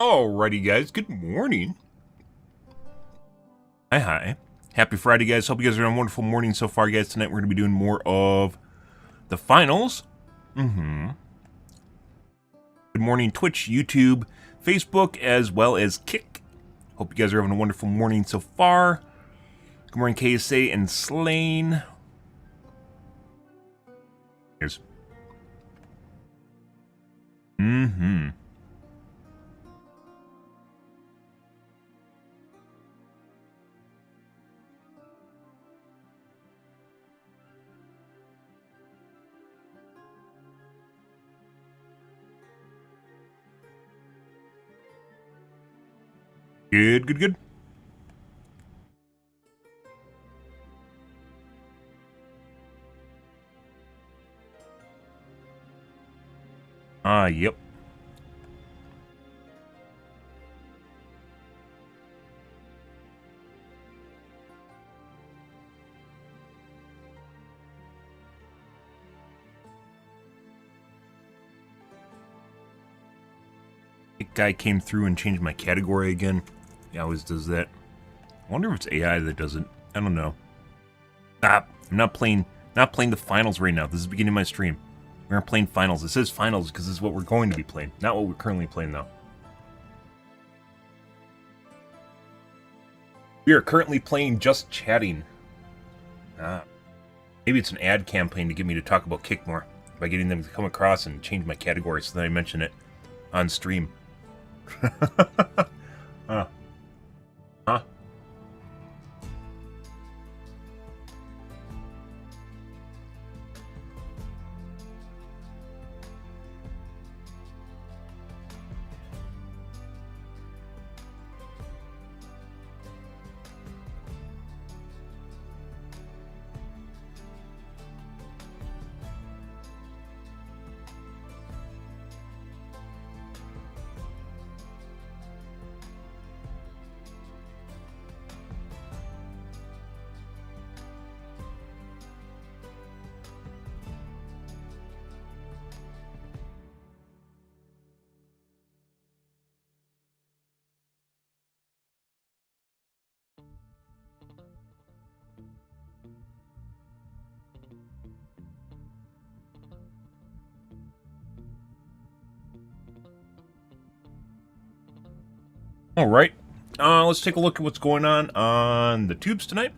Alrighty, guys. Good morning. Hi. Happy Friday, guys. Hope you guys are having a wonderful morning so far, guys. Tonight we're going to be doing more of the finals. Good morning, Twitch, YouTube, Facebook, as well as Kick. Hope you guys are having a wonderful morning so far. Good morning, KSA and Slain. Here's. Good. Yep. That guy came through and changed my category again. He always does that. I wonder if it's AI that does it. I don't know. I'm not playing the finals right now. This is the beginning of my stream. We're not playing finals. It says finals because this is what we're going to be playing, not what we're currently playing though. We are currently playing Just Chatting. Maybe it's an ad campaign to get me to talk about Kick more by getting them to come across and change my category so that I mention it on stream. Huh? Alright, let's take a look at what's going on the tubes tonight.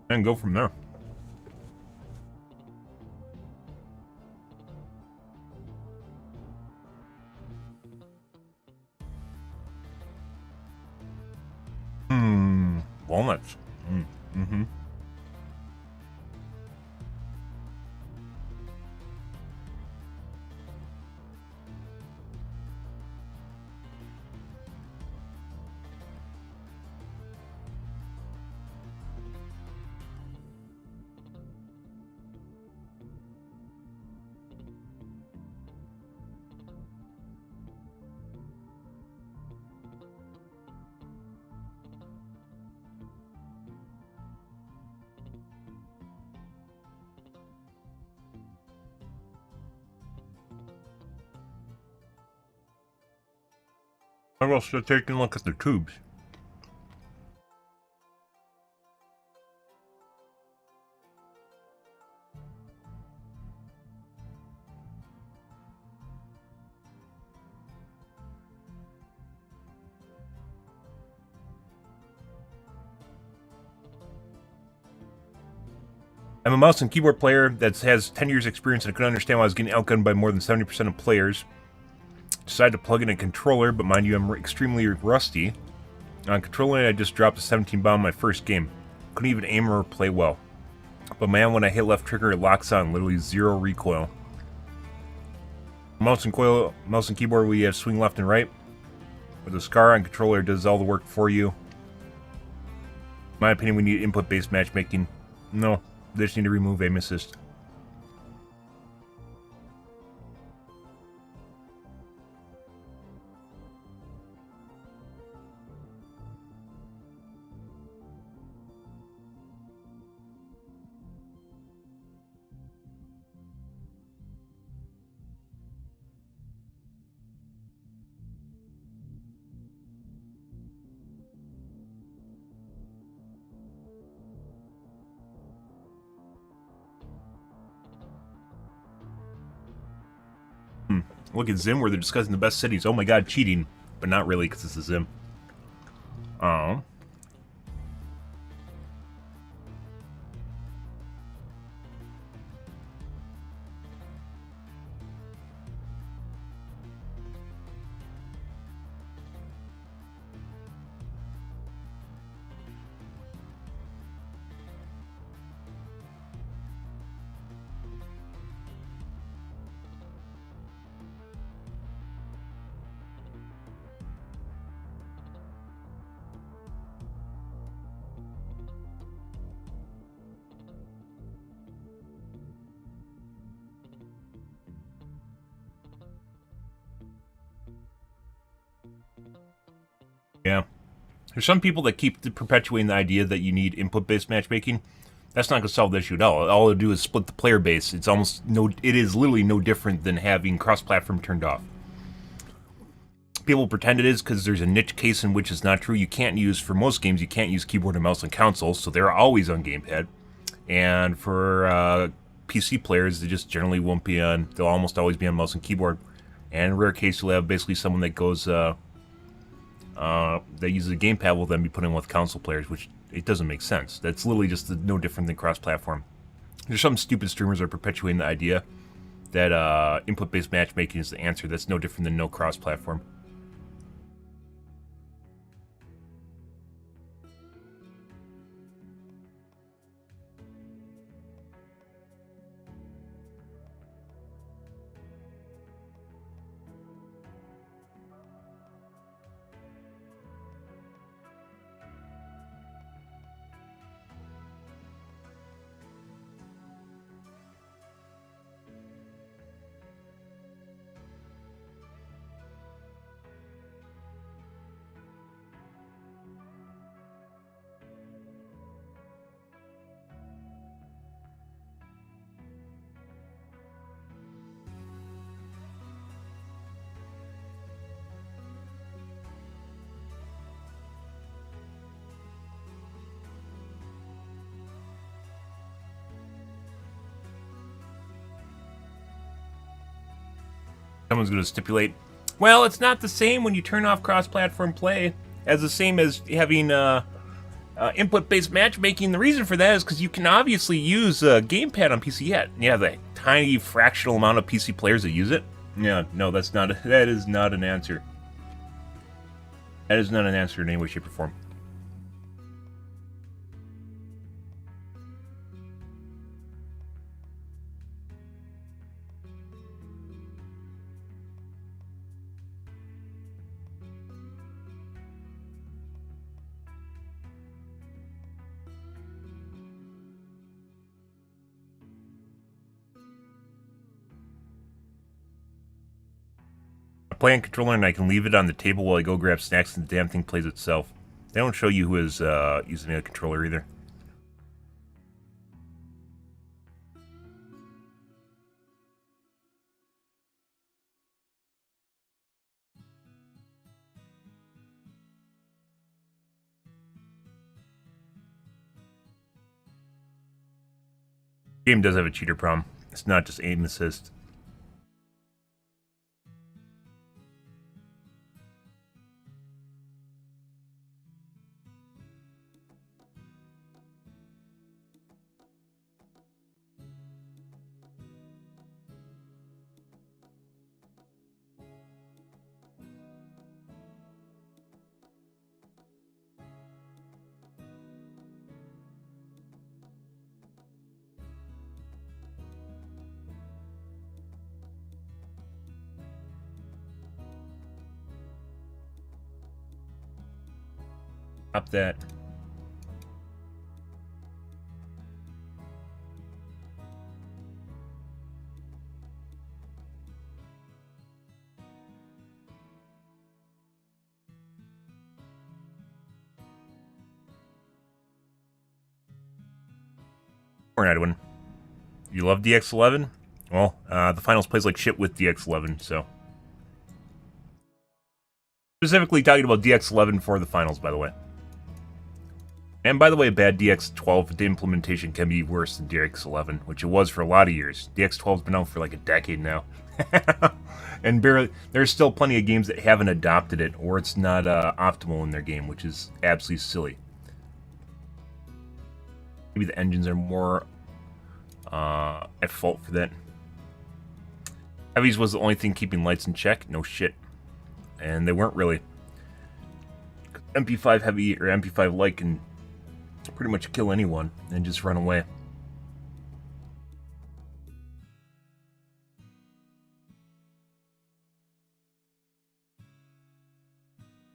And go from there. Walnuts. I'm also taking a look at the tubes. I'm a mouse and keyboard player that has 10 years experience and I couldn't understand why I was getting outgunned by more than 70% of players. Decided to plug in a controller, but mind you, I'm extremely rusty. On controller, I just dropped a 17 bomb my first game. Couldn't even aim or play well. But man, when I hit left trigger, it locks on, literally zero recoil. Mouse and keyboard, we have swing left and right. With a SCAR on controller, it does all the work for you. In my opinion, we need input-based matchmaking. No, they just need to remove aim assist. Look at Zim where they're discussing the best cities. Oh my god, cheating. But not really, because it's a Zim. Oh. Yeah. There's some people that keep perpetuating the idea that you need input-based matchmaking. That's not going to solve the issue at all. All it'll do is split the player base. It is literally no different than having cross-platform turned off. People pretend it is because there's a niche case in which it's not true. You can't use, for most games, you can't use keyboard and mouse and console, so they're always on gamepad. And for PC players, they just generally won't be on, they'll almost always be on mouse and keyboard. And in a rare case, you'll have basically someone that goes, that uses a gamepad will then be put in with console players, which it doesn't make sense. That's literally just no different than cross-platform. There's some stupid streamers that are perpetuating the idea that input-based matchmaking is the answer. That's no different than no cross-platform. Someone's going to stipulate, well, it's not the same when you turn off cross-platform play as the same as having input-based matchmaking. The reason for that is because you can obviously use gamepad on PC yet. Yeah, the tiny fractional amount of PC players that use it. Yeah, no, that is not an answer. That is not an answer in any way, shape, or form. I play on controller and I can leave it on the table while I go grab snacks and the damn thing plays itself. They don't show you who is using a controller either. The game does have a cheater problem. It's not just aim assist. Stop that. Or Edwin. You love DX11? Well, the finals plays like shit with DX11, so. Specifically talking about DX11 for the finals, by the way. And by the way, bad DX12 implementation can be worse than DX11, which it was for a lot of years. DX12's been out for like a decade now. And there's still plenty of games that haven't adopted it, or it's not optimal in their game, which is absolutely silly. Maybe the engines are more at fault for that. Heavies was the only thing keeping lights in check. No shit. And they weren't really. MP5 Heavy or MP5 Light can pretty much kill anyone and just run away.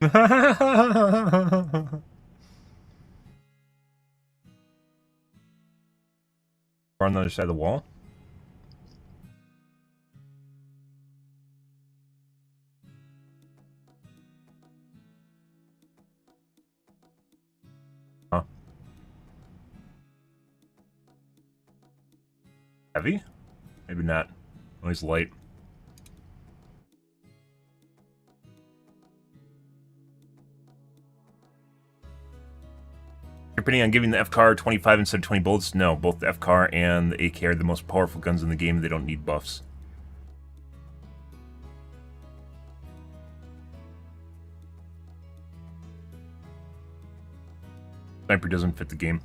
We're on the other side of the wall. Huh. Heavy? Maybe not. Always light. You're planning on giving the FCAR 25 instead of 20 bullets? No, both the FCAR and the AK are the most powerful guns in the game. They don't need buffs. Sniper doesn't fit the game.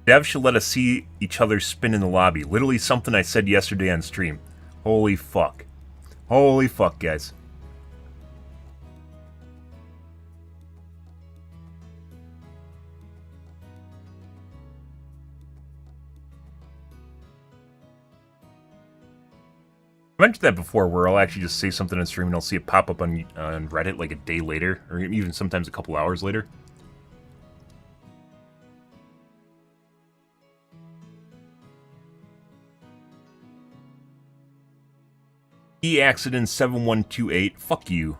Dev should let us see each other spin in the lobby. Literally something I said yesterday on stream. Holy fuck. Holy fuck, guys. I mentioned that before, where I'll actually just say something on stream and I'll see it pop up on Reddit like a day later, or even sometimes a couple hours later. E-Accident 7128, fuck you.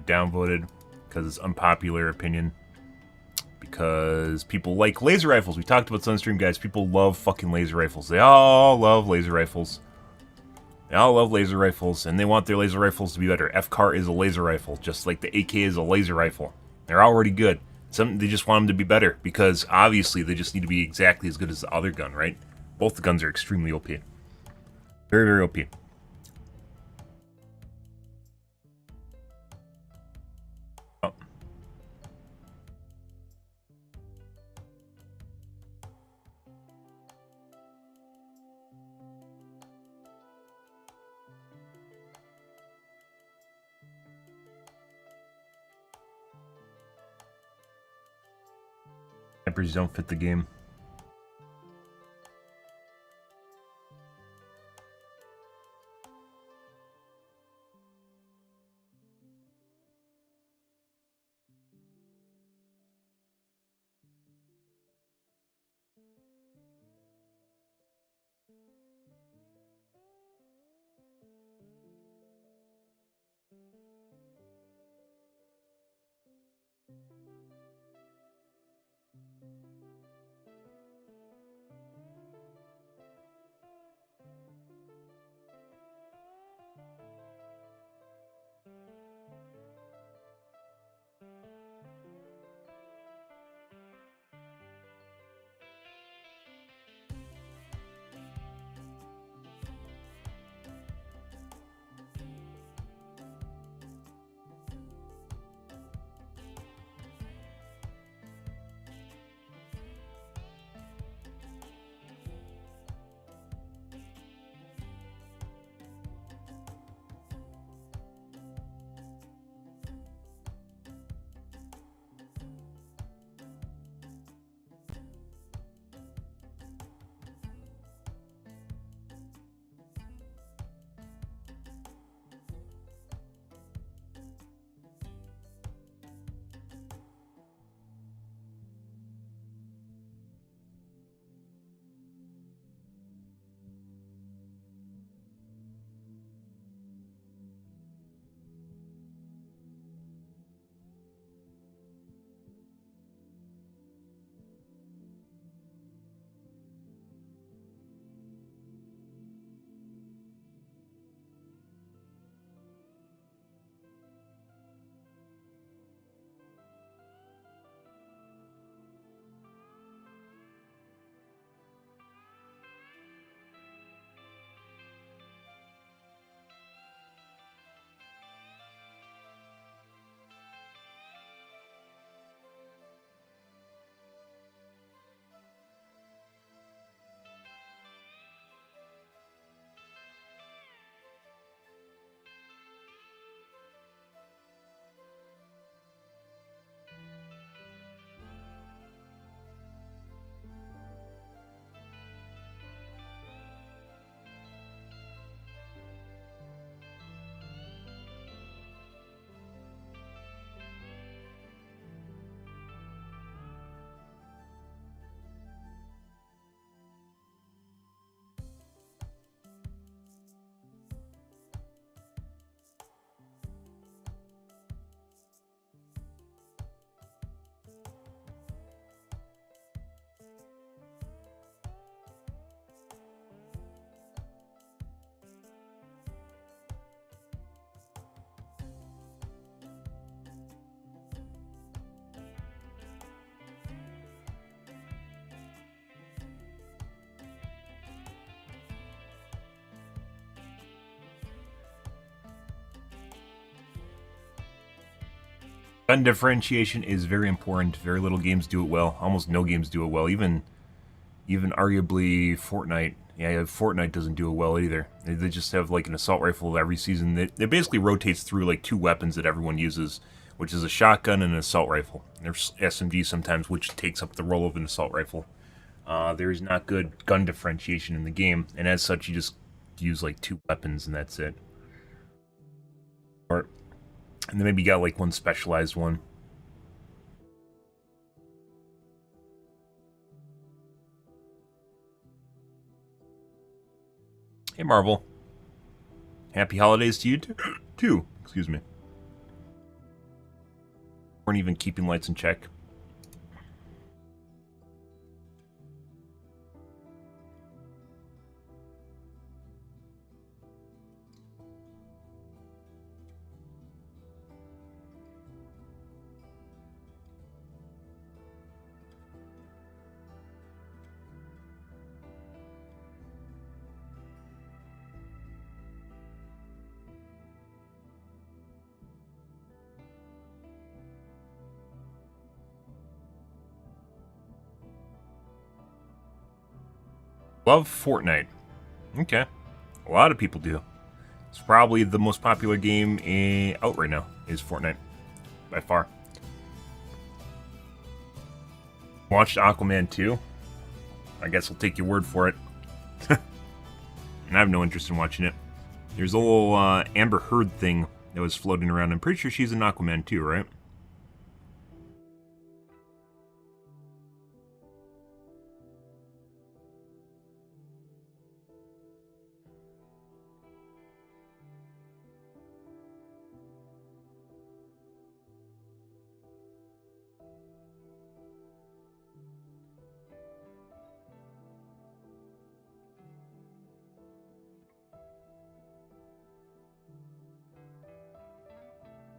Downvoted because it's unpopular opinion, because people like laser rifles. We talked about Sunstream, guys. People love fucking laser rifles. They all love laser rifles. They all love laser rifles, and they want their laser rifles to be better. FCAR is a laser rifle, just like the AK is a laser rifle. They're already good. They just want them to be better, because obviously they just need to be exactly as good as the other gun, right? Both the guns are extremely OP. Very, very OP. Snipers don't fit the game. Gun differentiation is very important. Very little games do it well. Almost no games do it well. Even arguably Fortnite. Yeah, Fortnite doesn't do it well either. They just have like an assault rifle every season. It basically rotates through like two weapons that everyone uses, which is a shotgun and an assault rifle. There's SMG sometimes, which takes up the role of an assault rifle. There is not good gun differentiation in the game, and as such, you just use like two weapons and that's it. And then maybe you got like one specialized one. Hey, Marvel. Happy holidays to you too. Excuse me. Weren't even keeping lights in check. Love Fortnite. Okay. A lot of people do. It's probably the most popular game out right now, is Fortnite. By far. Watched Aquaman 2. I guess I'll take your word for it. And I have no interest in watching it. There's a little Amber Heard thing that was floating around. I'm pretty sure she's in Aquaman 2, right?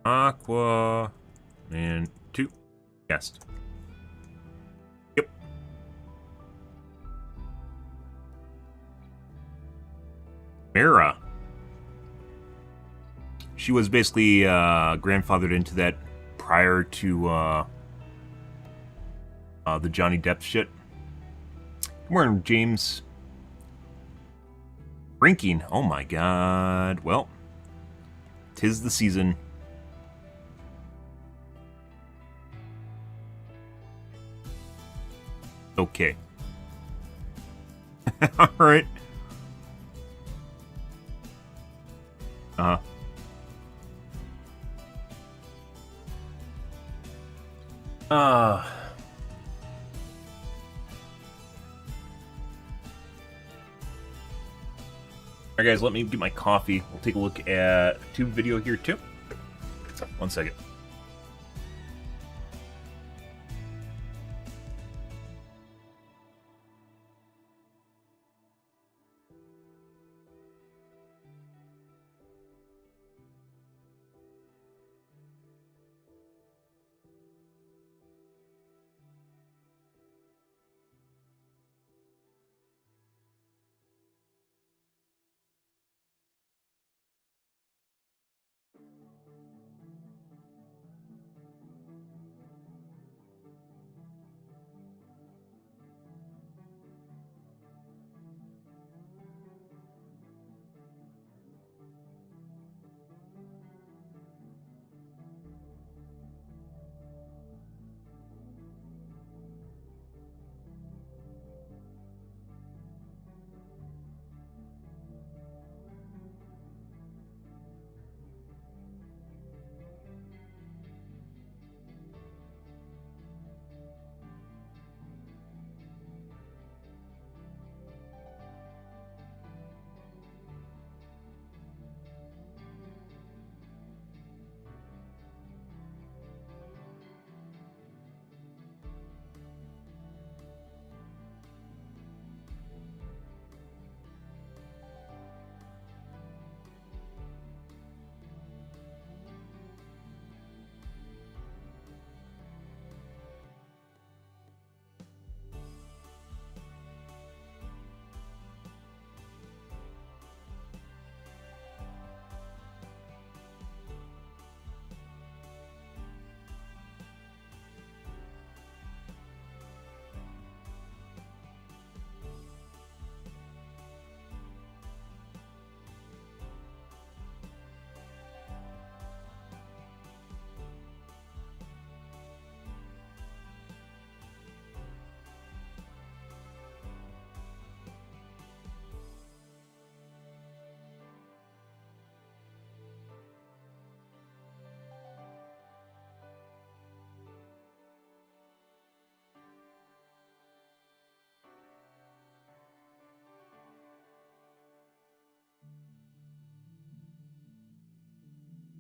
Aquaman 2. Yes. Yep. Mira. She was basically grandfathered into that prior to the Johnny Depp shit. Good morning, James. Drinking. Oh my god. Well, 'tis the season. Okay. Alright. Uh-huh. Alright guys, let me get my coffee. We'll take a look at a tube video here too. 1 second.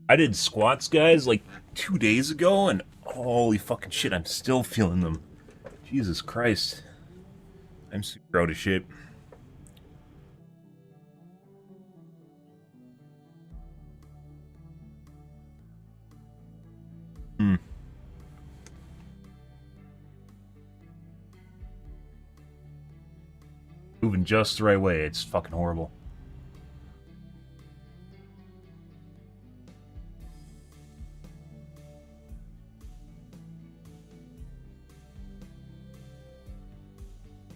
I did squats, guys, like 2 days ago, and holy fucking shit, I'm still feeling them. Jesus Christ. I'm super out of shape. Moving just the right way. It's fucking horrible.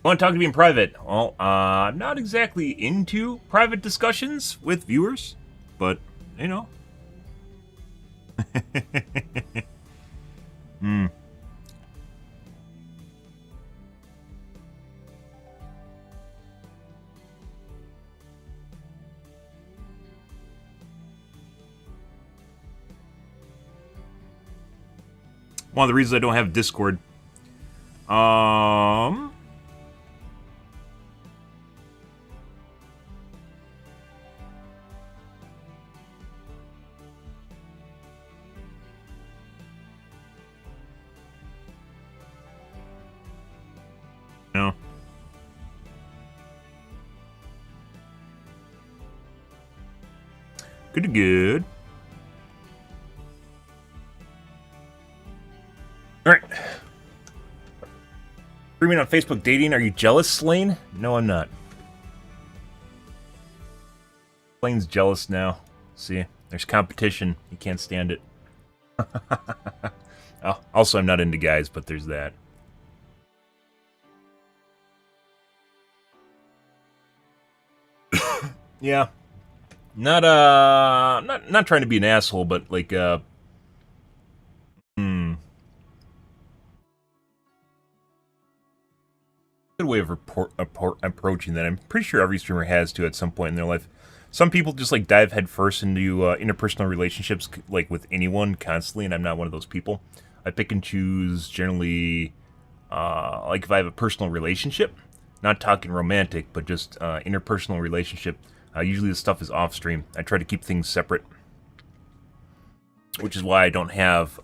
Want to talk to me in private? Well, I'm not exactly into private discussions with viewers, but, you know. Hmm. One of the reasons I don't have Discord. No. Good to good. Alright. Streaming on Facebook dating. Are you jealous, Slane? No, I'm not. Slane's jealous now. See? There's competition. He can't stand it. Oh, also, I'm not into guys, but there's that. Yeah. Not trying to be an asshole, but like good way of approaching that. I'm pretty sure every streamer has to at some point in their life. Some people just like dive headfirst into interpersonal relationships like with anyone constantly, and I'm not one of those people. I pick and choose generally, like if I have a personal relationship, not talking romantic, but just interpersonal relationship. Usually the stuff is off stream. I try to keep things separate, which is why I don't have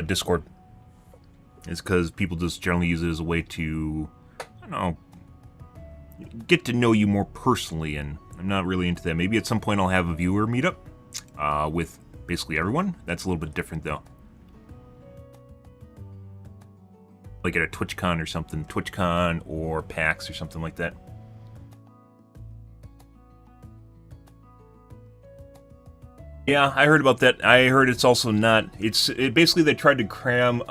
Discord. It's because people just generally use it as a way to, I don't know, get to know you more personally, and I'm not really into that. Maybe at some point I'll have a viewer meetup with basically everyone. That's a little bit different, though. Like at a TwitchCon or something. TwitchCon or PAX or something like that. Yeah, I heard about that. I heard it's also not... basically they tried to cram...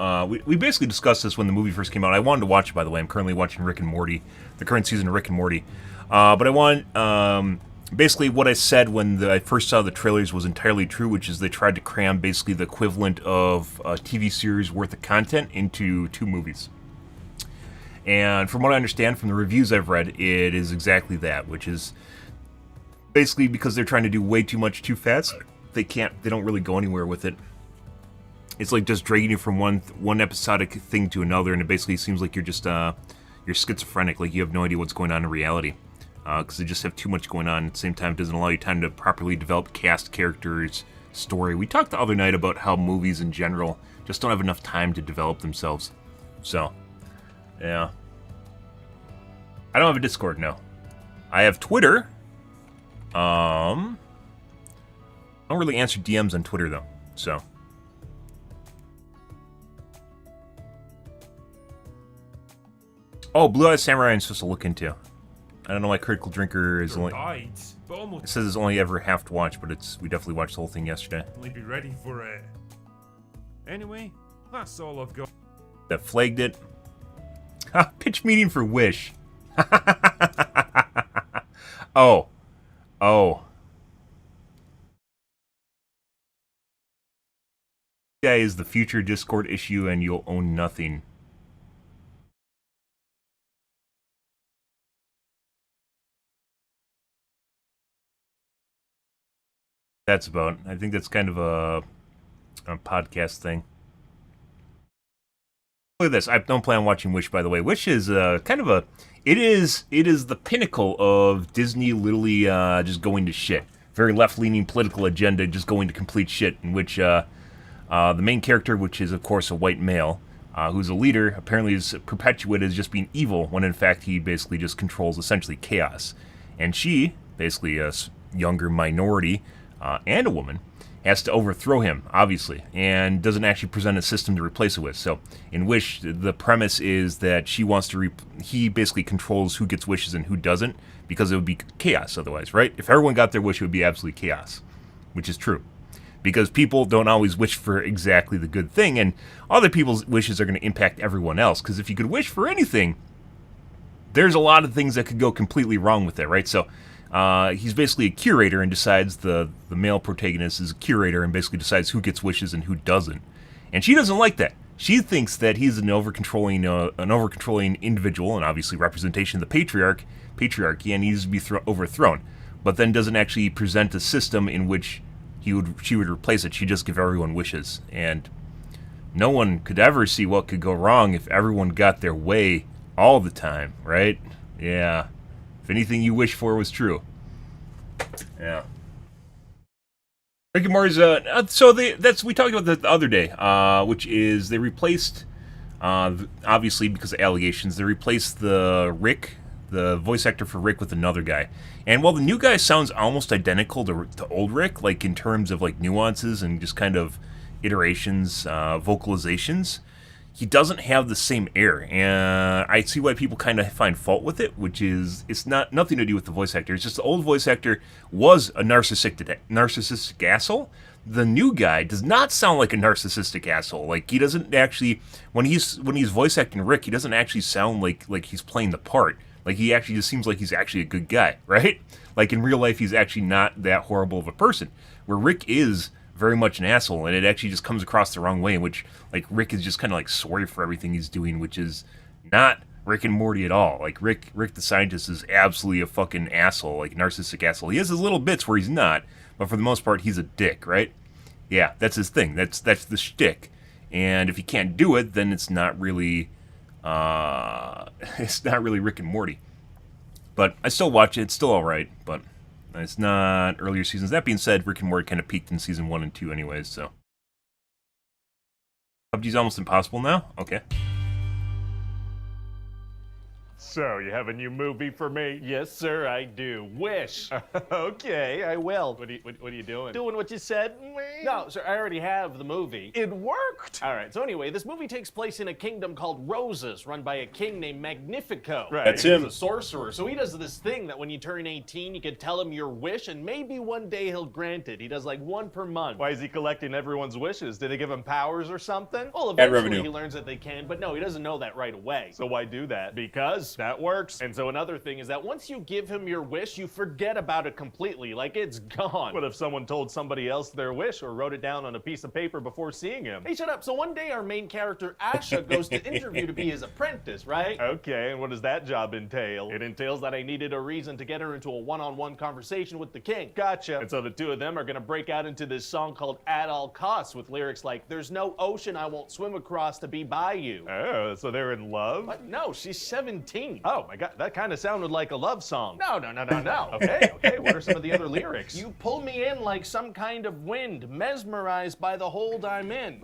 we basically discussed this when the movie first came out. I wanted to watch it, by the way. I'm currently watching Rick and Morty. The current season of Rick and Morty. But I want... basically what I said when I first saw the trailers was entirely true, which is they tried to cram basically the equivalent of a TV series worth of content into 2 movies. And from what I understand from the reviews I've read, it is exactly that, which is basically because they're trying to do way too much too fast. They don't really go anywhere with it. It's like just dragging you from one episodic thing to another, and it basically seems like you're just you're schizophrenic, like you have no idea what's going on in reality. Because they just have too much going on. At the same time, it doesn't allow you time to properly develop cast, characters, story. We talked the other night about how movies in general just don't have enough time to develop themselves. So, yeah. I don't have a Discord, no. I have Twitter. I don't really answer DMs on Twitter, though, so. Oh, Blue Eyes Samurai I'm supposed to look into. I don't know why Critical Drinker is only... It says it's only ever half to watch, but we definitely watched the whole thing yesterday. Only be ready for it. Anyway, that's all I've got. That flagged it. Pitch meeting for Wish. Oh. Oh. Guy is the future Discord issue and you'll own nothing. That's about. I think that's kind of a podcast thing. Look at this. I don't plan on watching Wish, by the way. Wish is kind of a... It is the pinnacle of Disney literally just going to shit. Very left-leaning political agenda just going to complete shit, in which the main character, which is, of course, a white male, who's a leader, apparently is perpetuated as just being evil, when in fact he basically just controls essentially chaos. And she, basically a younger minority and a woman, has to overthrow him, obviously, and doesn't actually present a system to replace it with. So, in Wish, the premise is that she wants to... he basically controls who gets wishes and who doesn't, because it would be chaos otherwise, right? If everyone got their wish, it would be absolutely chaos, which is true. Because people don't always wish for exactly the good thing, and other people's wishes are going to impact everyone else, because if you could wish for anything, there's a lot of things that could go completely wrong with it, right? So, he's basically a curator and decides the male protagonist is a curator and basically decides who gets wishes and who doesn't. And she doesn't like that. She thinks that he's an over-controlling individual and obviously representation of the patriarchy, and needs to be overthrown. But then doesn't actually present a system in which she would replace it. She just give everyone wishes. And no one could ever see what could go wrong if everyone got their way all the time, right? Yeah. If anything you wish for was true. Yeah. Rick and Morty's, we talked about that the other day, which is they replaced, obviously because of allegations, they replaced the voice actor for Rick with another guy. And while the new guy sounds almost identical to old Rick, like in terms of like nuances and just kind of iterations, vocalizations, he doesn't have the same air, and I see why people kind of find fault with it, which is, it's nothing to do with the voice actor. It's just the old voice actor was a narcissistic asshole. The new guy does not sound like a narcissistic asshole. Like, he doesn't actually, when he's voice acting Rick, he doesn't actually sound like he's playing the part. Like, he actually just seems like he's actually a good guy, right? Like, in real life, he's actually not that horrible of a person. Where Rick is very much an asshole, and it actually just comes across the wrong way, in which, like, Rick is just kind of, like, sorry for everything he's doing, which is not Rick and Morty at all. Like, Rick the scientist is absolutely a fucking asshole, like, narcissistic asshole. He has his little bits where he's not, but for the most part, he's a dick, right? Yeah, that's his thing. That's the shtick. And if he can't do it, then it's not really, Rick and Morty. But I still watch it. It's still alright, but it's not earlier seasons. That being said, Rick and Morty kind of peaked in season 1 and 2 anyways, so. PUBG's almost impossible now? Okay. So, you have a new movie for me? Yes, sir, I do. Wish. Okay, I will. What are you doing? Doing what you said? No, sir, I already have the movie. It worked! All right, so anyway, this movie takes place in a kingdom called Roses, run by a king named Magnifico. Right. That's him. He's a sorcerer, so he does this thing that when you turn 18, you can tell him your wish, and maybe one day he'll grant it. He does like one per month. Why is he collecting everyone's wishes? Did they give him powers or something? Well, Ad eventually revenue. he learns that they can, but no, he doesn't know that right away. So why do that? Because that works. And so another thing is that once you give him your wish, you forget about it completely, like it's gone. What if someone told somebody else their wish or wrote it down on a piece of paper before seeing him? Hey, shut up. So one day our main character, Asha, goes to interview to be his apprentice, right? Okay, and what does that job entail? It entails that I needed a reason to get her into a one-on-one conversation with the king. Gotcha. And so the two of them are gonna break out into this song called At All Costs with lyrics like, "There's no ocean I won't swim across to be by you." Oh, so they're in love? What? No, she's 17. Oh my god, that kind of sounded like a love song. No. Okay, what are some of the other lyrics? You pull me in like some kind of wind, mesmerized by the hold I'm in.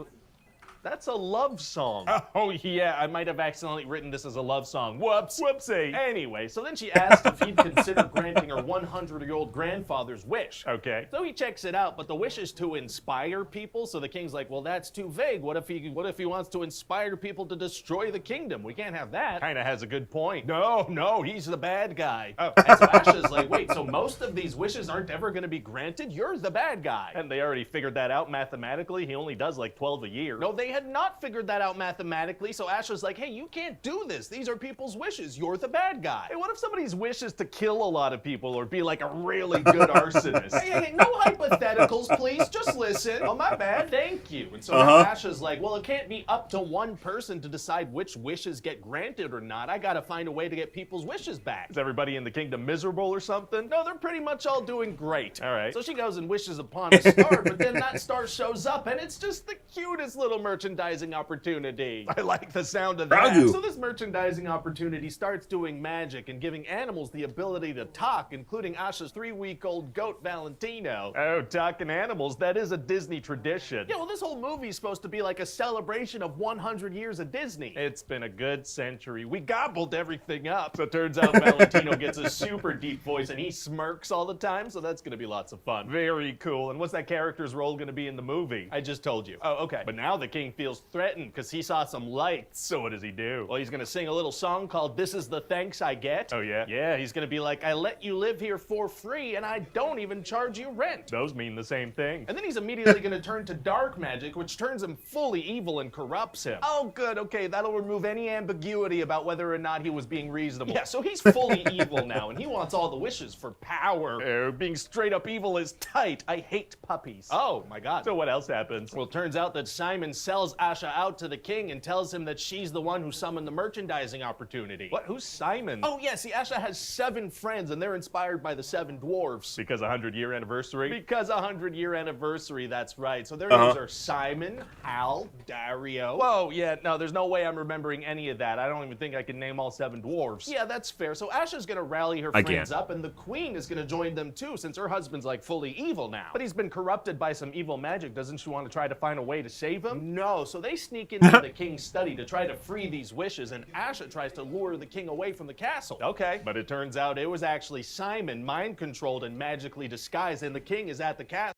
That's a love song. Oh yeah, I might have accidentally written this as a love song. Whoops. Whoopsie. Anyway, so then she asked if he'd consider granting her 100-year-old grandfather's wish. Okay. So he checks it out, but the wish is to inspire people. So the king's like, well, that's too vague. What if he wants to inspire people to destroy the kingdom? We can't have that. Kinda has a good point. No, he's the bad guy. Oh. And so Asha's like, wait, so most of these wishes aren't ever going to be granted? You're the bad guy. And they already figured that out mathematically. He only does like 12 a year. No, they had not figured that out mathematically, so Asha's like, hey, you can't do this. These are people's wishes. You're the bad guy. Hey, what if somebody's wish is to kill a lot of people or be like a really good arsonist? Hey, no hypotheticals, please. Just listen. Oh, my bad. Thank you. And so now Asha's like, well, it can't be up to one person to decide which wishes get granted or not. I gotta find a way to get people's wishes back. Is everybody in the kingdom miserable or something? No, they're pretty much all doing great. All right. So she goes and wishes upon a star, but then that star shows up, and it's just the cutest little merchandising opportunity. I like the sound of that. Ragu. So this merchandising opportunity starts doing magic and giving animals the ability to talk, including Asha's 3-week-old goat Valentino. Oh, talking animals, that is a Disney tradition. Yeah, well, this whole movie's supposed to be like a celebration of 100 years of Disney. It's been a good century. We gobbled everything up. So it turns out Valentino gets a super deep voice and he smirks all the time, so that's gonna be lots of fun. Very cool. And what's that character's role gonna be in the movie? I just told you. Oh, okay. But now the king feels threatened because he saw some lights. So what does he do? Well, he's gonna sing a little song called This Is the Thanks I Get. Oh, yeah? Yeah, he's gonna be like, I let you live here for free and I don't even charge you rent. Those mean the same thing. And then he's immediately gonna turn to dark magic, which turns him fully evil and corrupts him. Oh, good. Okay, that'll remove any ambiguity about whether or not he was being reasonable. Yeah, so he's fully evil now, and he wants all the wishes for power. Being straight up evil is tight. I hate puppies. Oh, my God. So what else happens? Well, it turns out that Simon sells Asha out to the king and tells him that she's the one who summoned the merchandising opportunity. What? Who's Simon? Oh, yeah, see, Asha has 7 friends, and they're inspired by the 7 dwarves. Because 100-year anniversary? Because 100-year anniversary, that's right. So their names are Simon, Hal, Dario. Whoa, yeah, no, there's no way I'm remembering any of that. I don't even think I can name all 7 dwarves. Yeah, that's fair. So Asha's gonna rally her friends up, and the queen is gonna join them too, since her husband's like fully evil now. But he's been corrupted by some evil magic. Doesn't she want to try to find a way to save him? No, so they sneak into the king's study to try to free these wishes, and Asha tries to lure the king away from the castle. Okay, but it turns out it was actually Simon mind-controlled and magically disguised, and the king is at the castle.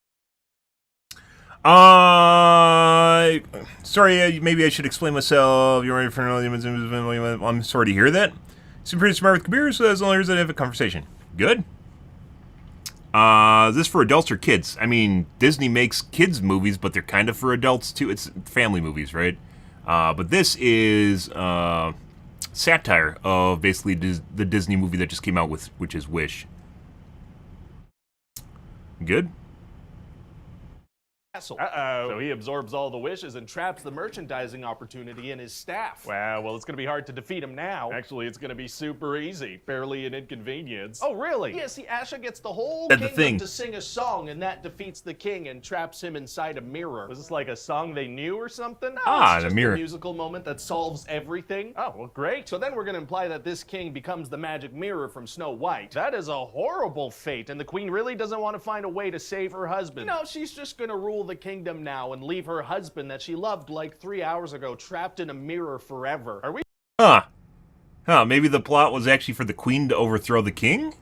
Sorry, maybe I should explain myself. You're ready for I'm sorry to hear that. Seem pretty smart with computers, so that's the only reason I have a conversation. Good. Is this for adults or kids? I mean, Disney makes kids movies, but they're kind of for adults too. It's family movies, right? But this is satire of basically the Disney movie that just came out with, which is Wish. Good. Uh-oh. So he absorbs all the wishes and traps the merchandising opportunity in his staff. Wow, well, it's gonna be hard to defeat him now. Actually, it's gonna be super easy. Barely an inconvenience. Oh, really? Yeah, see, Asha gets the whole kingdom to sing a song, and that defeats the king and traps him inside a mirror. Was this like a song they knew or something? No, it's just a musical moment that solves everything. Oh, well, great. So then we're gonna imply that this king becomes the magic mirror from Snow White. That is a horrible fate, and the queen really doesn't want to find a way to save her husband. No, she's just gonna rule the kingdom now and leave her husband that she loved like 3 hours ago trapped in a mirror forever. Are we Maybe the plot was actually for the queen to overthrow the king?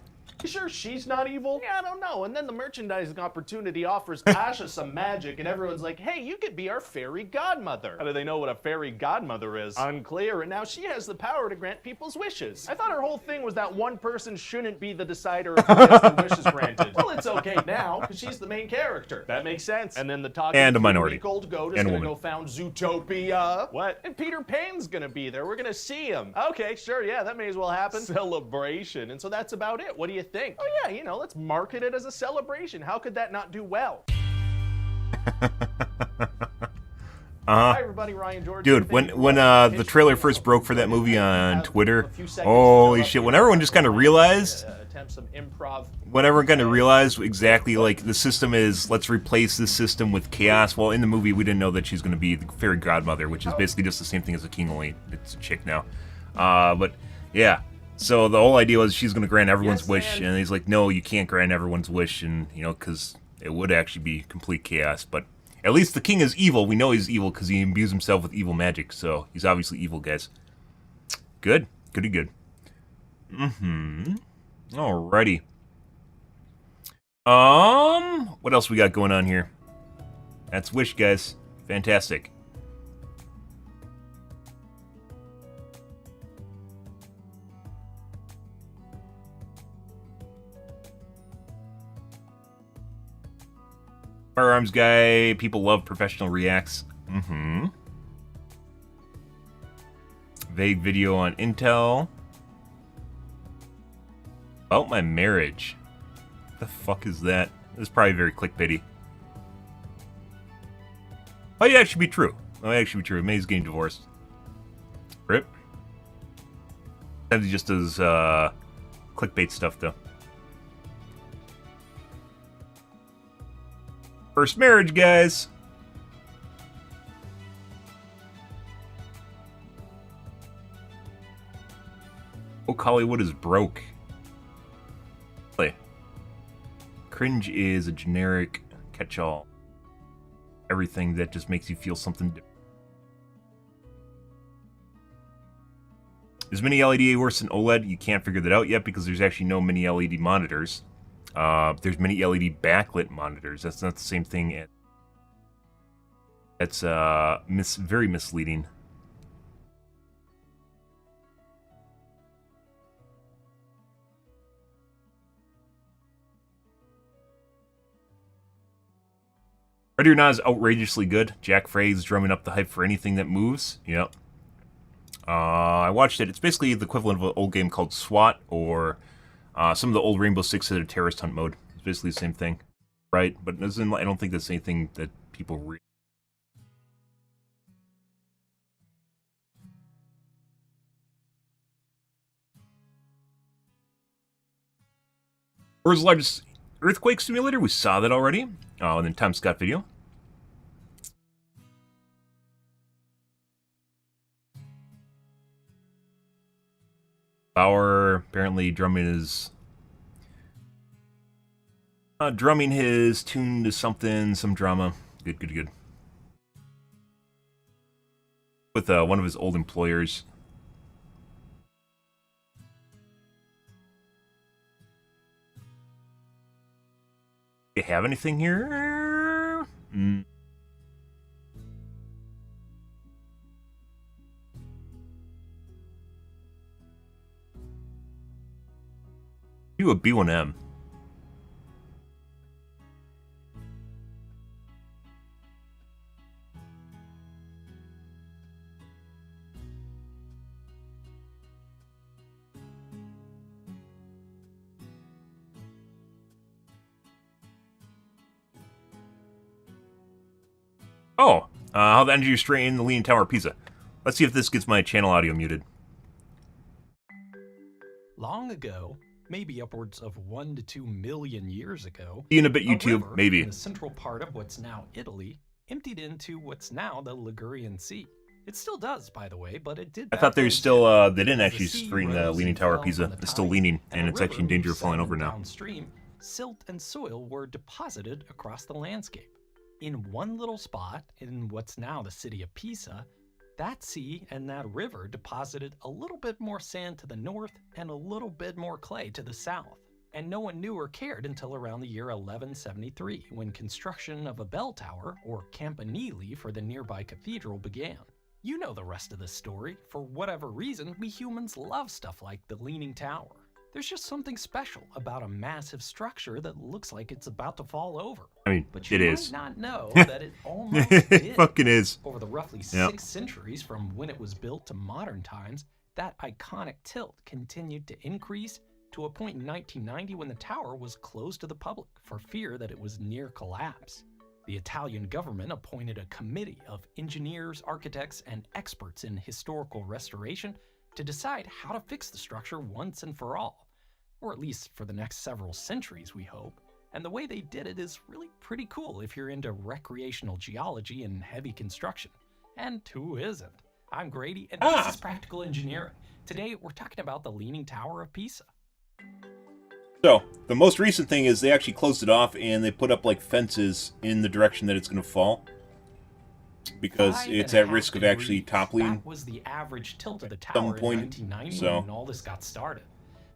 You sure she's not evil? Yeah, I don't know. And then the merchandising opportunity offers Asha some magic, and everyone's like, hey, you could be our fairy godmother. How do they know what a fairy godmother is? Unclear, and now she has the power to grant people's wishes. I thought her whole thing was that one person shouldn't be the decider of who gets their wishes granted. Well, it's okay now, because she's the main character. That makes sense. And then the talking and a minority. Old goat is gonna go found Zootopia. What? And Peter Pan's gonna be there. We're gonna see him. Okay, sure, yeah, that may as well happen. Celebration. And so that's about it. What do you think? Oh yeah, you know, let's market it as a celebration. How could that not do well? Hi everybody, Ryan George. Dude, when the trailer first broke for that movie on Twitter, holy shit, when everyone just kind of realized, when everyone kind of realized exactly, like, the system is, let's replace this system with chaos. Well, in the movie, we didn't know that she's going to be the fairy godmother, which is basically just the same thing as a king, only it's a chick now. But, yeah. So the whole idea was she's going to grant everyone's wish, and he's like, no, you can't grant everyone's wish, and, you know, because it would actually be complete chaos. But at least the king is evil. We know he's evil because he imbues himself with evil magic, so he's obviously evil, guys. Good. Goody good. Alrighty. What else we got going on here? That's Wish, guys. Fantastic. Firearms guy, people love professional reacts. Vague video on Intel. About my marriage. What the fuck is that? This is probably very clickbaity. Oh, yeah, it should be true. Oh, yeah, it should be true. May's getting divorced. Rip. Sometimes he just does clickbait stuff, though. First marriage, guys. Oak Hollywood is broke. Play. Cringe is a generic catch-all. Everything that just makes you feel something different. Is mini LED worse than OLED? You can't figure that out yet because there's actually no mini LED monitors. There's mini LED backlit monitors. That's not the same thing. That's very misleading. Ready or Not is outrageously good. Jack Frey's drumming up the hype for anything that moves. Yep. I watched it. It's basically the equivalent of an old game called SWAT, or some of the old Rainbow Six that are terrorist hunt mode. It's basically the same thing, right? But I don't think that's anything that people read. World's largest earthquake simulator. We saw that already. Oh, and then Tom Scott video. Bauer apparently drumming his tune to something, some drama. Good. With one of his old employers. Do you have anything here? Do a B1M. Oh, how the energy restraint in the Leaning Tower of Pisa. Let's see if this gets my channel audio muted. Long ago, maybe upwards of 1 to 2 million years ago, In a bit YouTube, river maybe. in the central part of what's now Italy emptied into what's now the Ligurian Sea. It still does, by the way, but it did. I thought there's still, they didn't actually screen the rose Leaning and Tower of fell Pisa. from the It's still tides, leaning, and and the it's actually in river danger of moved falling over sediment now. Downstream, silt and soil were deposited across the landscape. In one little spot, in what's now the city of Pisa, that sea and that river deposited a little bit more sand to the north and a little bit more clay to the south. And no one knew or cared until around the year 1173, when construction of a bell tower, or campanile for the nearby cathedral, began. You know the rest of the story. For whatever reason, we humans love stuff like the Leaning Tower. There's just something special about a massive structure that looks like it's about to fall over. I mean, But you it might is. not know that it almost did. It fucking is. Over the roughly Yep. 6 centuries from when it was built to modern times, that iconic tilt continued to increase to a point in 1990 when the tower was closed to the public for fear that it was near collapse. The Italian government appointed a committee of engineers, architects, and experts in historical restoration to decide how to fix the structure once and for all, or at least for the next several centuries, we hope. And the way they did it is really pretty cool if you're into recreational geology and heavy construction. And who isn't? I'm Grady, and this is Practical Engineering. Today, we're talking about the Leaning Tower of Pisa. So, the most recent thing is they actually closed it off and they put up like fences in the direction that it's going to fall. Because it's at risk of actually toppling. That was the average tilt of the tower in 1990 when all this got started.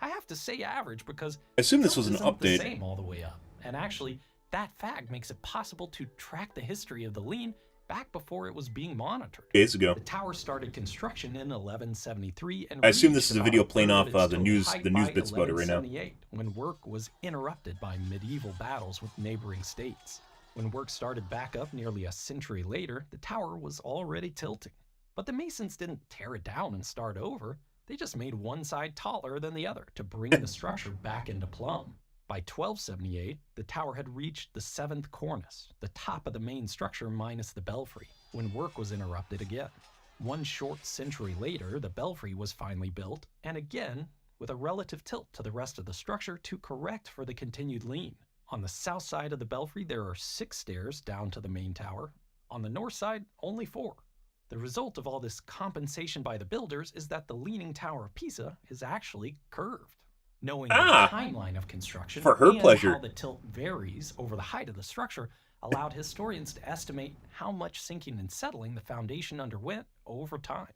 I have to say average because I assume this was an tilt isn't the update. same all the way up. And actually, that fact makes it possible to track the history of the lean back before it was being monitored. Days ago. The tower started construction in 1173 and I assume this reached is a about video a playing third off of its the total news height bits by about it right now. 1178, when work was interrupted by medieval battles with neighboring states. When work started back up nearly a century later, the tower was already tilting. But the masons didn't tear it down and start over. They just made one side taller than the other to bring the structure back into plumb. By 1278, the tower had reached the 7th cornice, the top of the main structure minus the belfry, when work was interrupted again. One short century later, the belfry was finally built, and again, with a relative tilt to the rest of the structure to correct for the continued lean. On the south side of the belfry, there are 6 stairs down to the main tower. On the north side, only 4. The result of all this compensation by the builders is that the Leaning Tower of Pisa is actually curved. Knowing the timeline of construction for her and pleasure. how the tilt varies over the height of the structure allowed historians to estimate how much sinking and settling the foundation underwent over time.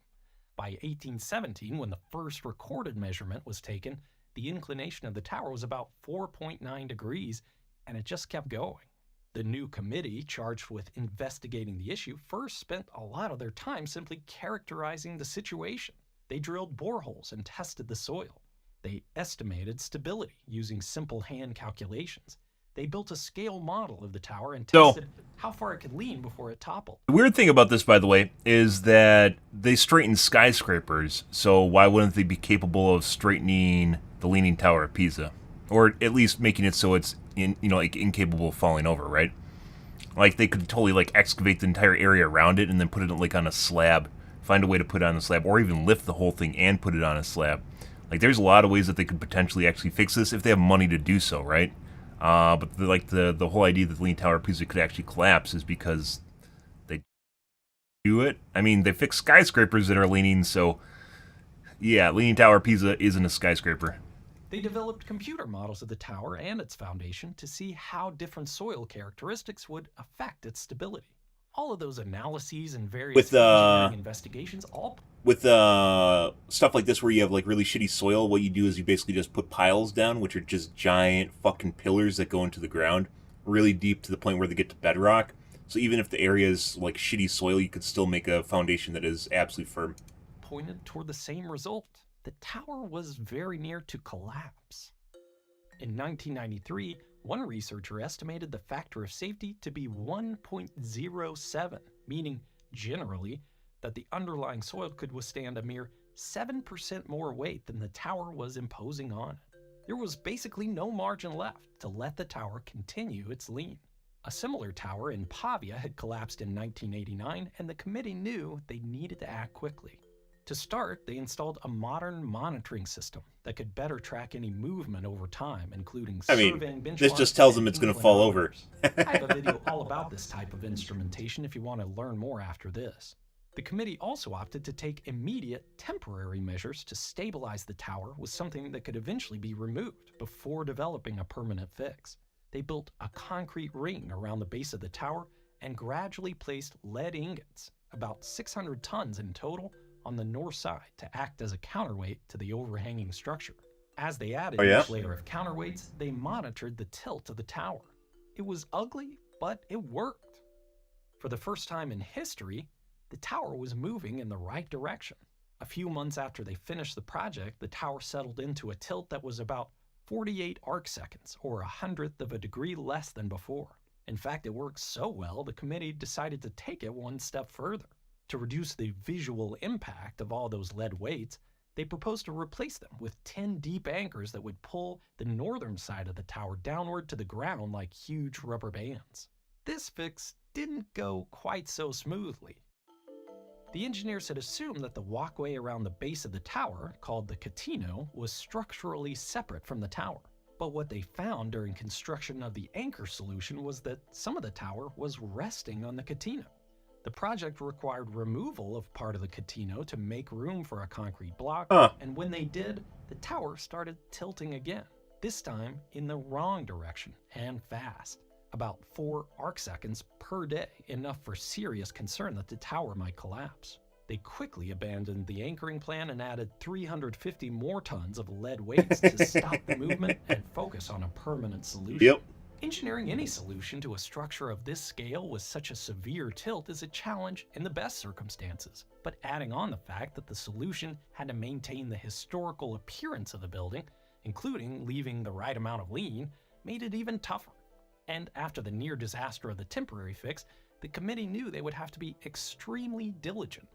By 1817, when the first recorded measurement was taken, the inclination of the tower was about 4.9 degrees, and it just kept going. The new committee charged with investigating the issue first spent a lot of their time simply characterizing the situation. They drilled boreholes and tested the soil. They estimated stability using simple hand calculations. They built a scale model of the tower and tested how far it could lean before it toppled. The weird thing about this, by the way, is that they straightened skyscrapers, so why wouldn't they be capable of straightening the Leaning Tower of Pisa? Or at least making it so it's like incapable of falling over, right? Like they could totally like excavate the entire area around it and then put it like on a slab, find a way to put it on a slab, or even lift the whole thing and put it on a slab. Like there's a lot of ways that they could potentially actually fix this if they have money to do so, right? But the whole idea that the Leaning Tower of Pisa could actually collapse is because they do it. I mean, they fix skyscrapers that are leaning, so yeah, Leaning Tower of Pisa isn't a skyscraper. They developed computer models of the tower and its foundation to see how different soil characteristics would affect its stability. All of those analyses and various engineering investigations all... With stuff like this where you have like really shitty soil, what you do is you basically just put piles down, which are just giant fucking pillars that go into the ground, really deep to the point where they get to bedrock. So even if the area is like shitty soil, you could still make a foundation that is absolutely firm. Pointed toward the same result. The tower was very near to collapse. In 1993, one researcher estimated the factor of safety to be 1.07, meaning, generally, that the underlying soil could withstand a mere 7% more weight than the tower was imposing on it. There was basically no margin left to let the tower continue its lean. A similar tower in Pavia had collapsed in 1989, and the committee knew they needed to act quickly. To start, they installed a modern monitoring system that could better track any movement over time, including surveying benchmarks. This just tells them it's going to fall over. I have a video all about this type of instrumentation if you want to learn more after this. The committee also opted to take immediate, temporary measures to stabilize the tower with something that could eventually be removed before developing a permanent fix. They built a concrete ring around the base of the tower and gradually placed lead ingots, about 600 tons in total, on the north side to act as a counterweight to the overhanging structure. As they added each layer of counterweights, they monitored the tilt of the tower. It was ugly, but it worked. For the first time in history, the tower was moving in the right direction. A few months after they finished the project, the tower settled into a tilt that was about 48 arc seconds, or 1/100th of a degree less than before. In fact, it worked so well, the committee decided to take it one step further. To reduce the visual impact of all those lead weights, they proposed to replace them with 10 deep anchors that would pull the northern side of the tower downward to the ground like huge rubber bands. This fix didn't go quite so smoothly. The engineers had assumed that the walkway around the base of the tower, called the catino, was structurally separate from the tower. But what they found during construction of the anchor solution was that some of the tower was resting on the catino. The project required removal of part of the catino to make room for a concrete block, and when they did, the tower started tilting again, this time in the wrong direction, and fast. About 4 arc seconds per day, enough for serious concern that the tower might collapse. They quickly abandoned the anchoring plan and added 350 more tons of lead weights to stop the movement and focus on a permanent solution. Engineering any solution to a structure of this scale with such a severe tilt is a challenge in the best circumstances, but adding on the fact that the solution had to maintain the historical appearance of the building, including leaving the right amount of lean, made it even tougher. And after the near disaster of the temporary fix, the committee knew they would have to be extremely diligent.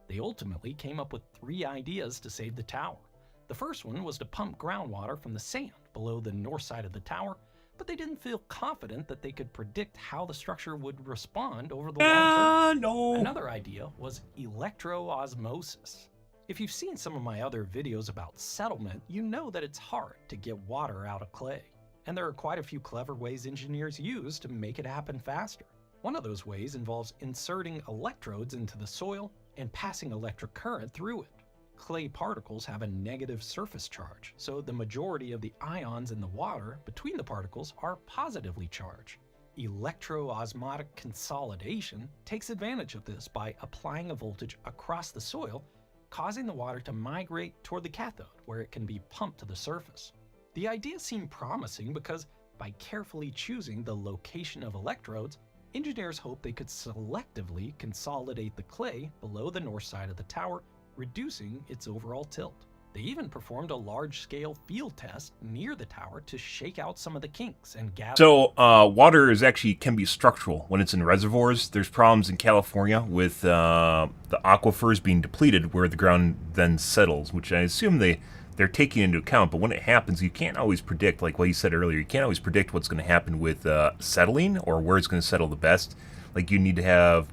They ultimately came up with 3 ideas to save the tower. The first one was to pump groundwater from the sand below the north side of the tower, but they didn't feel confident that they could predict how the structure would respond over the long term. Another idea was electroosmosis. If you've seen some of my other videos about settlement, you know that it's hard to get water out of clay. And there are quite a few clever ways engineers use to make it happen faster. One of those ways involves inserting electrodes into the soil and passing electric current through it. Clay particles have a negative surface charge, so the majority of the ions in the water between the particles are positively charged. Electroosmotic consolidation takes advantage of this by applying a voltage across the soil, causing the water to migrate toward the cathode, where it can be pumped to the surface. The idea seemed promising because by carefully choosing the location of electrodes, engineers hoped they could selectively consolidate the clay below the north side of the tower, reducing its overall tilt. They even performed a large-scale field test near the tower to shake out some of the kinks and gather. So, water can be structural when it's in reservoirs. There's problems in California with the aquifers being depleted where the ground then settles, which I assume they're taking into account. But when it happens, you can't always predict, like what you said earlier, you can't always predict what's going to happen with settling or where it's going to settle the best. Like you need to have,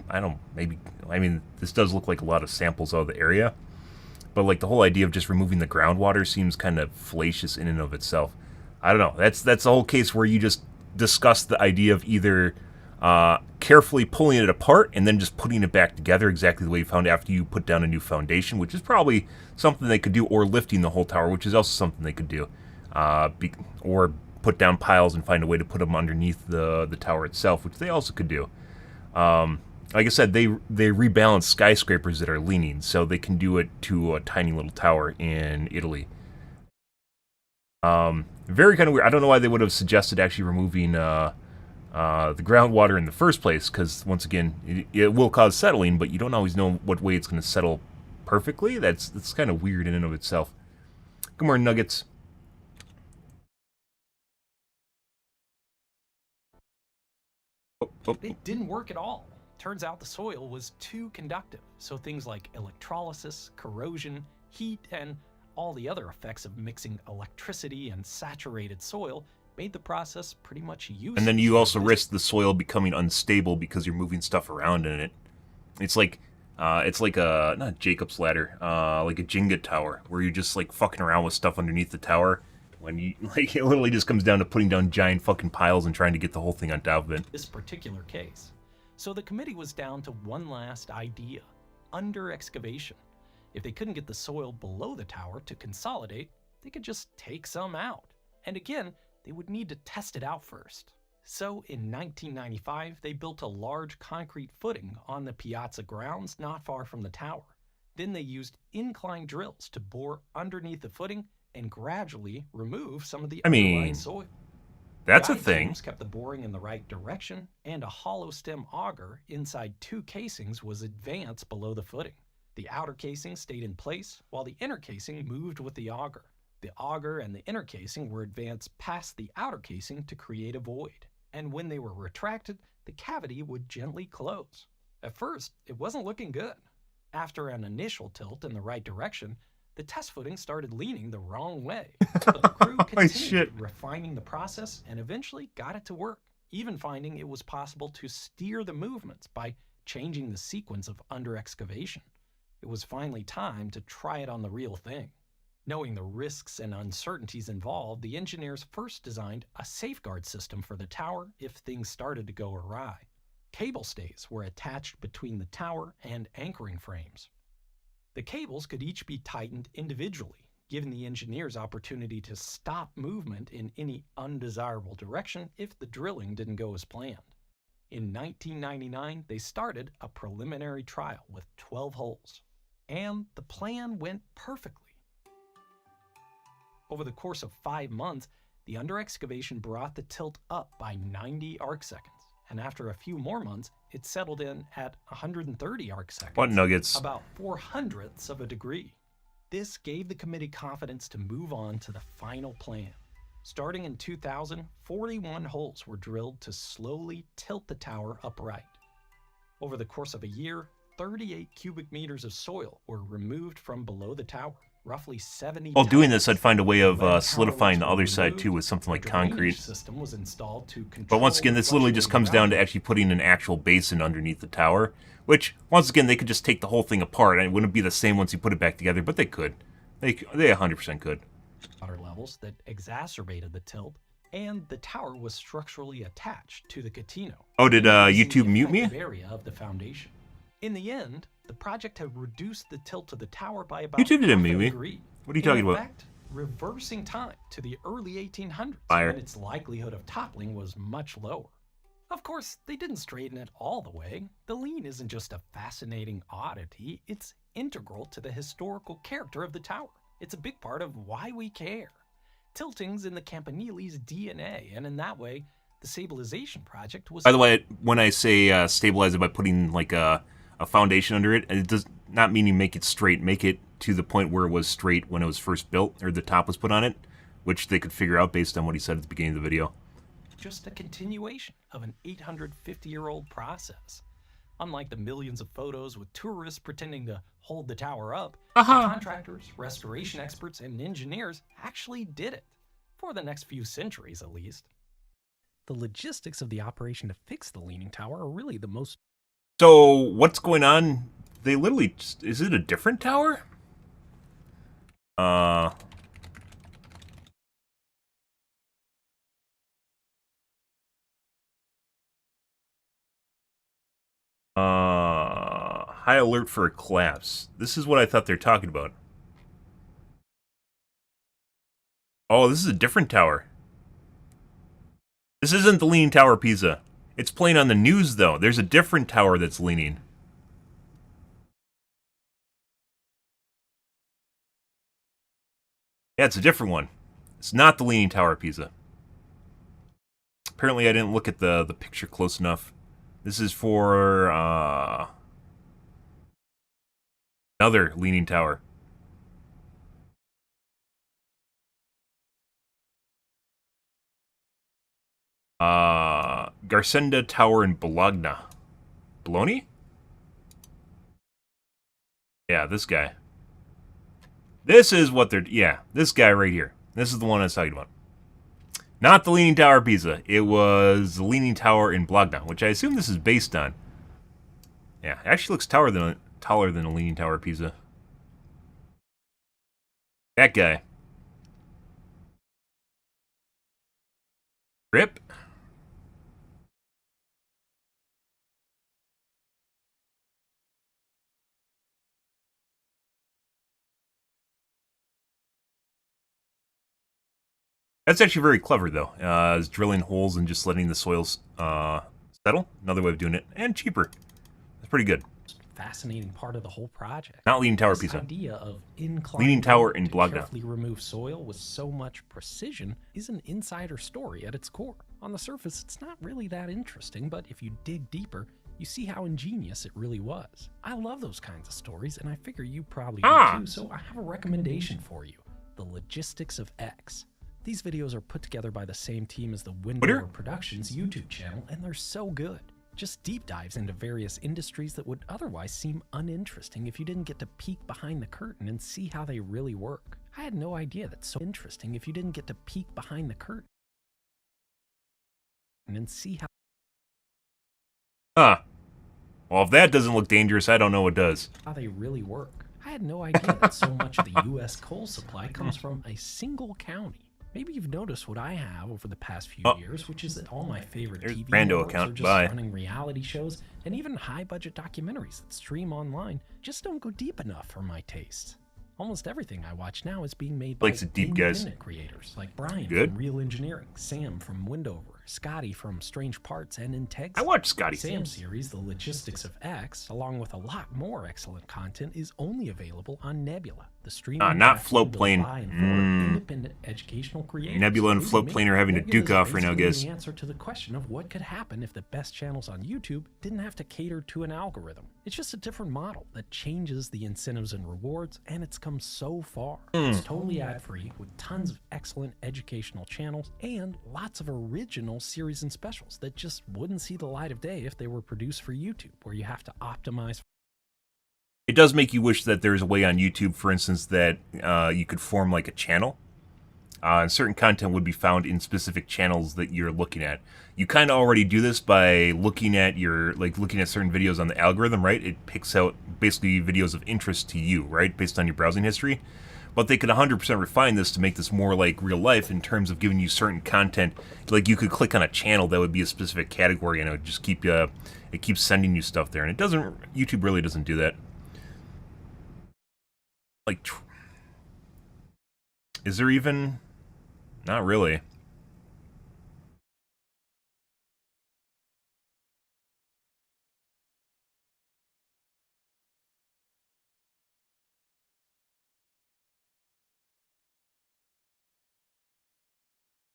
this does look like a lot of samples out of the area. But like the whole idea of just removing the groundwater seems kind of fallacious in and of itself. I don't know. That's the whole case where you just discuss the idea of either carefully pulling it apart and then just putting it back together exactly the way you found after you put down a new foundation, which is probably something they could do, or lifting the whole tower, which is also something they could do, or put down piles and find a way to put them underneath the tower itself, which they also could do. Like I said, they rebalance skyscrapers that are leaning, so they can do it to a tiny little tower in Italy. Very kind of weird. I don't know why they would have suggested actually removing the groundwater in the first place, because once again, it will cause settling, but you don't always know what way it's going to settle perfectly. That's kind of weird in and of itself. Good morning, Nuggets. It didn't work at all. Turns out the soil was too conductive, so things like electrolysis, corrosion, heat, and all the other effects of mixing electricity and saturated soil made the process pretty much useless. And then you also risk the soil becoming unstable because you're moving stuff around in it. It's like a, not Jacob's ladder, like a Jenga tower, where you're just like fucking around with stuff underneath the tower. When you, like, it literally just comes down to putting down giant fucking piles and trying to get the whole thing on top of it. This particular case. So the committee was down to one last idea: under excavation. If they couldn't get the soil below the tower to consolidate, they could just take some out. And again, they would need to test it out first. So in 1995, they built a large concrete footing on the piazza grounds not far from the tower. Then they used incline drills to bore underneath the footing and gradually remove some of the underlying soil. That's a thing. Kept the boring in the right direction, and a hollow stem auger inside two casings was advanced below the footing. The outer casing stayed in place, while the inner casing moved with the auger. The auger and the inner casing were advanced past the outer casing to create a void, and when they were retracted, the cavity would gently close. At first, it wasn't looking good. After an initial tilt in the right direction, the test footing started leaning the wrong way, but the crew continued refining the process and eventually got it to work, even finding it was possible to steer the movements by changing the sequence of under excavation. It was finally time to try it on the real thing. Knowing the risks and uncertainties involved, the engineers first designed a safeguard system for the tower if things started to go awry. Cable stays were attached between the tower and anchoring frames. The cables could each be tightened individually, giving the engineers opportunity to stop movement in any undesirable direction if the drilling didn't go as planned. In 1999, they started a preliminary trial with 12 holes, and the plan went perfectly. Over the course of 5 months, the under excavation brought the tilt up by 90 arc seconds. And after a few more months, it settled in at 130 arc seconds. What nuggets? About 0.04 of a degree. This gave the committee confidence to move on to the final plan. Starting in 2000, 41 holes were drilled to slowly tilt the tower upright. Over the course of a year, 38 cubic meters of soil were removed from below the tower. Roughly 70 While doing this, times. I'd find a way of When solidifying the power other was side removed, too with something like a drainage concrete. system was installed to But control once again, this literally just comes down to actually putting an actual basin underneath the tower, which, once again, they could just take the whole thing apart, and it wouldn't be the same once you put it back together, but they could. They 100% could. water levels that exacerbated the tilt, and the tower was structurally attached to the Catino. Oh, did increasing YouTube the mute me? effective area of the foundation. In the end, the project had reduced the tilt of the tower by about YouTube didn't half mute a me. degree. What are you talking In about? fact, reversing time to the early 1800s Fire. when its likelihood of toppling was much lower. Of course, they didn't straighten it all the way. The lean isn't just a fascinating oddity, it's integral to the historical character of the tower. It's a big part of why we care. Tilting's in the Campanili's DNA, and in that way, the stabilization project was... By the way, when I say stabilize it by putting like a foundation under it, it does not mean you make it straight. Make it to the point where it was straight when it was first built, or the top was put on it, which they could figure out based on what he said at the beginning of the video. just a continuation of an 850-year-old process. Unlike the millions of photos with tourists pretending to hold the tower up, the contractors, restoration experts, and engineers actually did it. For the next few centuries, at least. The logistics of the operation to fix the Leaning Tower are really the most... So, what's going on? They literally... Is it a different tower? High alert for a collapse. This is what I thought they're talking about. Oh, this is a different tower. This isn't the Leaning Tower Pisa. It's playing on the news, though. There's a different tower that's leaning. Yeah, it's a different one. It's not the Leaning Tower Pisa. Apparently, I didn't look at the picture close enough. This is for another Leaning Tower. Garcenda Tower in Bologna. Bologna? Yeah, this guy. This is what they're... Yeah, this guy right here. This is the one I was talking about. Not the Leaning Tower Pisa. It was the Leaning Tower in Bologna, which I assume this is based on. Yeah, it actually looks taller than a Leaning Tower Pisa. That guy. Rip. That's actually very clever, though. Is drilling holes and just letting the soils settle. Another way of doing it, and cheaper. That's pretty good. Fascinating part of the whole project. Not Leaning Tower This Pisa. idea of inclining Leaning Tower road in to Bologna. carefully remove soil with so much precision is an insider story at its core. On the surface, it's not really that interesting, but if you dig deeper, you see how ingenious it really was. I love those kinds of stories, and I figure you probably do too, so I have a recommendation for you. The Logistics of X. These videos are put together by the same team as the Windower Productions YouTube channel, and they're so good. Just deep dives into various industries that would otherwise seem uninteresting if you didn't get to peek behind the curtain and see how they really work. I had no idea that's so interesting if you didn't get to peek behind the curtain and see Huh. Well, if that doesn't look dangerous, I don't know what does. how they really work. I had no idea that so much of the U.S. coal supply comes from a single county. Maybe you've noticed what I have over the past few years, which is that all my favorite There's TV Brando networks account. are just Bye. running reality shows and even high-budget documentaries that stream online just don't go deep enough for my tastes. Almost everything I watch now is being made by Likes it deep, guys. independent creators like Brian Good. from Real Engineering, Sam from Windover, Scotty from Strange Parts and Integrity. I watched Scotty. Sam's series, The Logistics of X, along with a lot more excellent content, is only available on Nebula, the streaming not platform Floatplane. built by and for independent educational creators. Nebula and Believe me, Floatplane are having to Nebula's duke off right now, basically guys. the answer to the question of what could happen if the best channels on YouTube didn't have to cater to an algorithm. It's just a different model that changes the incentives and rewards, and it's come so far. It's totally ad-free with tons of excellent educational channels and lots of original series and specials that just wouldn't see the light of day if they were produced for YouTube, where you have to optimize. It does make you wish that there's a way on YouTube, for instance, that you could form like a channel. And certain content would be found in specific channels that you're looking at. You kind of already do this by looking at looking at certain videos on the algorithm, right? It picks out basically videos of interest to you, right? Based on your browsing history. But they could 100% refine this to make this more like real life in terms of giving you certain content. Like you could click on a channel that would be a specific category, and it would just keep you. It keeps sending you stuff there, and it doesn't. YouTube really doesn't do that. Like, is there even? Not really.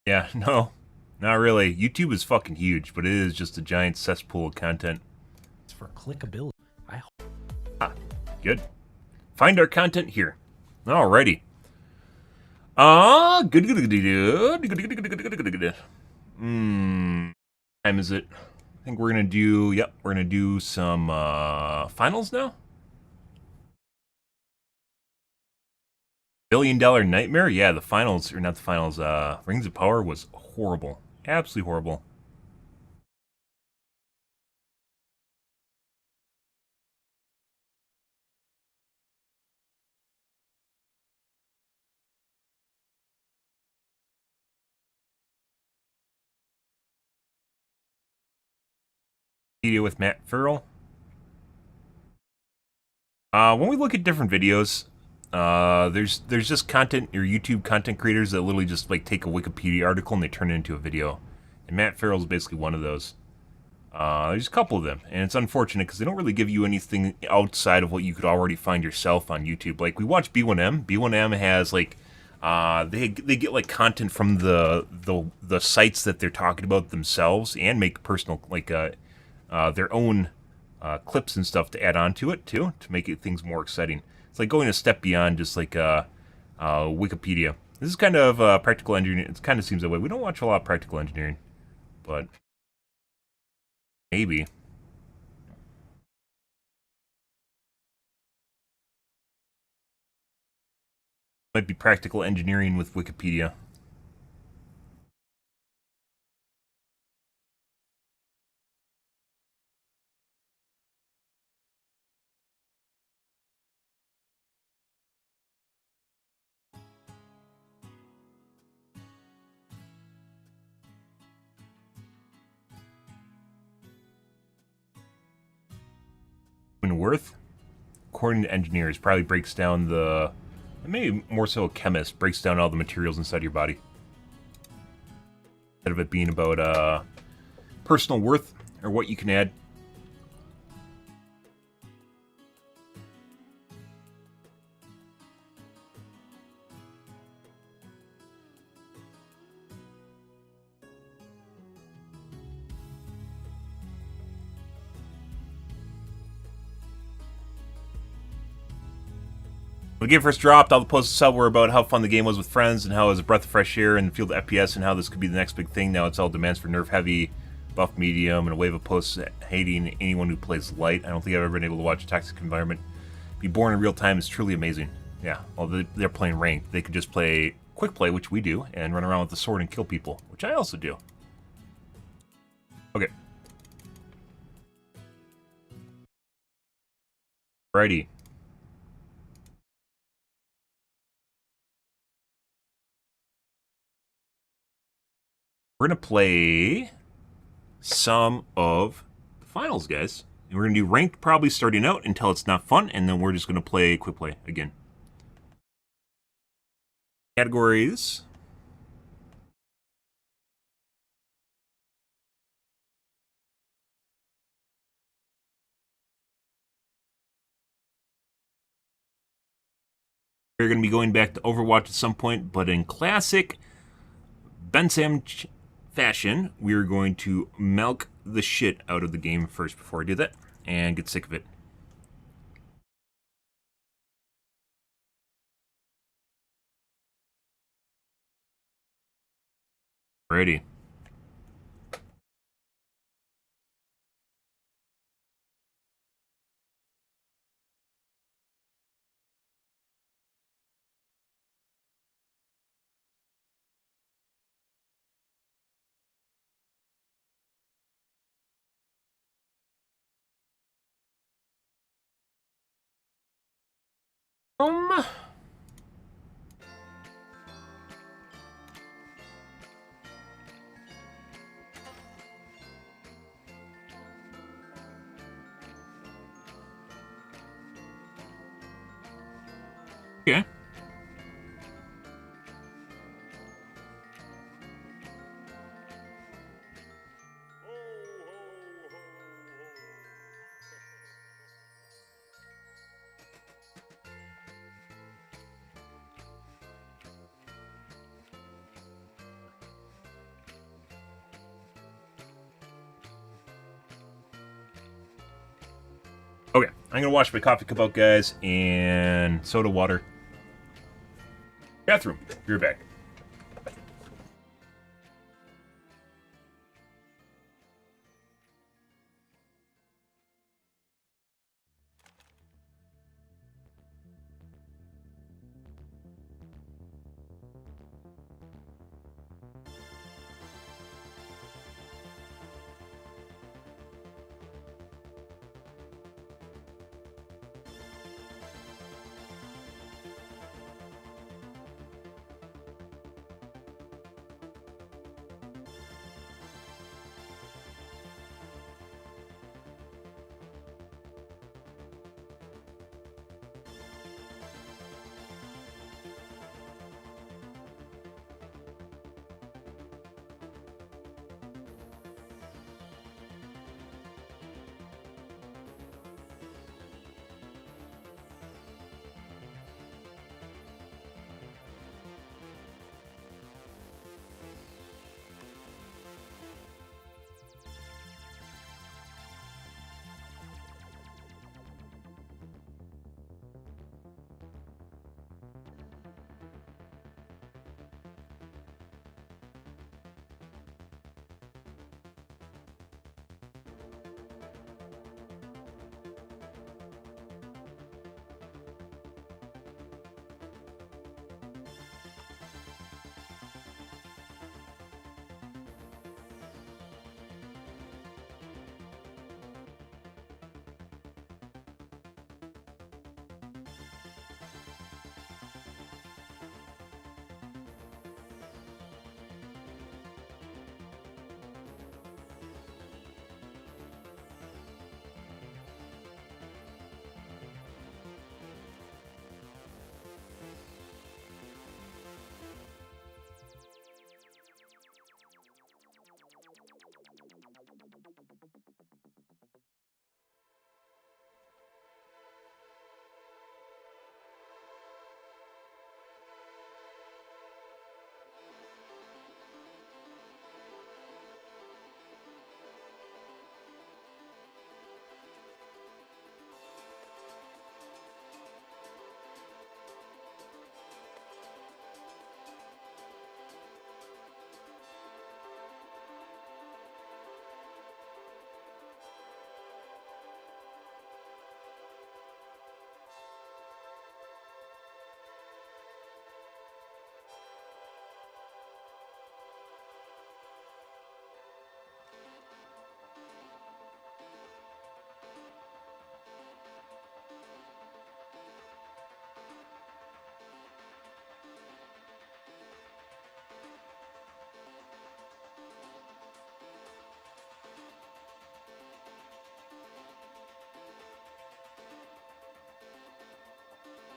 Yeah, no, not really. YouTube is fucking huge, but it is just a giant cesspool of content. It's for clickability. I hope. Ah, good. Find our content here. Alrighty. Good. Time is it? I think we're gonna do. Yep, we're gonna do some finals now. $1 Billion Nightmare? Yeah, the finals, or not the finals, Rings of Power was horrible. Absolutely horrible. Video with Matt Farrell. When we look at different videos, there's just content, or YouTube content creators that literally just like take a Wikipedia article and they turn it into a video. And Matt Farrell is basically one of those. There's a couple of them, and it's unfortunate because they don't really give you anything outside of what you could already find yourself on YouTube. Like we watch B1M. B1M has like they get like content from the sites that they're talking about themselves, and make personal like their own clips and stuff to add on to it too, to make things more exciting. It's like going a step beyond just like Wikipedia. This is kind of practical engineering. It kind of seems that way. We don't watch a lot of practical engineering, but maybe. Might be practical engineering with Wikipedia. Worth, according to engineers, probably breaks down the, maybe more so a chemist, breaks down all the materials inside your body. Instead of it being about personal worth or what you can add. When the game first dropped, all the posts up were about how fun the game was with friends and how it was a breath of fresh air and field FPS and how this could be the next big thing. Now it's all demands for nerf heavy, buff medium, and a wave of posts hating anyone who plays light. I don't think I've ever been able to watch a toxic environment be born in real time. Is truly amazing. Yeah, well, they're playing ranked. They could just play quick play, which we do, and run around with the sword and kill people, which I also do. Okay. Righty. We're going to play some of the finals, guys. And we're going to do ranked probably starting out until it's not fun, and then we're just going to play quick play again. Categories. We're going to be going back to Overwatch at some point, but in classic Ben Sam fashion, we're going to milk the shit out of the game first before I do that, and get sick of it. Ready. Okay. Okay, I'm gonna wash my coffee cup out, guys, and soda water. Bathroom. Be right back.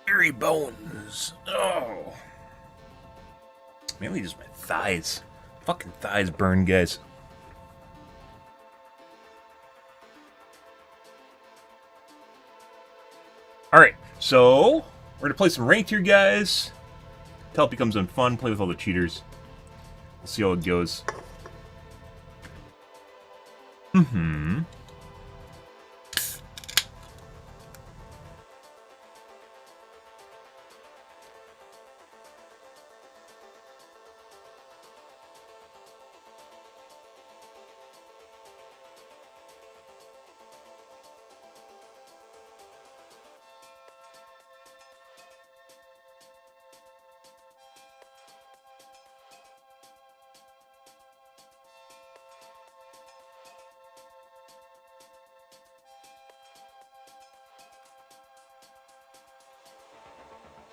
Hairy bones. Oh. Mainly just my thighs. Fucking thighs burn, guys. Alright, so we're gonna play some ranked here, guys. Till it becomes unfun, play with all the cheaters. We'll see how it goes. Mm-hmm.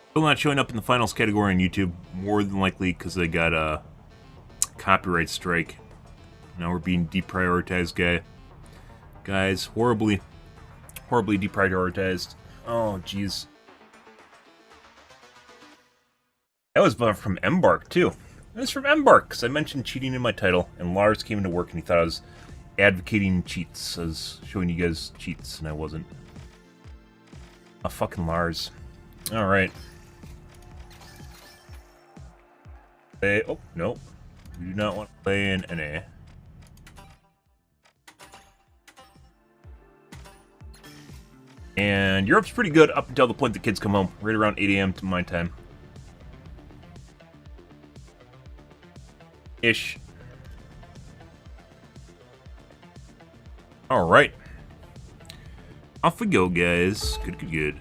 Still not showing up in the finals category on YouTube, more than likely because they got a copyright strike. Now we're being deprioritized, guys, horribly deprioritized. Oh, jeez. That was from Embark, too. It was from Embark, because I mentioned cheating in my title, and Lars came into work and he thought I was advocating cheats. I was showing you guys cheats, and I wasn't. Oh, fucking Lars. Alright. Oh, no. We do not want to play in NA. And Europe's pretty good up until the point the kids come home, right around 8 a.m. to my time. Ish. Alright. Off we go, guys. Good, good, good.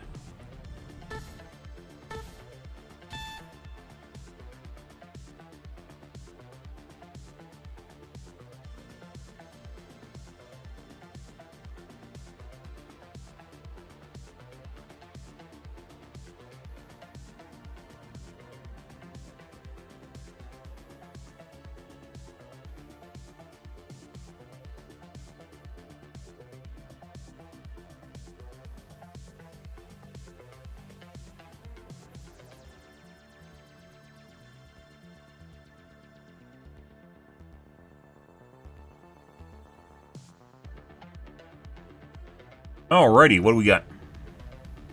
Alrighty, what do we got?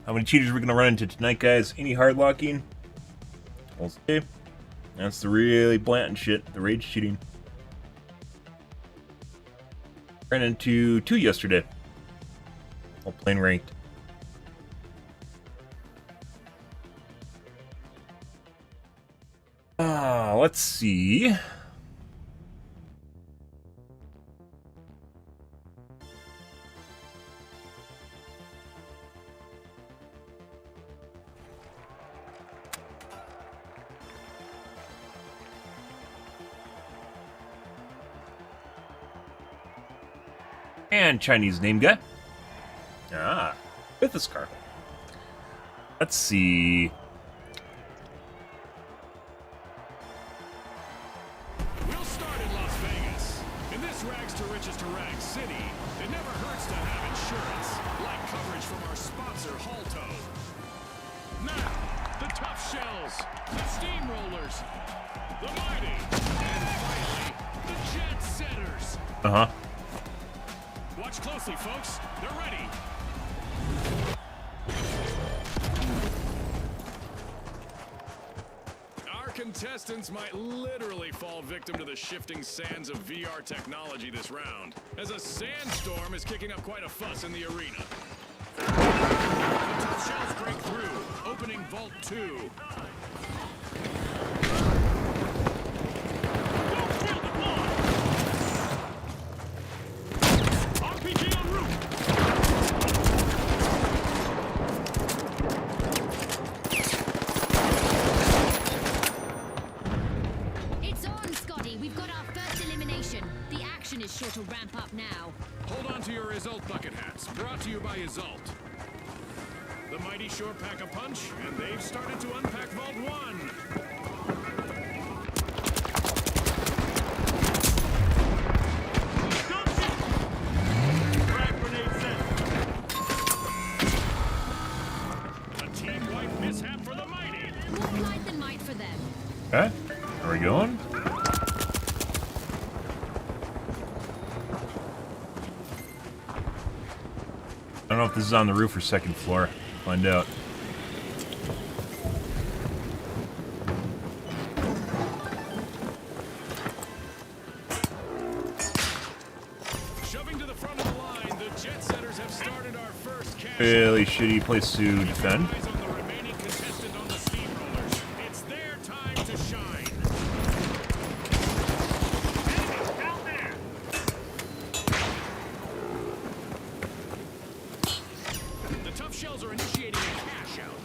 How many cheaters are we going to run into tonight, guys? Any hard locking? We'll see. That's the really blatant shit, the rage cheating. Ran into 2 yesterday. All playing ranked. Let's see. And Chinese name guy. Ah, with a scarf. Let's see. We'll start in Las Vegas. In this rags to riches to rags city, it never hurts to have insurance, like coverage from our sponsor, Halto. Now, the tough shells, the steamrollers, the mighty, and finally, the jet setters. Uh-huh. Watch closely, folks. They're ready. Our contestants might literally fall victim to the shifting sands of VR technology this round, as a sandstorm is kicking up quite a fuss in the arena. The tough shells break through, opening Vault 2. Is sure to ramp up now. Hold on to your result bucket hats, brought to you by Result. The mighty sure pack a punch, and they've started to unpack Vault 1. Frag grenade set. A team-wide mishap for the mighty. More light than might for them. Okay, are we going? I don't know if this is on the roof or second floor. Find out. Shoving to the front of the line, the jet setters have started our first cash. Really shitty place to defend. Eyes on the remaining contestant on the steamrollers. It's their time to shine. Enemies down there. The tough shells are initiating a cash out.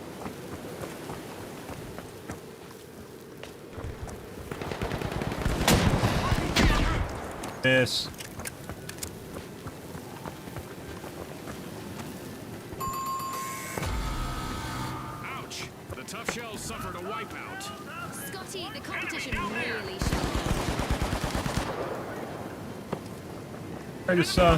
Miss. Ouch! The tough shells suffered a wipeout. Scotty, the competition really showed. I just saw.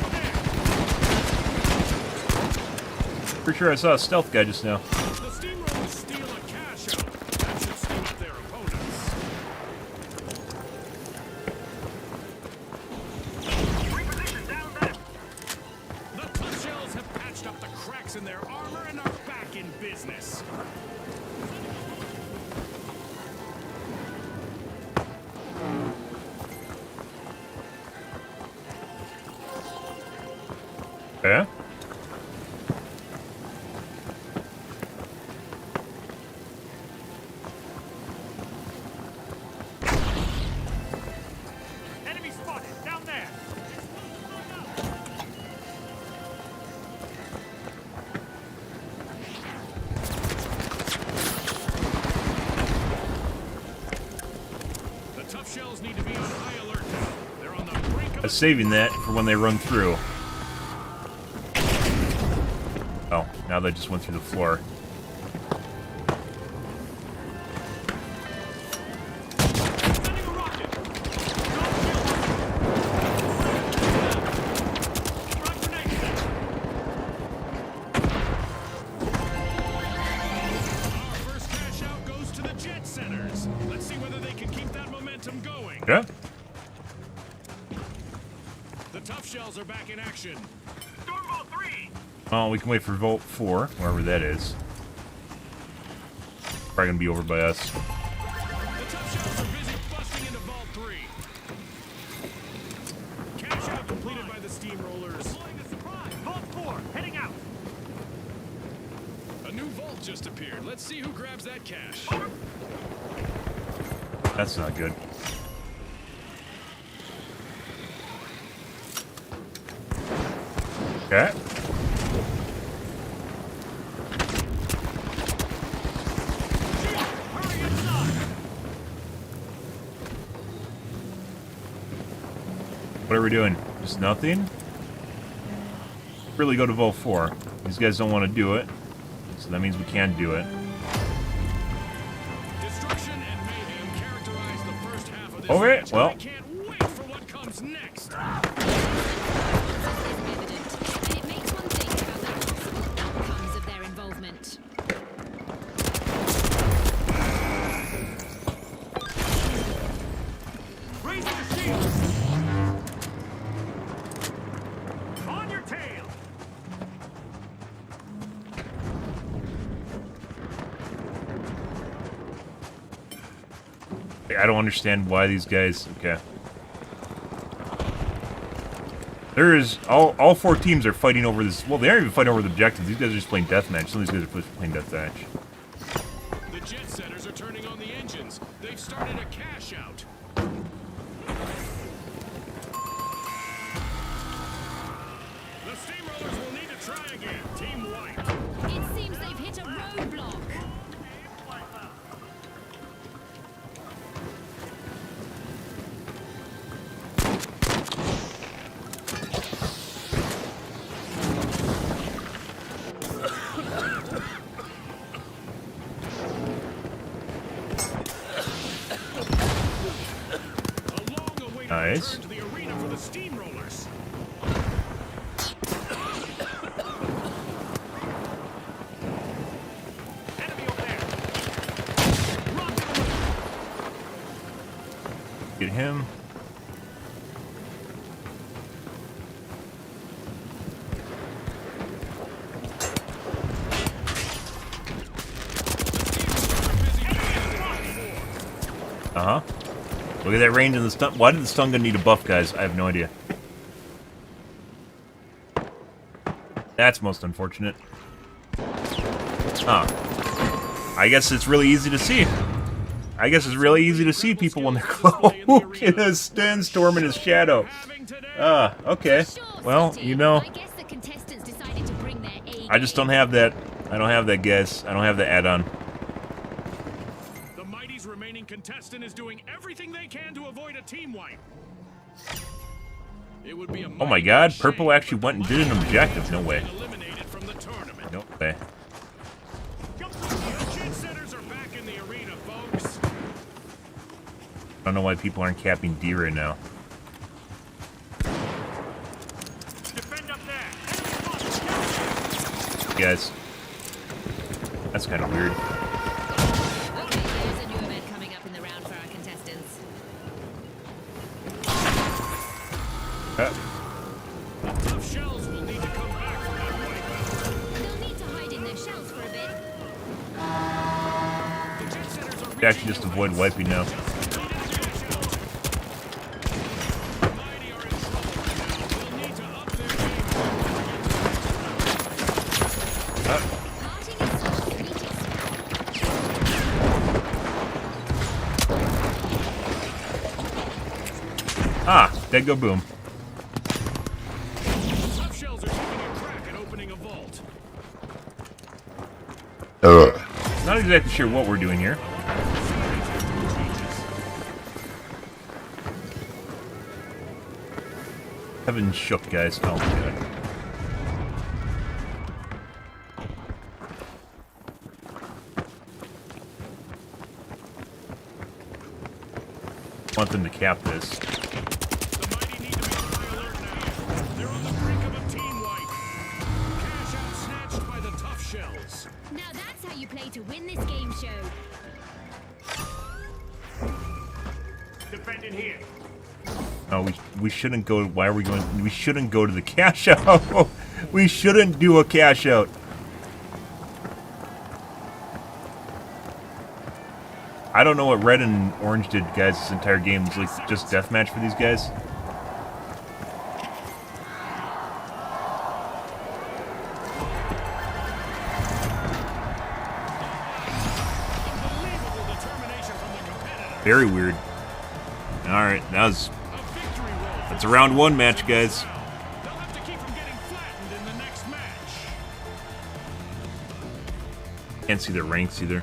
Pretty sure I saw a stealth guy just now. The steamrollers steal a cash out. That should steal up their opponent. in their armor and are back in business. Yeah. Enemy spotted down there. The tough shells need to be on high alert. They're on the brink of Saving that for when they run through. Oh, now they just went through the floor. sending a rocket. Front grenade set. Our first cash out goes to the jet centers. Let's see whether they can keep that momentum going. Yeah. The tough shells are back in action. Stormbolt 3. Oh, we can wait for Vault 4, wherever that is. Probably gonna be over by us. The tough shells are busy busting into Vault 3. Cash out completed by the steamrollers. Deploying a surprise. Vault 4, heading out. A new vault just appeared. Let's see who grabs that cash. That's not good. Okay. Hurry inside. What are we doing? Just nothing? Really go to Vault 4. These guys don't want to do it, so that means we can't do it. Destruction and mayhem characterize the first half of this Okay, match. well. I can't wait for what comes next. Is evident, and it makes one think about the possible outcomes of their involvement. Raise the shield. On your tail. I don't understand why these guys... Okay. There is... All four teams are fighting over this... Well, they aren't even fighting over the objectives. These guys are just playing deathmatch. Some of these guys are playing deathmatch. The jet setters are turning on the engines. They've started a cash out. The steamrollers will need to try again. Team White. It seems they've hit a roadblock. A long-awaited Nice. return to the arena for the steamrollers. Enemy over there. Rocket away. Get him. Uh-huh. Look at that range in the stun. Why did the stun gun need a buff, guys? I have no idea. That's most unfortunate. Huh. I guess it's really easy to see. I guess it's really easy to see people when they're close. In a sandstorm in his shadow. Ah, okay. Sure, Well, Scotty. you know, I guess the contestants decided to bring their A I just don't have that. I don't have that, guys. I don't have the add-on. The Mighty's remaining contestant is doing everything they can to avoid a team wipe. It would be a Oh my god, Purple actually went and did an objective. No way. eliminated from the tournament. No way. The jet setters are back in the arena, folks. I don't know why people aren't capping D right now. Defend up there. Guys. That's kind of weird. Okay, there's a new event coming up in the round for our contestants. Tough shells will need to come back from that wipeout. They'll need Actually, just avoid wiping now. Ah, dead go boom. Tough shells are taking a crack at opening a vault. Not exactly sure what we're doing here. Heaven shook, guys. Oh my god. Want them to cap this. The mighty need to be on high alert now. They're on the brink of a team wipe. Cash out snatched by the tough shells. Now that's how you play to win this game show. Defending here. No, we shouldn't go. Why are we going? We shouldn't go to the cash out. We shouldn't do a cash out. I don't know what red and orange did, guys. This entire game was like just deathmatch for these guys. Unbelievable determination from the competitor. Very weird. All right, A victory roll. that's a round one match, guys. They'll have to keep from getting flattened in the next match. Can't see their ranks either.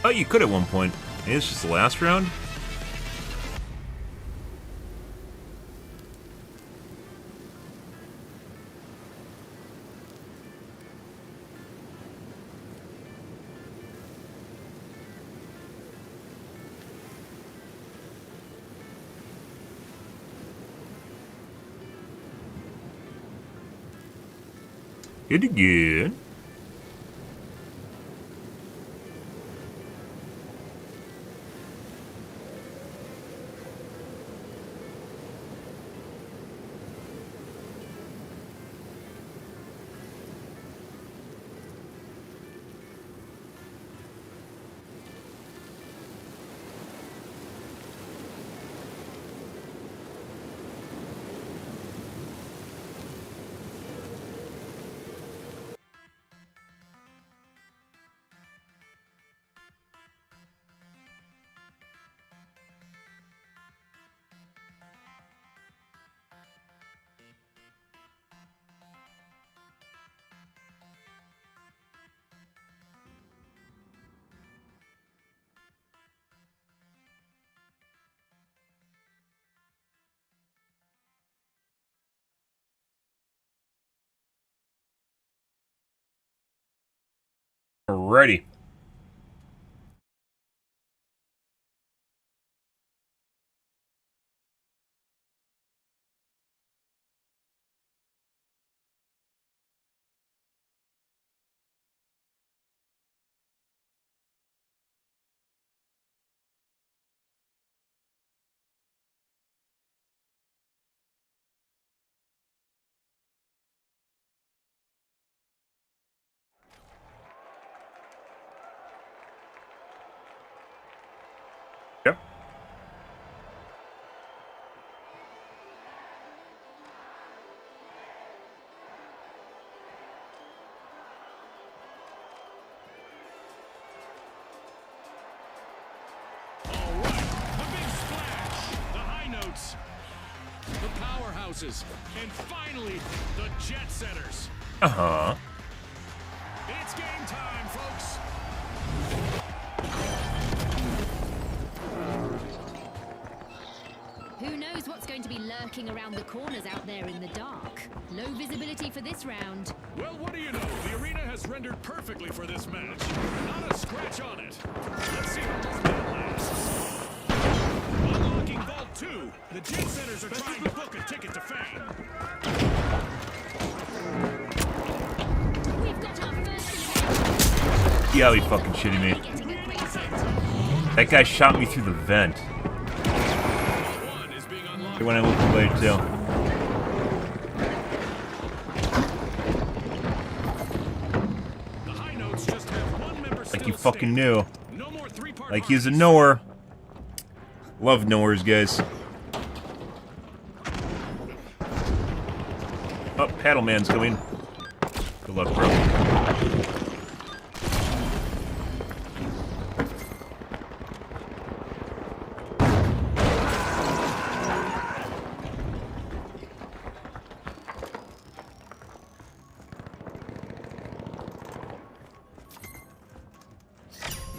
Oh, you could at one point. Maybe it's just the last round. Hit again. Alrighty. Yep. All right. The big splash. The high notes. The powerhouses. And finally, the jet setters. Uh-huh. It's game time, folks. Who knows what's going to be lurking around the corners out there in the dark? Low visibility for this round. Well, what do you know? The arena has rendered perfectly for this match. Not a scratch on it. Let's see how long that lasts. Unlocking Vault 2. The jet setters are trying to book a ticket to fame. We've got our first You gotta be fucking shitting me. getting acquainted. That guy shot me through the vent. One is being unlocked. When I looked away too. The high notes just have one member still he fucking knew. No more three-part Like he's a parties. knower. Love knowers, guys. Oh, Paddle Man's coming. Good luck, bro.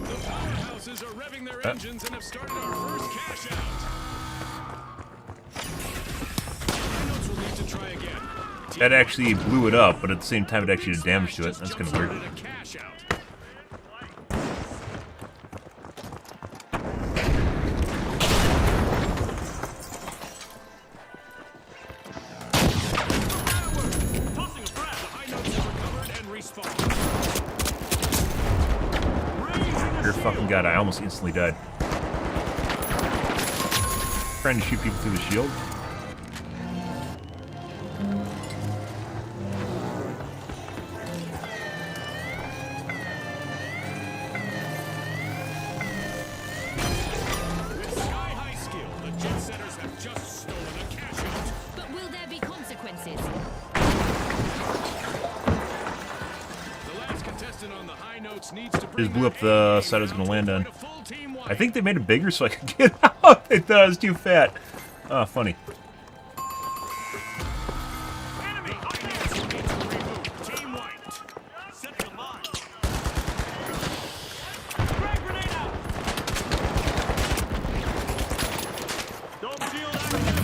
The powerhouses are revving their engines and have started our first cash out. Notes will need to try again. That actually blew it up, but at the same time it actually did damage to it. That's kind of weird. A cash out. Tossing a frag. The high notes have recovered and respawned. Dear fucking god, I almost instantly died. Trying to shoot people through the shield. With sky-high skill, the jet setters have just stolen a cash out. But will there be consequences? The last contestant on the high notes needs to bring Just blew up that the A side I was game gonna land down on. to a full team I wipe. think they made it bigger so I could get out. They thought I was too fat. Oh, funny. Enemy high notes will need to reboot. Team wiped. Set the line. Frag grenade out. Don't shield active.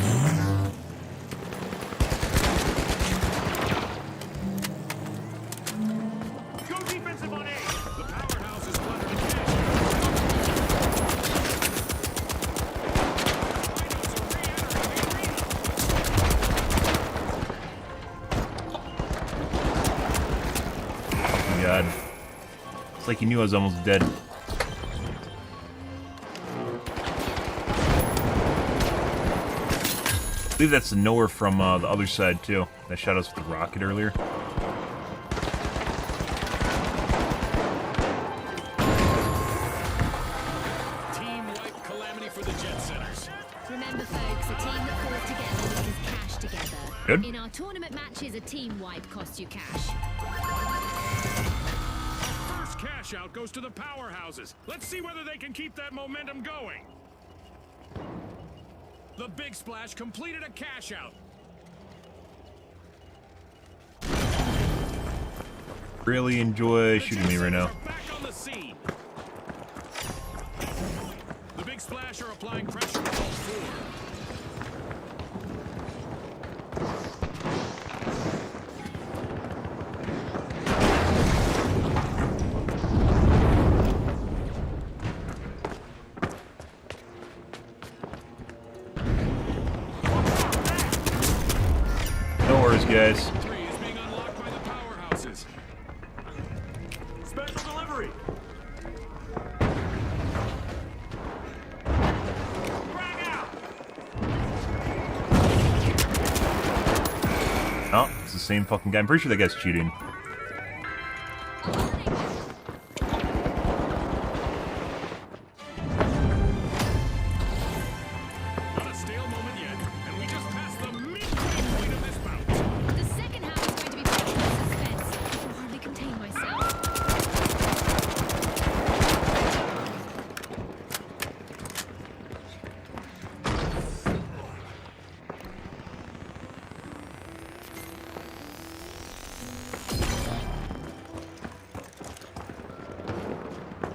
Go defensive on A. The powerhouse is flooded in cash. Oh my god. It's like he knew I was almost dead. I believe that's the knower from the other side, too. That shot us with the rocket earlier. Team wipe calamity for the jet setters. Remember, folks, a team that pulls together loses cash together. Good. In our tournament matches, a team wipe costs you cash. First cash out goes to the powerhouses. Let's see whether they can keep that momentum going. The Big Splash completed a cash out. Really enjoy shooting me right now. Back on the scene. The Big Splash are applying pressure on all four. No worries, guys. 3 is being unlocked by the powerhouses. Special delivery. Frag out. Oh, it's the same fucking guy. I'm pretty sure that guy's cheating. Not a stale moment yet, and we just passed the midway point of this bout. The second half is going to be full of suspense. I can hardly contain myself.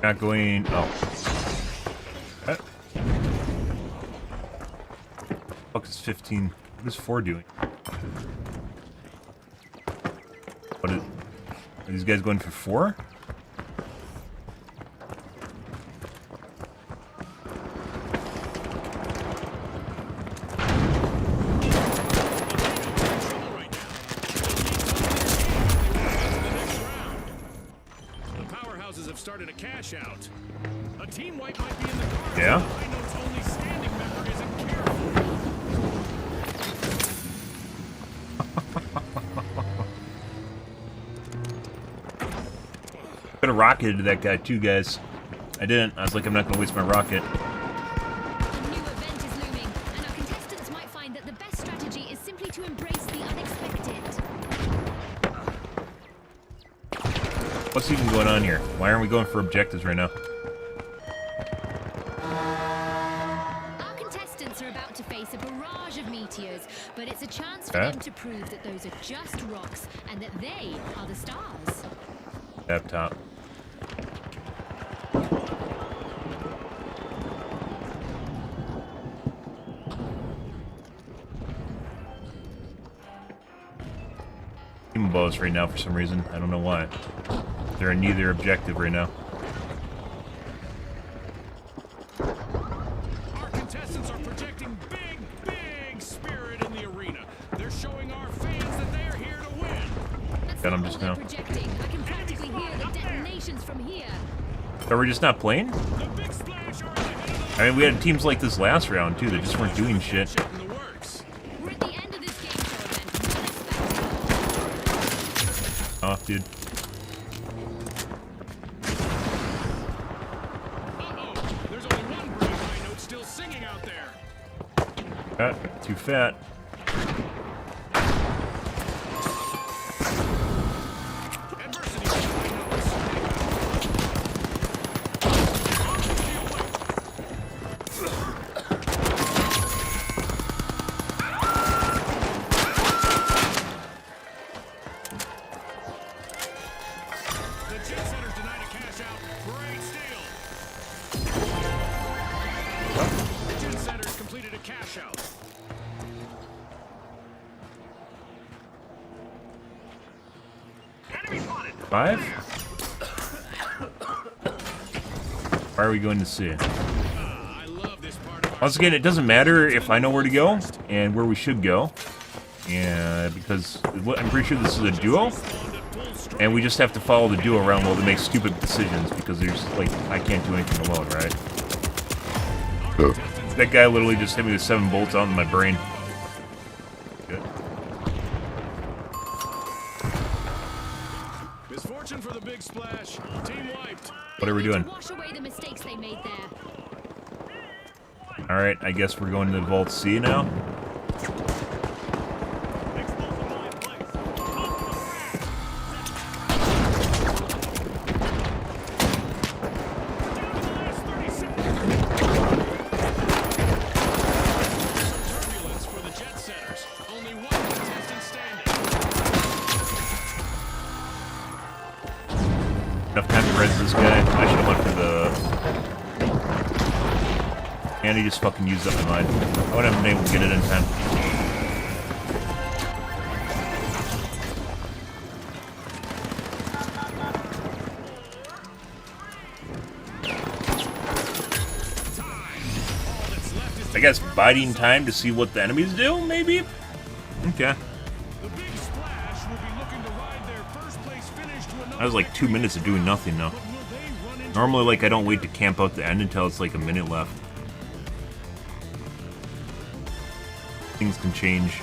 Not going. Oh. Fuck is 15? What is 4 doing? What is? Are these guys going for 4? The powerhouses have started a cash out. A team wipe might be in the cards. Yeah? The high note's only standing member isn't careful. Could have rocket into that guy too, guys. I didn't. I was like, I'm not going to waste my rocket. A new event is looming, and our contestants might find that the best strategy is simply to embrace the unexpected. What's even going on here? Why aren't we going for objectives right now? Our contestants are about to face a barrage of meteors, but it's a chance for them to prove that those are just rocks and that they are the stars. Laptop. Team bows right now for some reason. I don't know why. They're in neither objective right now. Our contestants are projecting big, big spirit in the arena. They're showing our fans that they are here to win. That's Got 'em not just all now. they're projecting. I can practically hear the detonations from here. Are we just not playing? The big splash are ahead of I mean, we had teams like this last round too that just weren't doing shit. the in the works. We're at the end of this game show event. What a spectacle. Off, dude. Uh-oh, there's only one brave high note still singing out there. Too fat. Adversity high notes. The jet setters denied a cash out. Great steal. The jet setters completed a cash out. 5? Why are we going to see? I love this part of our Once again, it doesn't matter if I know where to go and where we should go. And because I'm pretty sure this is a duo. And we just have to follow the duo around while they make stupid decisions because there's like I can't do anything alone, right? That guy literally just hit me with 7 bolts on my brain. Good. misfortune for the big splash. Team wiped. What are we doing? Wash away the mistakes they made there. Alright, I guess we're going to the Vault C now. Turbulence for the jet setters. Only one contestant standing. Enough time to res this guy. I should have went for the... And he just fucking used up my mind. I wouldn't have been able to get it in time. I guess biding time to see what the enemies do, maybe? Okay. The big splash will be looking to ride their first place finish to another. That was like 2 minutes of doing nothing now. But will they run into Normally, like, I don't wait to camp out the end until it's like a minute left. Things can change.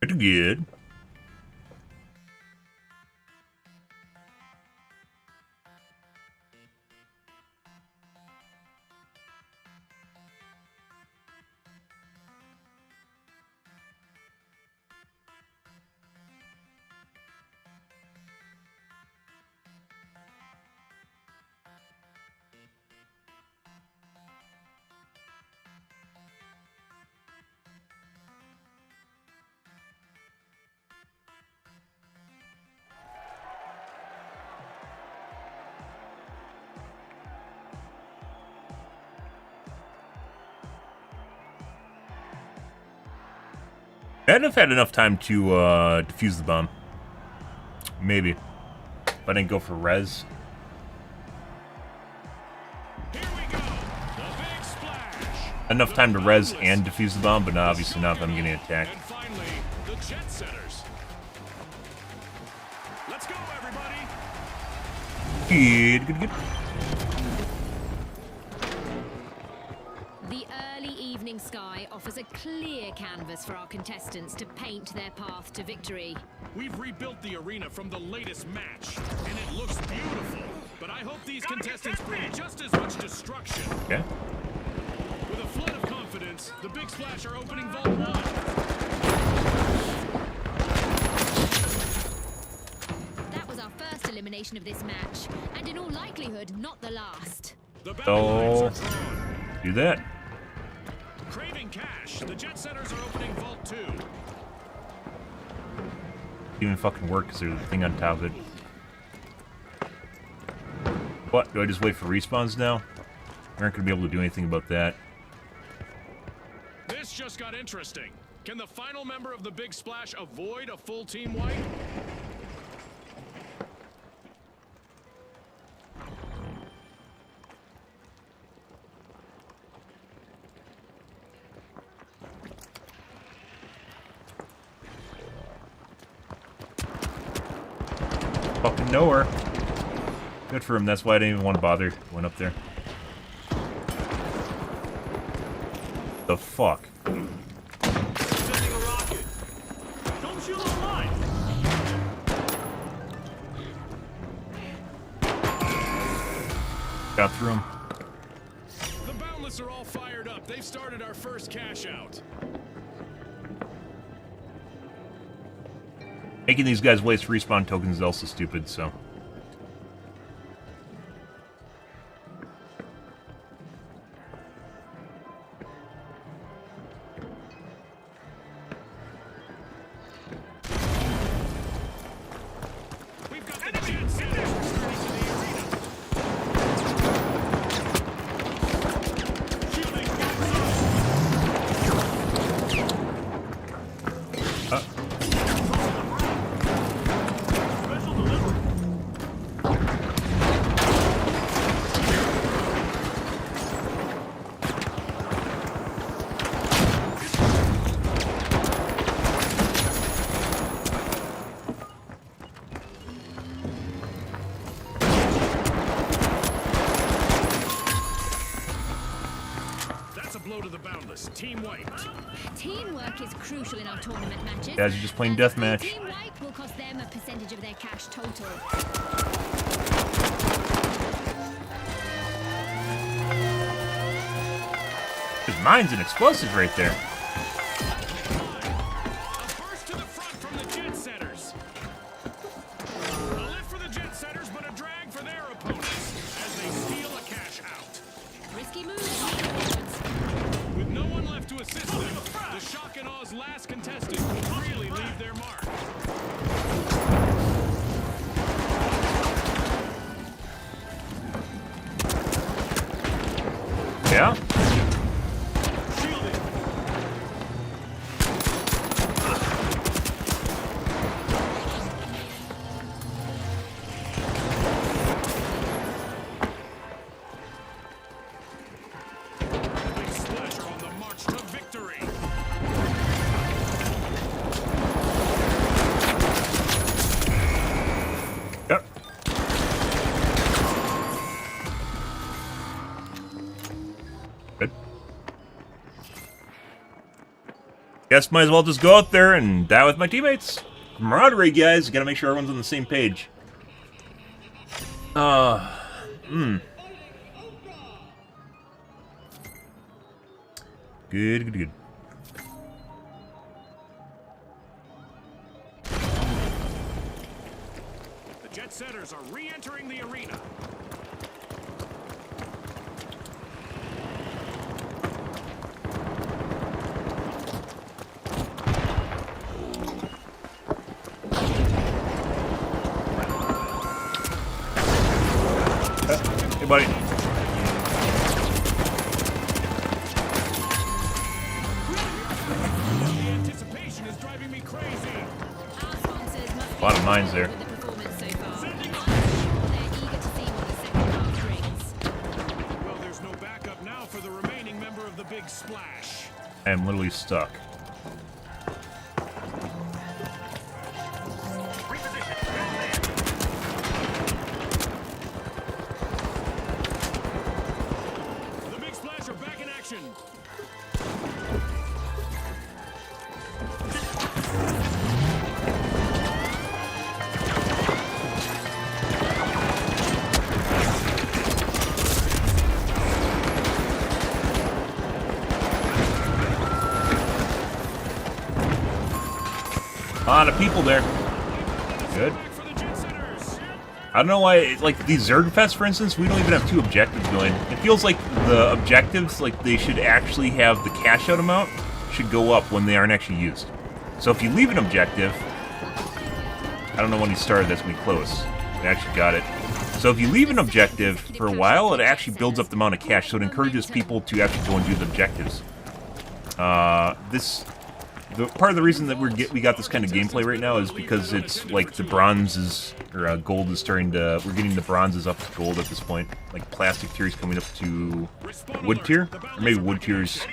Pretty good. I'd have had enough time to defuse the bomb. Maybe. If I didn't go for res. Here we go. The Enough time to res and defuse the bomb, but obviously not if I'm getting attacked. And finally, the jet setters. Let's go, everybody. Good. The early evening sky offers a clear canvas for our contestants to paint their path to victory. We've rebuilt the arena from the latest match, and it looks beautiful. But I hope these contestants bring just as much destruction. Okay. With a flood of confidence, the Big Splash are opening Vault 1. That was our first elimination of this match, and in all likelihood, not the last. The battle lines So, are drawn. do that. Craving cash, the jet setters are opening Vault 2. Even fucking work because there's a thing on top of it. What? Do I just wait for respawns now? We aren't going to be able to do anything about that. This just got interesting. Can the final member of the Big Splash avoid a full team wipe? Fucking nowhere. Good for him. That's why I didn't even want to bother. Went up there. The fuck? Sending a rocket. Don't shoot the line. Got through him. The Boundless are all fired up. They've started our first cash out. Making these guys waste respawn tokens is also stupid, so. We've got the jet setters returning to the arena. Shielding Special delivery. That's a blow to the Boundless. Team wiped. Teamwork is crucial in our tournament matches. Guys are just playing as a deathmatch. team wipe will cost them a percentage of their cash total. There's mines and explosives right there. A burst to the front from the jet setters. A lift for the jet setters, but a drag for their opponents as they steal a cash out. Risky move. With no one left to assist them, the Shock and Aw's last contestant will really leave their mark. Yeah? Shielding. Big Splash are on the march to victory. Yep. Good. Guess might as well just go out there and die with my teammates. Camaraderie, guys. Gotta make sure everyone's on the same page. Good. The jet setters are re-entering the arena. Hey, buddy. The anticipation is driving me crazy. Our sponsors must be A lot of mines there. with the performance so far. They're eager to see what the second half brings. Well, there's no backup now for the remaining member of the Big Splash. splash. I am literally stuck. The big splash are back in action. A lot of people there. Good. Back for the Jet Setters. I don't know why, like, these Zergfest, for instance, we don't even have 2 objectives going. It feels like the objectives, like, they should actually have the cash out amount should go up when they aren't actually used. So if you leave an objective, I don't know when he started, that's when he closed. I actually got it. So if you leave an objective for a while, it actually builds up the amount of cash, so it encourages people to actually go and do the objectives. Part of the reason that we got this kind of gameplay right now is because it's like the bronzes or gold is starting to. We're getting the bronzes up to gold at this point. Like plastic tier is coming up to wood tier, or maybe wood tiers.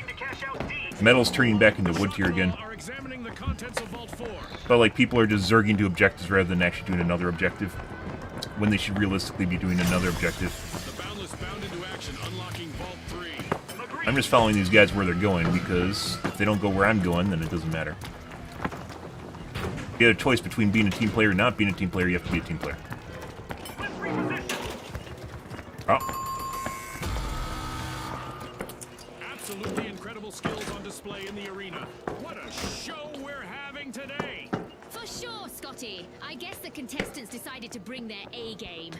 Metal's turning back into wood tier again. Are examining the contents of Vault 4. But like people are just zerging to objectives rather than actually doing another objective, when they should realistically be doing another objective. The Boundless bound into action, unlocking Vault 3. I'm just following these guys where they're going, because if they don't go where I'm going, then it doesn't matter. If you have a choice between being a team player and not being a team player, you have to be a team player. Oh. Absolutely incredible skills on display in the arena. What a show we're having today. For sure, Scotty. I guess the contestants decided to bring their A game.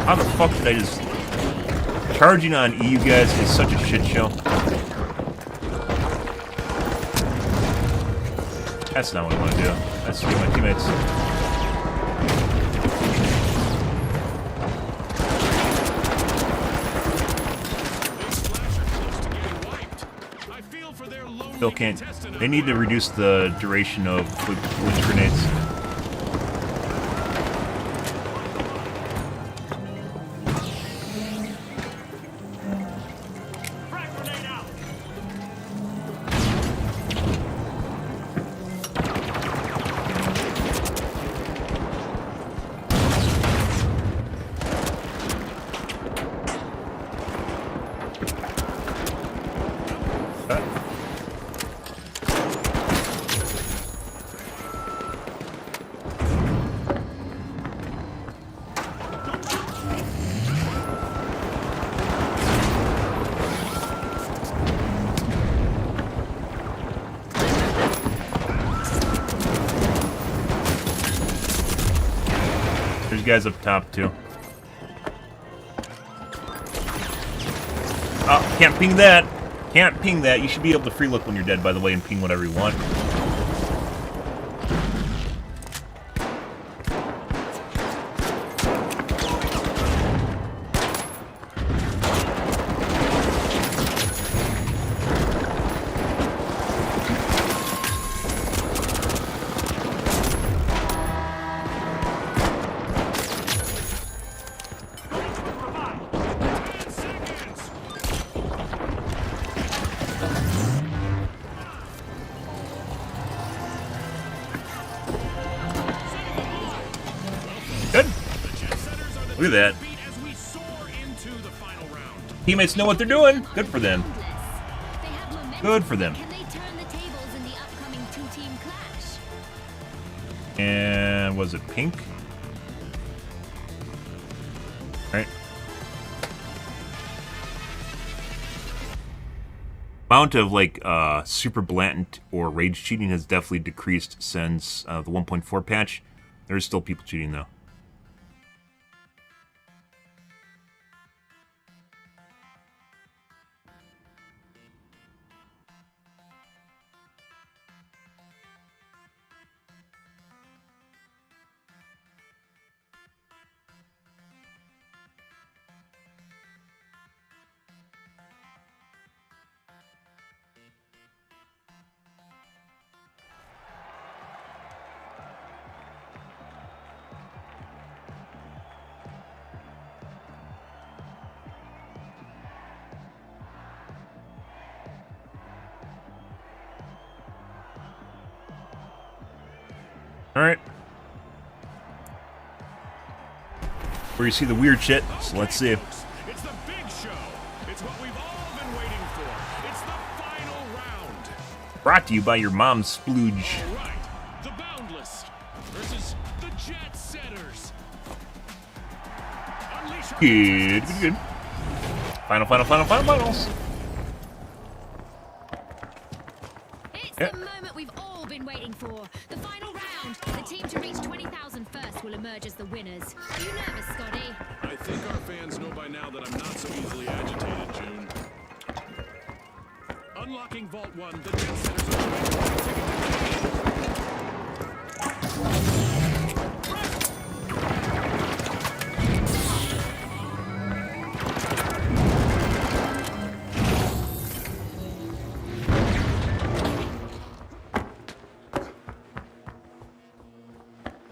How the fuck did I just... Charging on E, you guys, is such a shit show. That's not what I want to do. That's what my teammates... Still can't... They need to reduce the duration of blitz grenades. There's guys up top, too. Oh, can't ping that! Can't ping that. You should be able to free look when you're dead, by the way, and ping whatever you want. Good. Look at that. Teammates know what they're doing. Good for them. Good for them. Can they turn the tables in the upcoming two-team clash? And was it pink? Right. Amount of like super blatant or rage cheating has definitely decreased since the 1.4 patch. There's still people cheating though. Alright. Where you see the weird shit, so let's see. It's the big show. It's what we've all been waiting for. It's the final round. Brought to you by your mom's splooge. All right. The Boundless versus the Jet Setters. Unleash our Good, contestants. good, good. Finals. It's Yeah. the moment we've all been waiting for. The final round. The team to reach 20,000 first will emerge as the winners. Are you nervous, Scotty? I think our fans know by now that I'm not so easily agitated, June. Unlocking Vault 1, the Jet Setters are trying to take it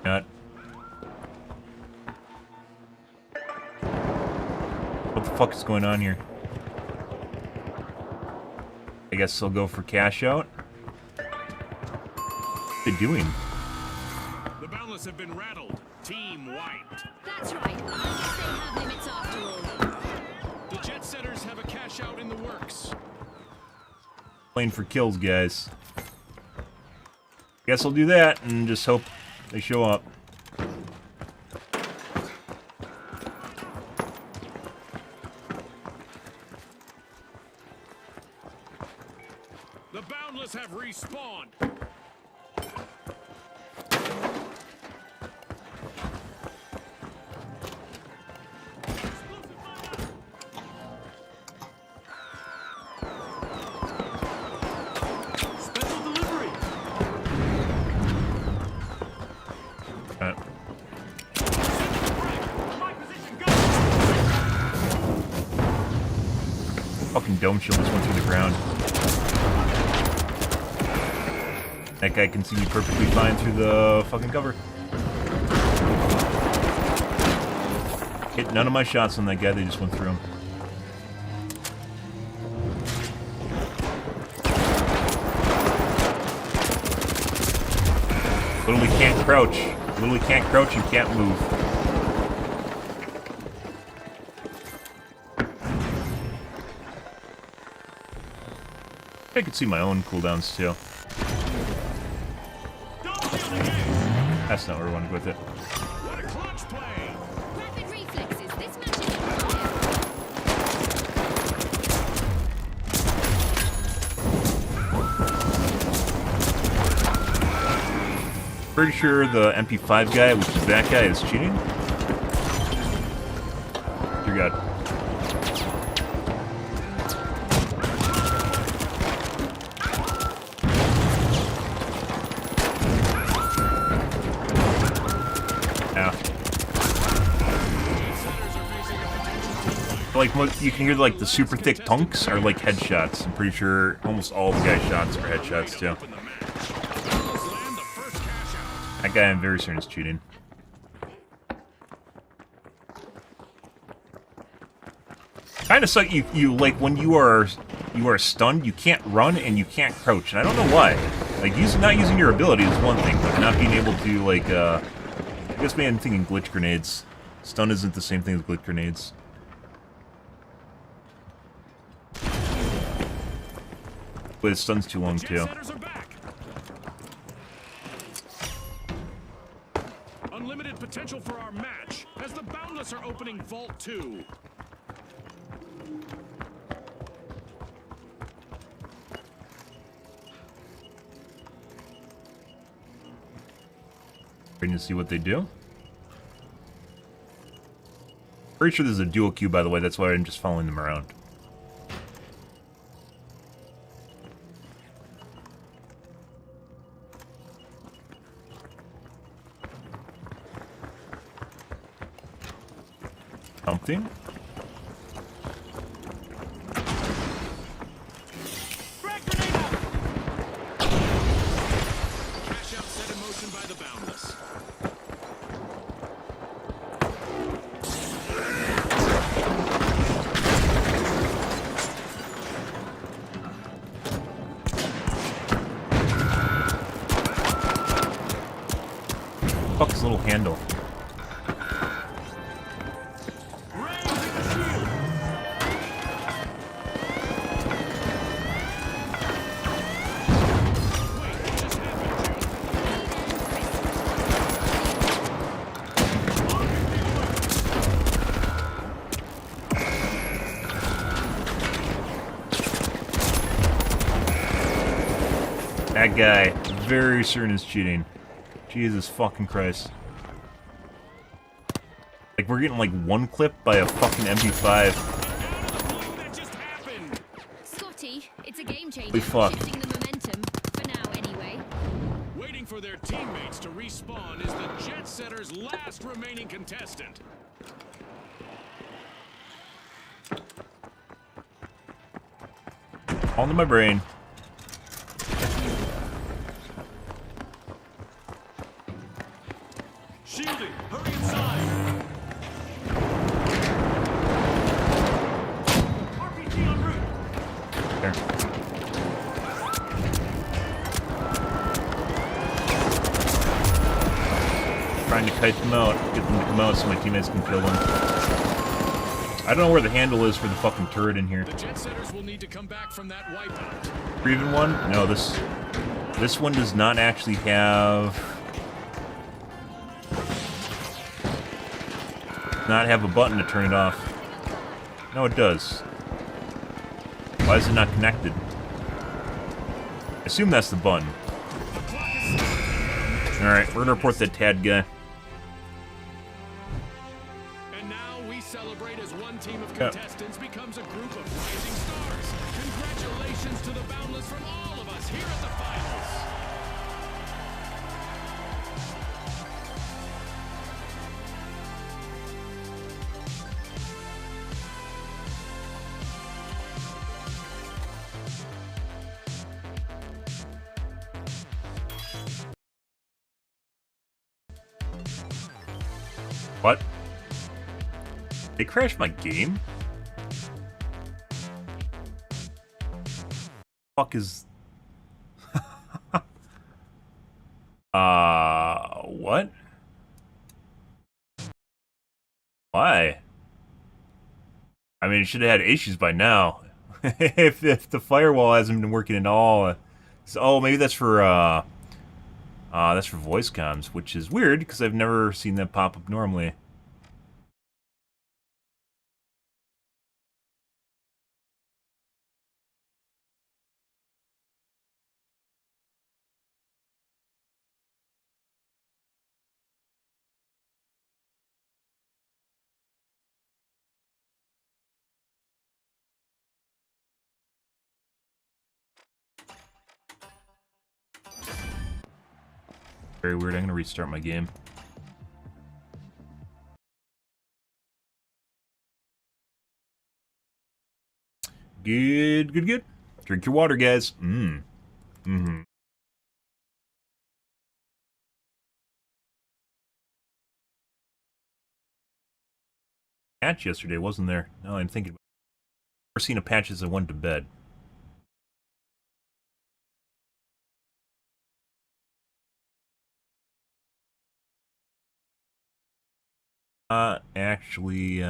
Not. What the fuck is going on here? I guess they'll go for cash out. What are they doing? The Boundless have been rattled. Team wiped. That's right. I guess they have limits after all. The Jet Setters have a cash out in the works. Playing for kills, guys. Guess I'll do that and just hope they show up. The Boundless have respawned. Special delivery. Alright. My position, go. Fucking dome shield just went through the ground. That guy can see me perfectly fine through the fucking cover. Hit none of my shots on that guy, they just went through him. Literally can't crouch. Literally can't crouch and can't move. I could see my own cooldowns too. That's not where I want to go with it. What a clutch play! Rapid reflexes. This match is Pretty sure the MP5 guy, which is that guy, is cheating. Dear God. Yeah. Like, you can hear like the super thick tonks are like headshots. I'm pretty sure almost all the guy's shots are headshots too. In the match. Boundless land the first cash out. That guy I'm very certain is cheating. Kind of suck. You like when you are stunned, you can't run and you can't crouch, and I don't know why. Like not using your ability is one thing, but not being able to like I guess maybe I'm thinking glitch grenades. Stun isn't the same thing as glitch grenades. But it stuns too long too. Jet Setters are back. Unlimited potential for our match as the Boundless are opening Vault 2. Waiting to see what they do. Pretty sure this is a dual queue, by the way. That's why I'm just following them around. Something? Frag grenade out. Cash out set in motion by the Boundless. Fuck his little handle. That guy, very certain is cheating. Jesus fucking Christ. Like, we're getting like one clip by a fucking MP5. Scotty, it's a game changer. We fucked. Shifting the momentum, for now anyway. Waiting for their teammates to respawn is the Jet Setter's last remaining contestant. All into my brain. Shielding, hurry inside. RPG en route. There. Trying to kite them out, get them to come out so my teammates can kill them. I don't know where the handle is for the fucking turret in here. The Jet Setters will need to come back from that wipeout. Even one? No, this one does not actually have a button to turn it off. No, it does. Why is it not connected? I assume that's the button. Alright, we're gonna report that Tad guy. And now we celebrate as one team of contestants becomes a group of rising stars. Congratulations to the Boundless from all of us here at the finals. What? They crashed my game? Fuck is... what? Why? I mean, it should have had issues by now. if the firewall hasn't been working at all. So, oh, maybe that's for voice comms, which is weird, because I've never seen that pop up normally. Very weird. I'm gonna restart my game. Good, good, good. Drink your water, guys. Patch yesterday, wasn't there? No, I'm thinking about it. I've never seen a patch as I went to bed. Actually,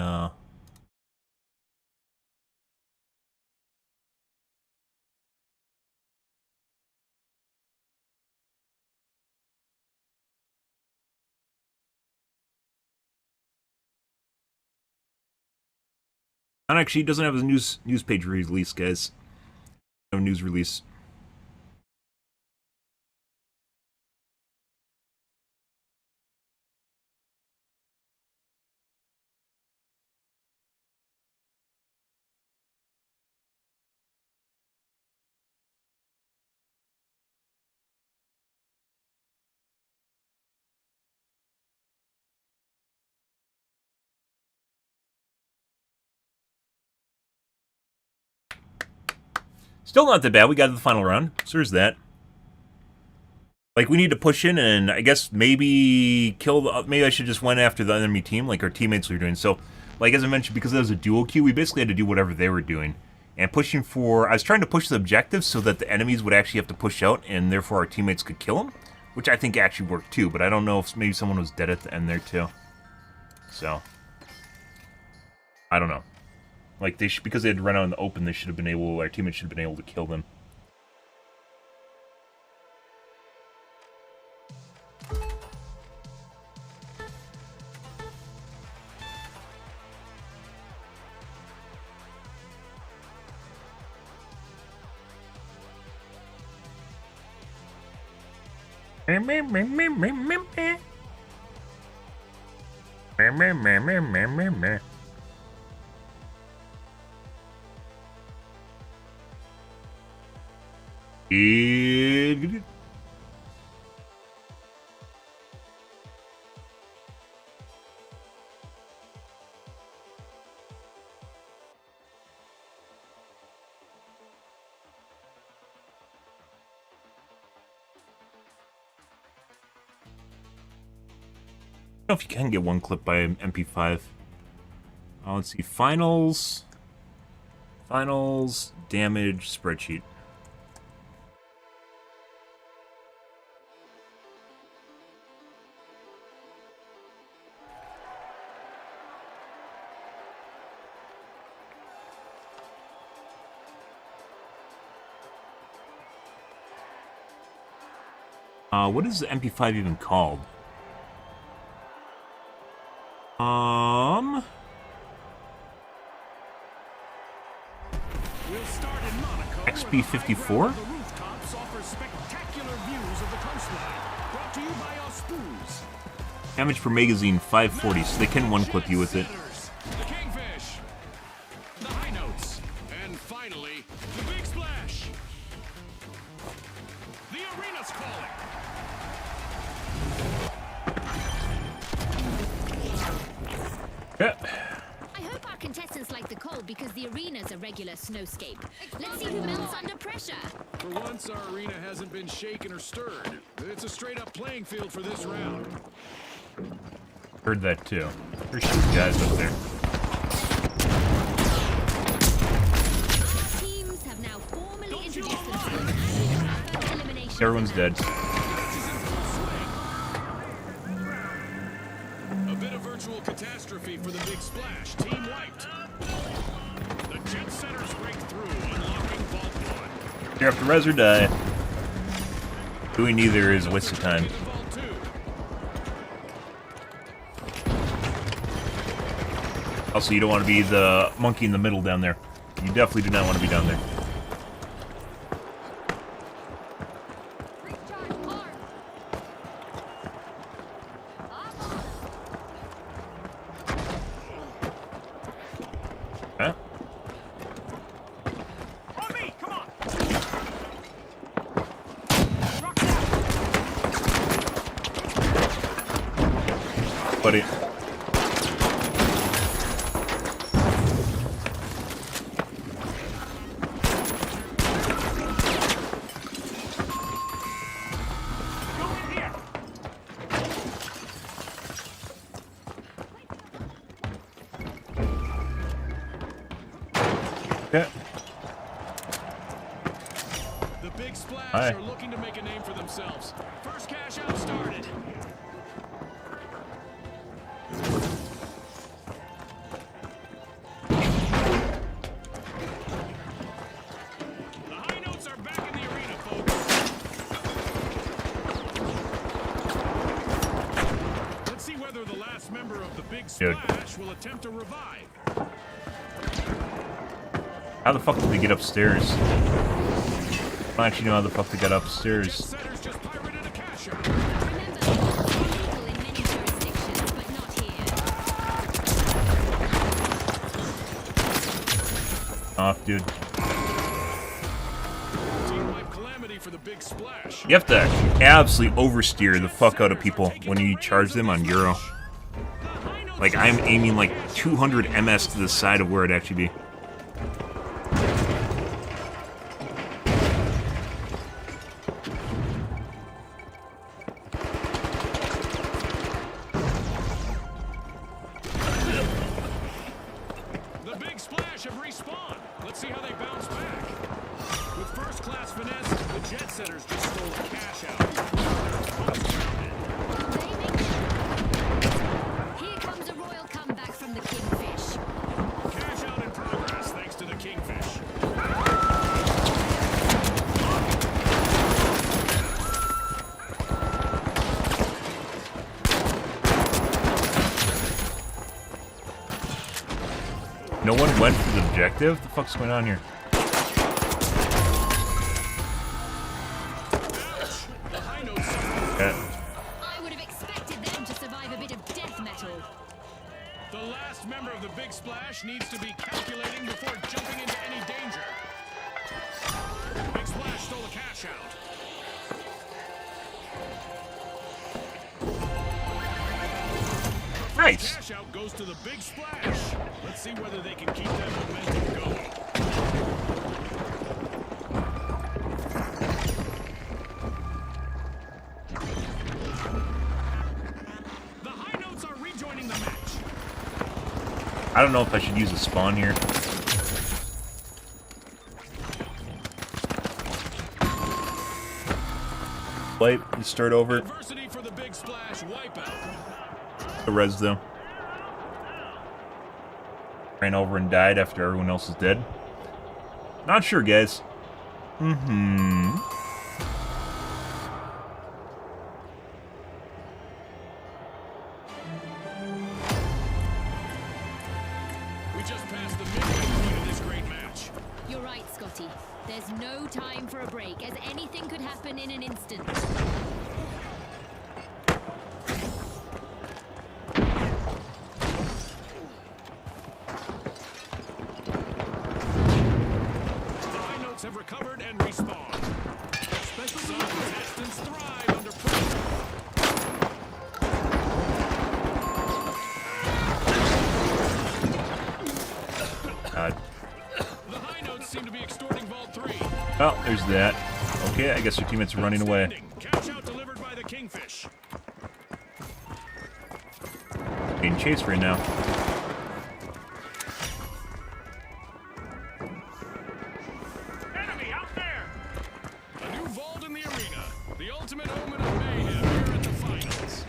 actually, it doesn't have a news page release, guys. No news release. Still not that bad. We got to the final round, so there's that. Like, we need to push in and I guess maybe kill the... Maybe I should just went after the enemy team, like our teammates were doing. So, like, as I mentioned, because it was a dual queue, we basically had to do whatever they were doing. And pushing for... I was trying to push the objectives so that the enemies would actually have to push out, and therefore our teammates could kill them. which I think actually worked too, but I don't know if maybe someone was dead at the end there too. So, I don't know. Like, they should, because they had run out in the open, they should have been able, our teammates should have been able to kill them. I don't know if you can get one clip by MP5. Let's see. Finals, damage, spreadsheet. What is the MP5 even called? We'll start in Monaco. XB54? The rooftops offer spectacular views of the coastline. Brought to you by our spoons. Damage per magazine 540, so they can one-clip you with it. The kingfish. The high notes. And finally, the big splash. The arena's calling. Yeah. I hope our contestants like the cold because the arena's a regular snowscape. Let's see who melts under pressure. For once, our arena hasn't been shaken or stirred. It's a straight-up playing field for this round. Heard that too. There's some guys up there. Teams have now formally introduced themselves as elimination. Everyone's dead. A bit of virtual catastrophe for the big splash. Team wiped. The jet setters break through, unlocking Vault 1. You have to res or die. Doing neither is a waste of time. Vault 2. Also, you don't want to be the monkey in the middle down there. You definitely do not want to be down there. Huh? On me, come on. Buddy. Yeah. The big splash Hi. are looking to make a name for themselves. First cash out started. The high notes are back in the arena, folks. Let's see whether the last member of the big splash will attempt to revive. How the fuck did they get upstairs? I don't actually know how the fuck they got Jet upstairs. setters just pirated a cash out. Remember, it's illegal in many jurisdictions, but not here. Off, dude. Team wipe calamity for the big splash. You have to absolutely oversteer the fuck out of people when you charge them on Euro. Like, I'm aiming like 200 ms to the side of where it'd actually be. The big splash have respawned. Let's see how they bounce back. With first-class finesse, the jet setters just stole the cash out. No one went for the objective? What the fuck's going on here? Yeah. I would have expected them to survive a bit of death metal. The last member of the Big Splash needs to be calculating before jumping into any danger. Big Splash stole a cash out. Nice. Cash out goes to the Big Splash. Let's see whether they can keep that momentum going. The High Notes are rejoining the match. I don't know if I should use a spawn here. Wait, let's start over. Adversity for the Big Splash wipeout. The res though. Ran over and died after everyone else is dead. Not sure, guys. We just passed the midway point of this great match. You're right, Scotty. There's no time for a break, as anything could happen in an instant. The High Notes have recovered and respawned. Some contestants thrive under pressure. God. The High Notes seem to be extorting Vault 3. Oh, there's that. Okay, I guess your teammates are running away. Outstanding. Cash out delivered by the Kingfish. Being chased right now. Enemy out there! A new vault in the arena. The ultimate omen of mayhem here at the finals.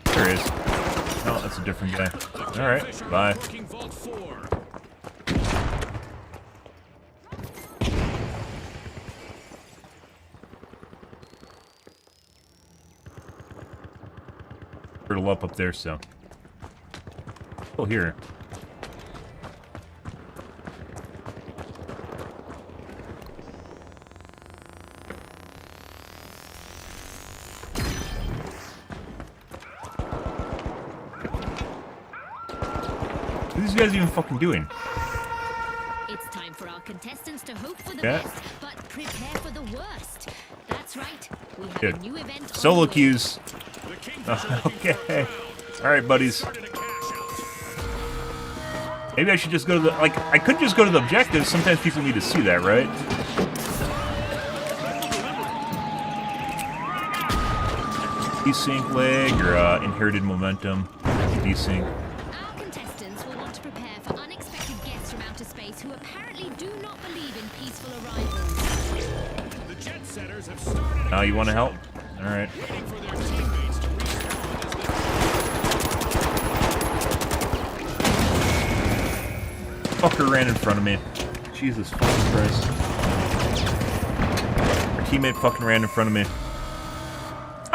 There he is. Oh, that's a different guy. Alright, Kingfish are bye. working Vault 4. Turtle up there, so. Oh, here. What are these guys even fucking doing? It's time for our contestants to hope for the Yeah. best, but prepare for the worst. That's right. We have Good. a new event on Solo the way. queues. The Kingfish are looking for a Okay. crown. Alright, buddies. Started a cash out. Maybe I should just go to the, like, I could just go to the objectives. Sometimes people need to see that, right? Desync leg or inherited momentum. Desync. Our contestants will want to prepare for unexpected guests from outer space who apparently do not believe in peaceful arrivals. The jet setters have started a Now you want to cash help? out, Alright. waiting for their teammates to respond as they Fucker ran in front of me. Jesus fucking Christ. Our teammate fucking ran in front of me.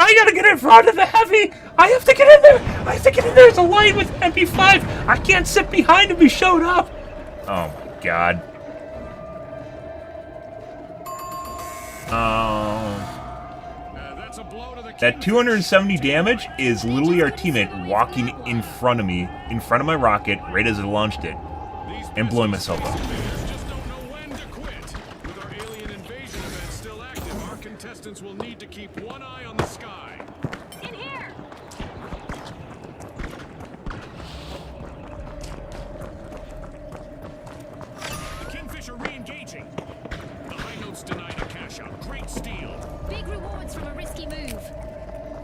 I gotta get in front of the heavy! I have to get in there! I have to get in there! There's a line with MP5! I can't sit behind him, he showed up! Oh my god. That's a blow to the That 270 damage is literally our teammate walking in front of me, in front of my rocket, right as I launched it, and blowing myself up. Just don't know when to quit. With our alien invasion event still active, our contestants will need to keep one eye on the sky. In here! The Kingfish are re-engaging. The High Notes denied a cash out. Great steal. Big rewards from a risky move.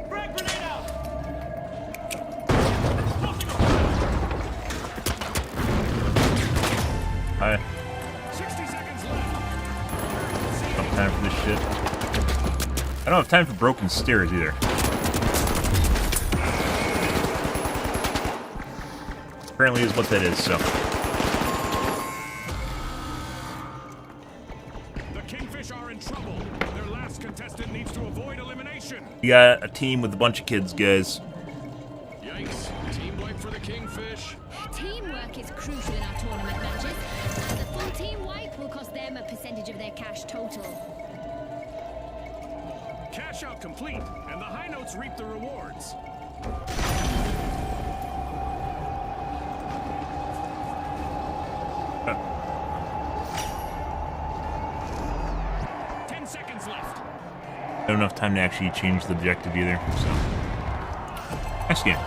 Frag grenade out! I 60 seconds left. don't have time for this shit. I don't have time for broken stairs either. Apparently is what that is, so. The We got a team with a bunch of kids, guys. Yikes. Team wipe for the Kingfish. Teamwork is crucial in our tournament matches, and the full team wipe will cost them a percentage of their cash total. Cash out complete, and the high notes reap the rewards. Not enough time to actually change the objective either, so. Nice game.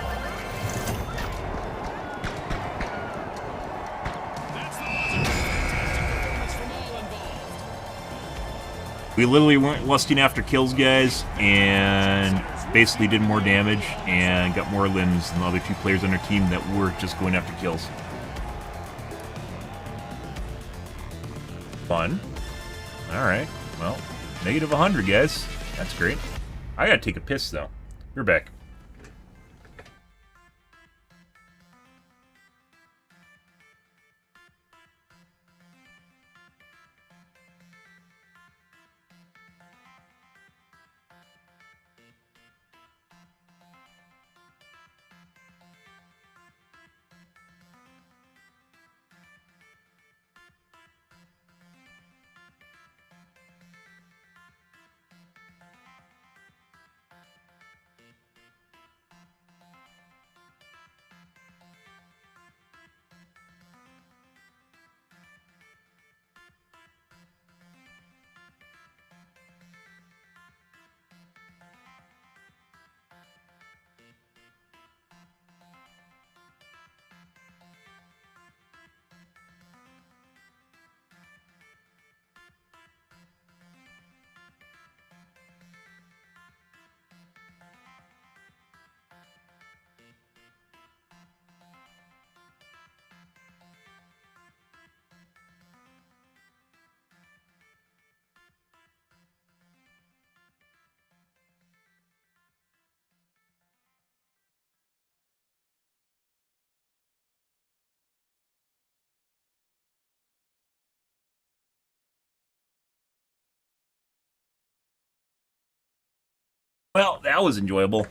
We literally weren't lusting after kills, guys, and basically did more damage and got more limbs than the other two players on our team that were just going after kills. Fun. Alright, well, negative 100, guys. That's great. I gotta take a piss, though. We're back. Well, that was enjoyable.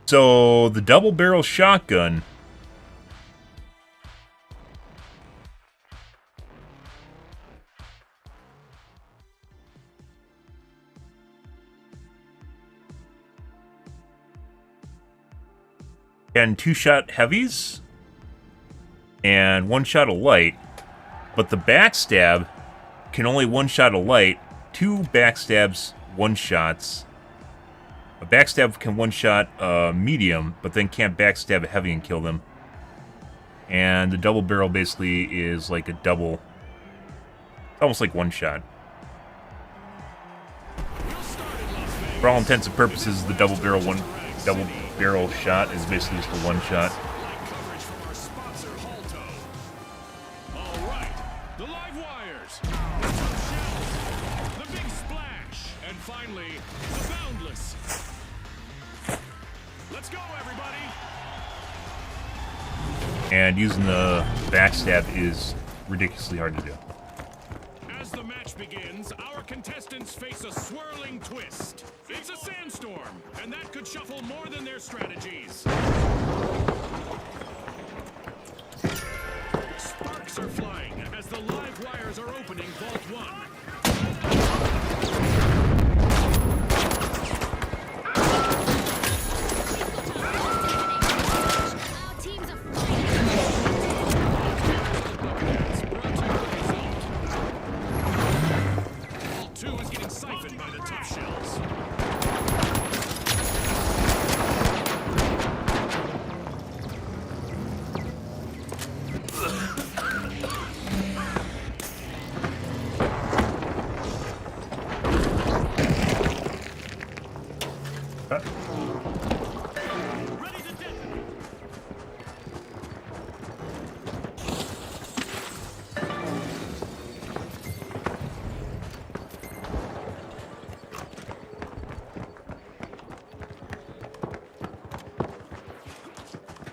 So, the double barrel shotgun. And 2-shot heavies. And 1-shot of light. But the backstab can only 1-shot a light, 2 backstabs, 1-shots. A backstab can 1-shot medium, but then can't backstab a heavy and kill them. And the double barrel basically is like a double, almost like 1-shot. For all intents and purposes, the double barrel shot is basically just a 1-shot. And using the backstab is ridiculously hard to do. As the match begins, our contestants face a swirling twist. It's a sandstorm, and that could shuffle more than their strategies. Sparks are flying as the live wires are opening Vault 1.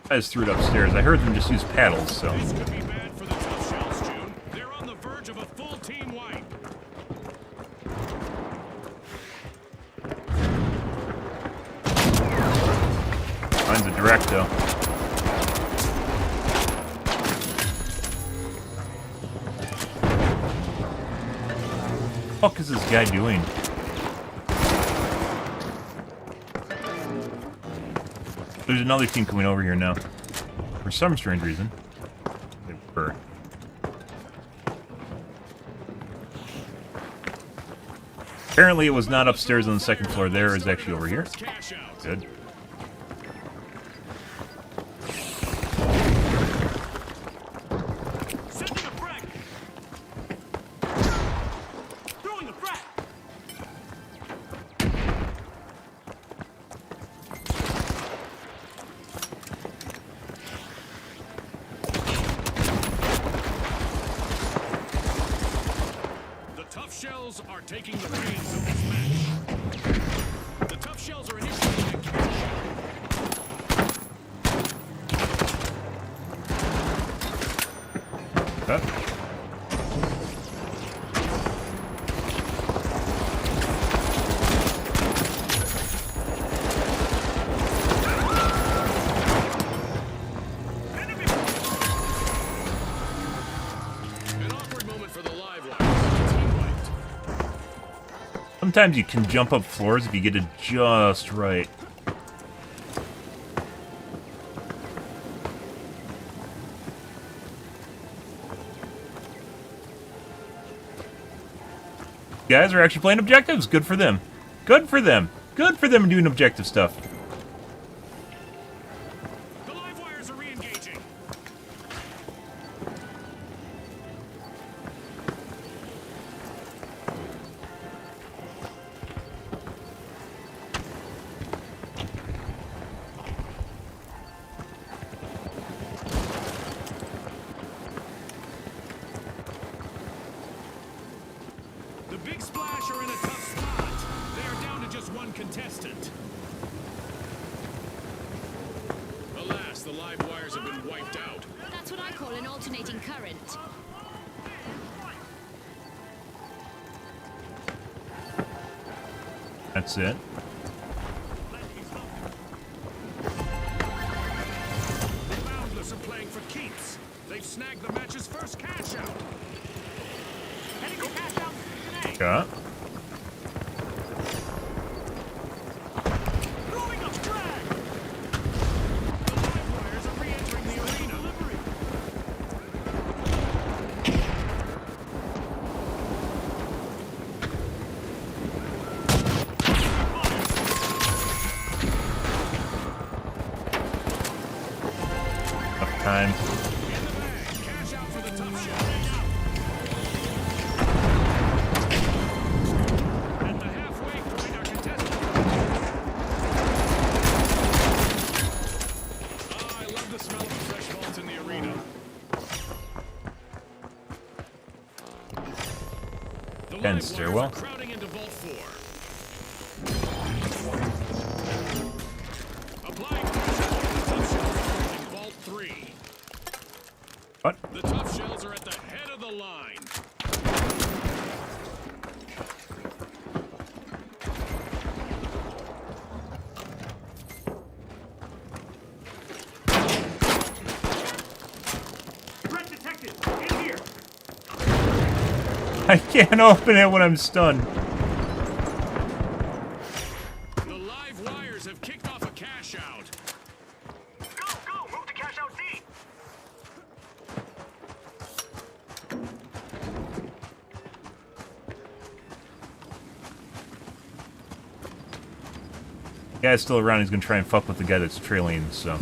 I just threw it upstairs. I heard them just use paddles, so. This could be bad for the tough shells, June. They're on the verge of a full team wipe. Mine's a direct, though. What the fuck is this guy doing? There's another team coming over here now. For some strange reason. They were. Apparently it was not upstairs on the second floor there, it was actually over here. Cash out. Good. Sending a frag. Throwing a frag. The tough shells are taking the reins of this match. The tough shells are initiating a cash out. Huh? An awkward moment for the live wire. Team wiped. Sometimes you can jump up floors if you get it just right. Guys are actually playing objectives. Good for them. Good for them. Good for them doing objective stuff. The live wires are re-engaging. The Big Splash are in a tough spot. They are down to just one contestant. Alas, the live wires have been wiped out. That's what I call an alternating current. That's it. The Boundless are playing for keeps. They've snagged the match's first cash out. Heading for cash out today. Yeah. Throwing a frag. The live wires are re-entering the arena. Enough time. In the bag. Cash out for the tough shells. At the halfway point, our contestant. Ah, I love the smell of a fresh vault in the arena. The And live wires stairwell. are crowding into Vault 4. Applying pressure on the tough shells in Vault 3. What? The tough shells are at the head of the line. Threat detected. In here. I can't open it when I'm stunned. The live wires have kicked off a cash out. Go, go, move to cash out Z. The guy's still around. He's gonna try and fuck with the guy that's trailing, so.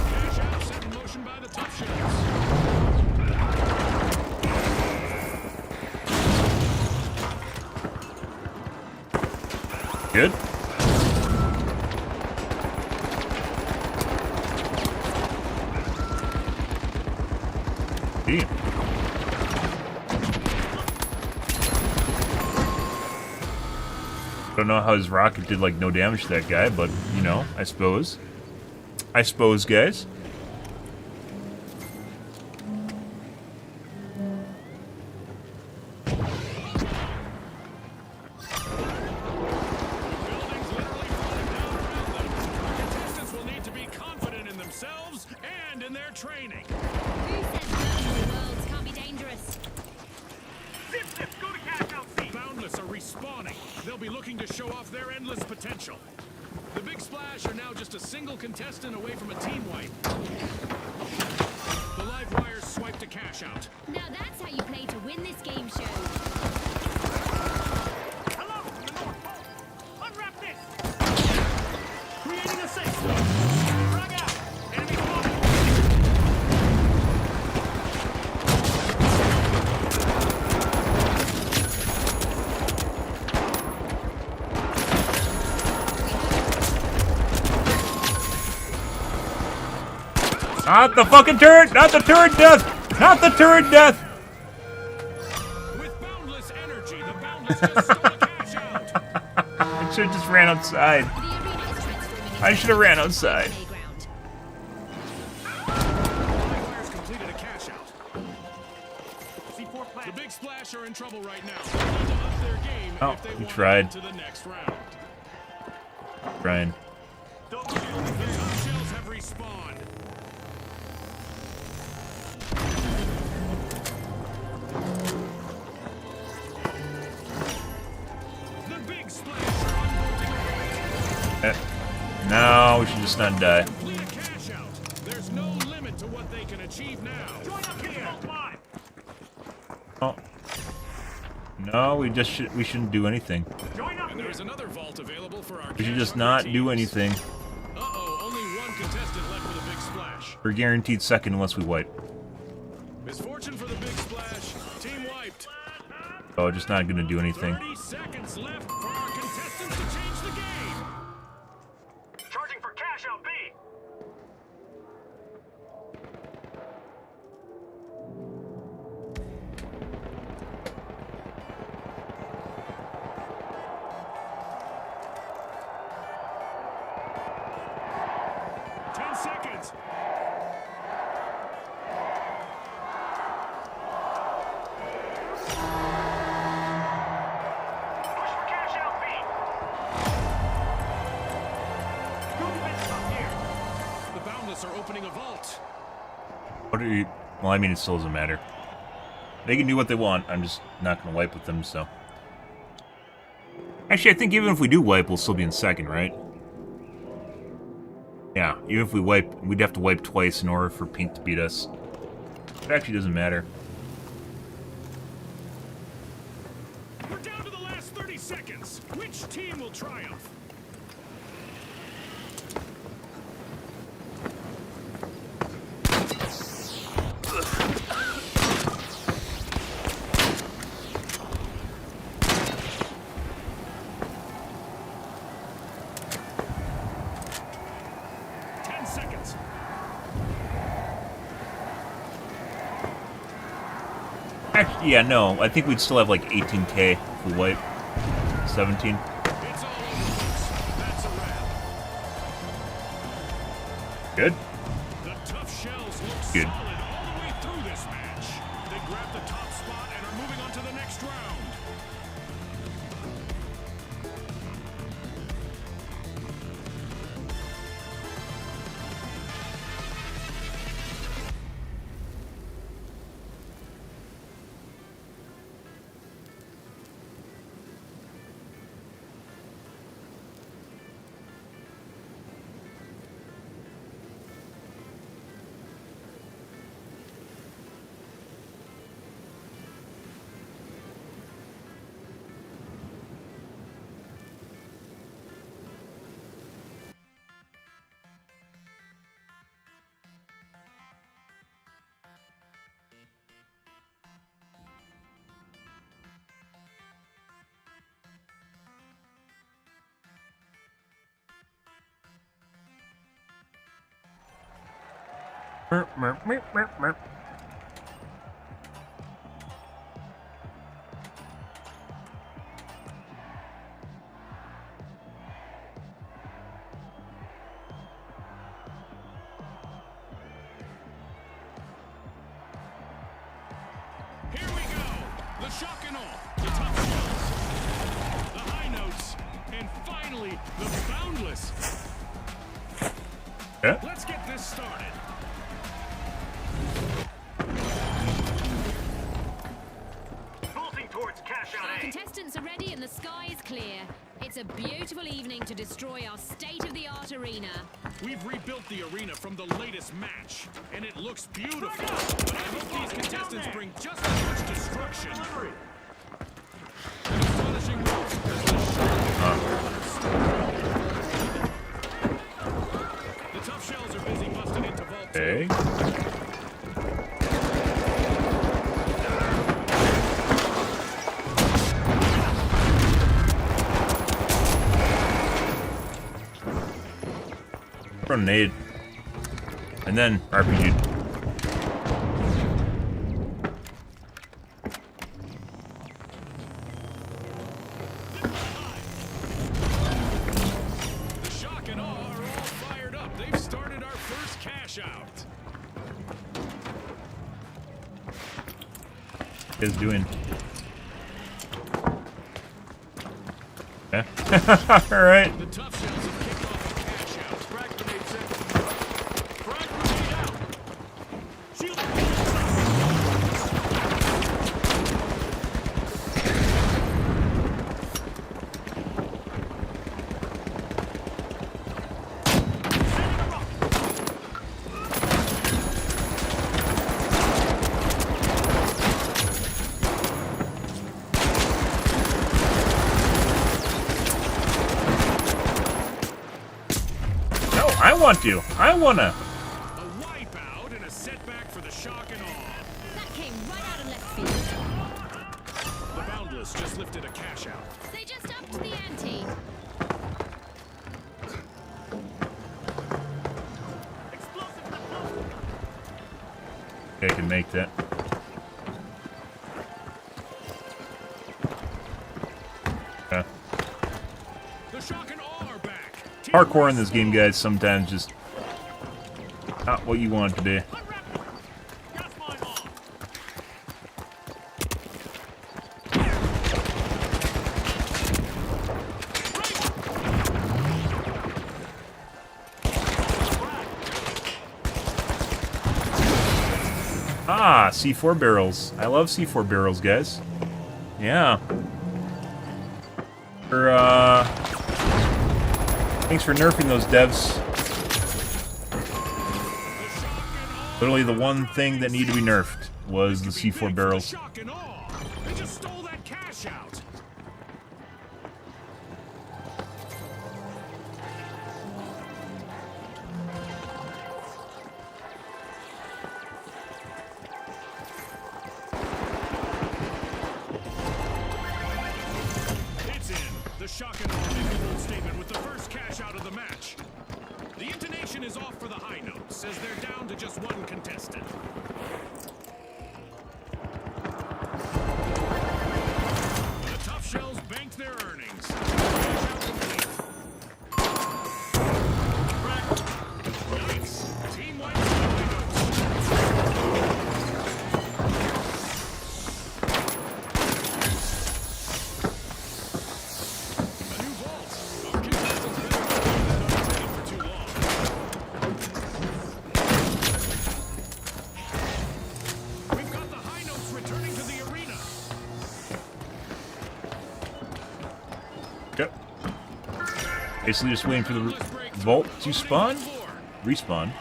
Cash out set in motion by the tough shells. Good. Damn. don't know how his rocket did like no damage to that guy, but you know, I suppose. I suppose, guys. Buildings literally falling down around them. Our contestants will need to be confident in themselves and in their training. Who says virtual worlds can't be dangerous? Go to cash out seat. Boundless are respawning. They'll be looking to show off their endless potential. The Big Splash are now just a single contestant away from a team wipe. The live wires swipe to cash out. Now that's how you play to win this game show. Hello, from the North Pole. Unwrap this. Creating a safe. Frag out. Enemy spotted. Not the fucking turret! Not the turret death! Not the turret death! With boundless energy, the Boundless just stole a cash out. I should have just ran outside. The arena is transforming into I should have ran a outside. playground. Live wires completed a cash out. The Big Splash are in trouble right now. They need to up their game Oh, if they we want tried. to the next round. Brian. The top shells have respawned. The Big Splash are unbolting a vault. No, we should just not die. Complete a cash out. There's no limit to what they can achieve now. Join up here. Oh. No, we shouldn't do anything. And there's another vault available for our We should cash just hunter not teams. do anything. Uh-oh, only one contestant left for the Big Splash. We're guaranteed second unless we wipe. Misfortune for the Big Splash. Team wiped. Oh, just not gonna do anything. 30 seconds left for our contestants to change the game. Charging for cash out B. Seconds. Push for cash out B. The Boundless are opening a vault. What are you? Well, I mean, it still doesn't matter. They can do what they want. I'm just not gonna wipe with them, so. Actually, I think even if we do wipe, we'll still be in second, right? Yeah, even if we wipe, we'd have to wipe twice in order for Pink to beat us. It actually doesn't matter. We're down to the last 30 seconds. Which team will triumph? Actually, yeah, no. I think we'd still have like 18k if we wipe. 17. It's all over, folks. That's a wrap. Good. The tough shells look Good. solid all the way through this match. They grabbed the top spot and are moving on to the next round. shock and awe, the top shells, the high notes, and finally, the boundless. Yeah. Let's get this started. Bolting towards cash out Our A. contestants are ready and the sky is clear. It's a beautiful evening to destroy our state-of-the-art arena. We've rebuilt the arena from the latest match, and it looks beautiful. But I hope these contestants bring just as much destruction. An astonishing move as the tough shells are busy busting into Vault 2. Okay. Grenade. And then RPG. The shock and awe are all fired up. They've started our first cash out. What is doing? Yeah. Alright. The tough shells have kicked off a cash out. Frag grenade set. Frag grenade out. Shield. No, I want to. I wanna. A wipeout and a setback for the shock and awe. That came right out of left field. The boundless just lifted a cash out. They just upped the ante. I can make that. Yeah. The shock and awe are back. Team Hardcore in this game, guys, sometimes just not what you want it to be. Gas mine on. Ah, C4 barrels. I love C4 barrels, guys. Yeah. Thanks for nerfing those devs. Literally the one thing that needed to be nerfed was the C4 barrels. Shock and awe. They just stole that cash out. It's in. The shock and awe make a bold statement with the first cash out of the match. The intonation is off for the high notes as they're down to just one contestant. The tough shells banked their earnings. Cash out complete. Nice. Team wipes the high notes. A new vault. Our contestants better not take it for too long. We've got the high notes returning to the arena. Yep. Basically just waiting for the vault to spawn. Respawn.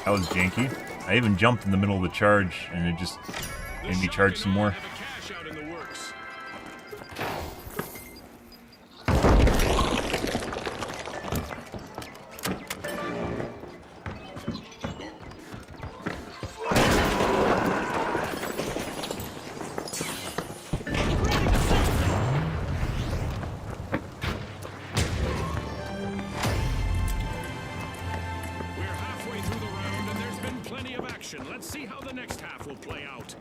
That was janky. I even jumped in the middle of the charge and it just made me charge some more. Have a cash out in the works. We're halfway through the round and there's been plenty of action. Let's see how the next half will play out.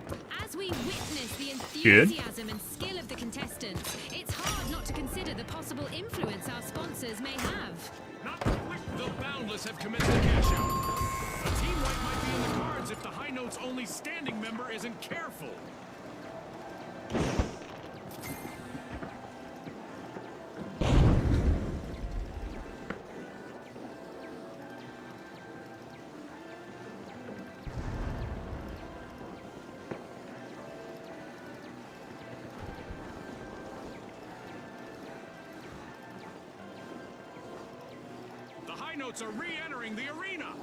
As we witness the Good. enthusiasm and skill of the contestants, it's hard not to consider the possible influence our sponsors may have. Not quick, the Boundless have commenced the cash out. A team wipe might be in the cards if the High Note's only standing member isn't careful. The High Notes are re-entering the arena.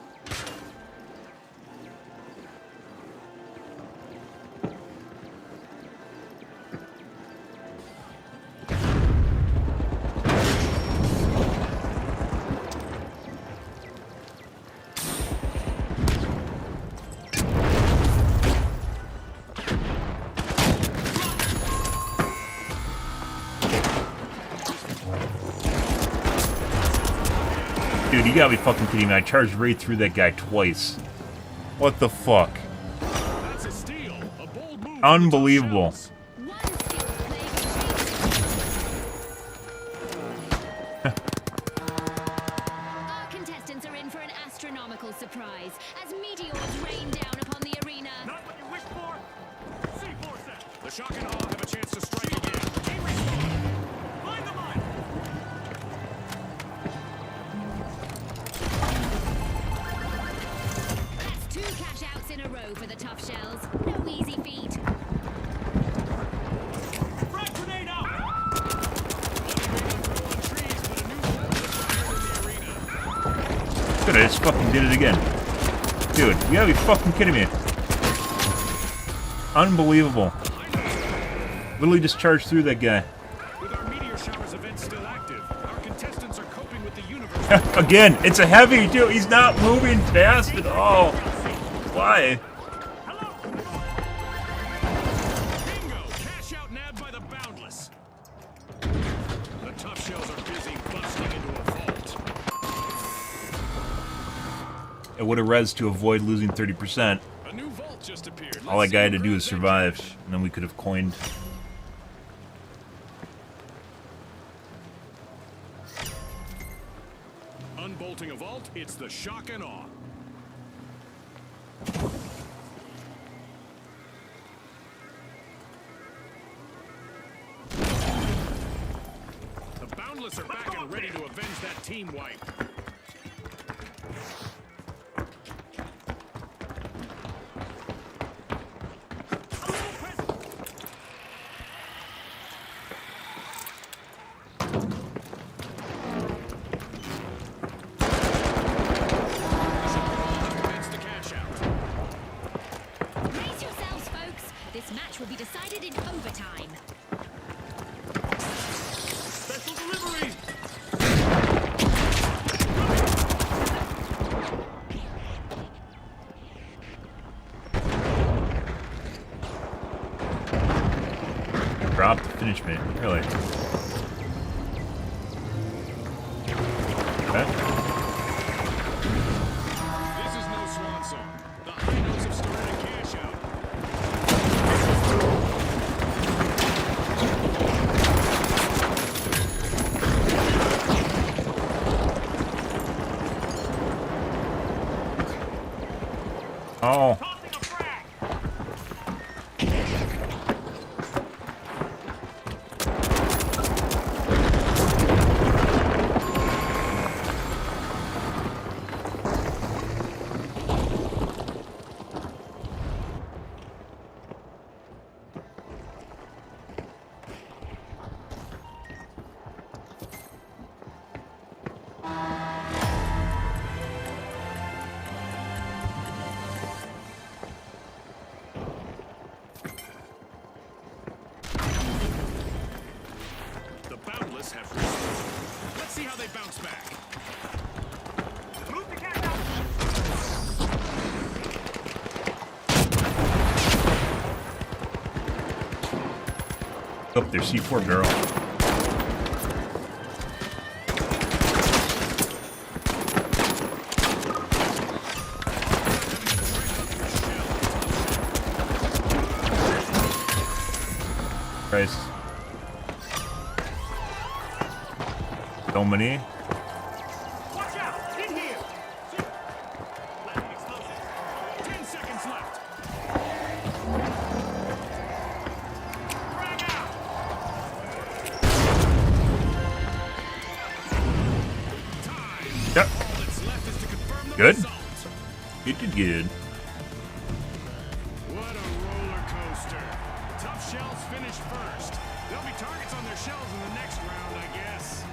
Dude, you gotta be fucking kidding me. I charged right through that guy twice. What the fuck? That's a steal. A bold move. Unbelievable. One skill plague Our contestants are in for an astronomical surprise as meteors rain down upon the arena. Not what you wished for. C4 set. The Shock and Awe have a chance to strike again. Team respawn. Find the mine. That's 2 cash outs in a row for the tough shells. No easy feat. Frag grenade out. Trees, but a new vault is appeared in the arena. Good, I just fucking did it again. Dude, you gotta be fucking kidding me. Unbelievable. Literally just charged through that guy. With our meteor showers event still active, our contestants are coping with the universe. Again, it's a heavy, dude. He's not moving fast at all. Why? Bingo! Cash out nabbed by the Boundless. The tough shells are busy busting into a vault. It would have res to avoid losing 30%. A new vault just appeared. All that guy had to do was survive, and then we could have coined. Unbolting a vault, it's the Shock and Awe. The Boundless are back and ready to avenge that team wipe. Commence the cash out. Brace yourselves, folks. This match will be decided in overtime. Special delivery! Drop to finish me. Really? Okay. This is no swan song. The High Notes have started a cash out. Oh. Tossing a frag! The Boundless have risen. Let's see how they bounce back. Move the cat out! Up there, C4 girl. Christ. So many. Watch out! In here! Yep. All that's left is to confirm the Good. result. It did good. What a roller coaster. Tough shells finished first. There'll be targets on their shells in the next round, I guess.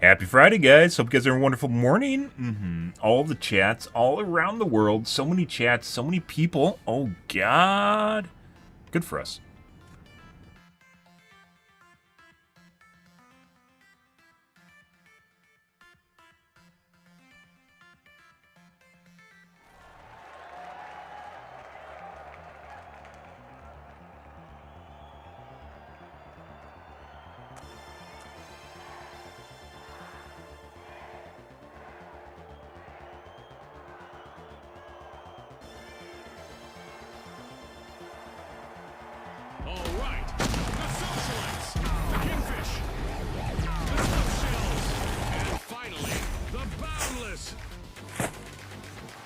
Happy Friday, guys. Hope you guys are having a wonderful morning. All the chats all around the world. So many chats, so many people. Oh, God. Good for us. All right. The socialites. The kingfish. The stuffed shells. And finally, the boundless.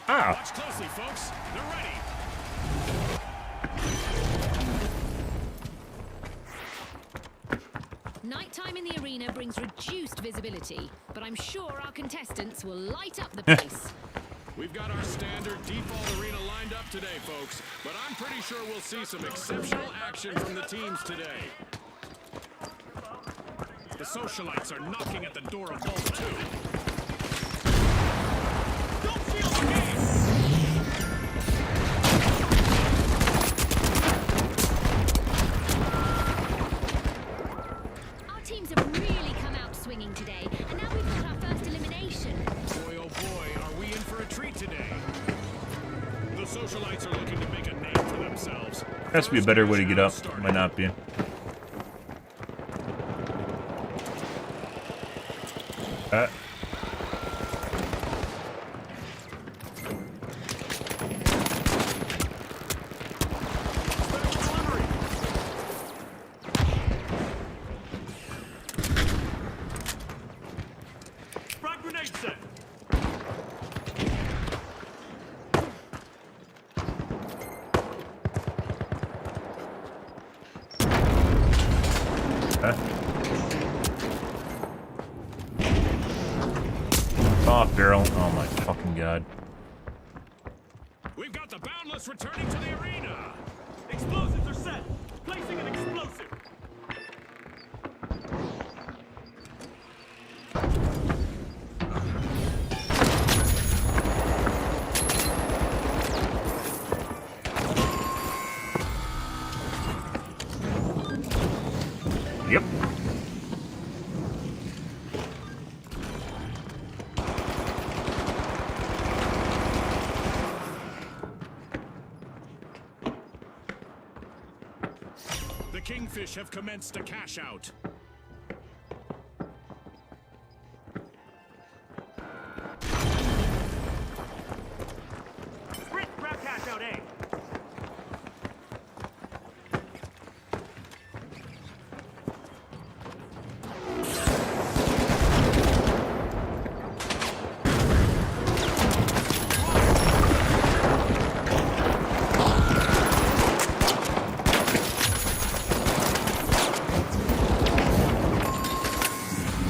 Ah. Watch closely, folks. They're ready. Nighttime in the arena brings reduced visibility, but I'm sure our contestants will light up the place. We've got our standard default arena lined up today, folks, but I'm pretty sure we'll see some exceptional action from the teams today. The socialites are knocking at the door of Vault 2. Don't seal the game! Our teams have really come out swinging today, and now we've got our first elimination. Boy, oh boy, are we in for a treat today. The socialites are looking to make a name for themselves. Has to be a better way to get up. Might not be. Frag grenade set. Off barrel. Oh my fucking God. We've got the boundless returning to the arena. Explosives are set. Placing an explosive. Yep. The kingfish have commenced a cash out. Sprint, grab cash out A.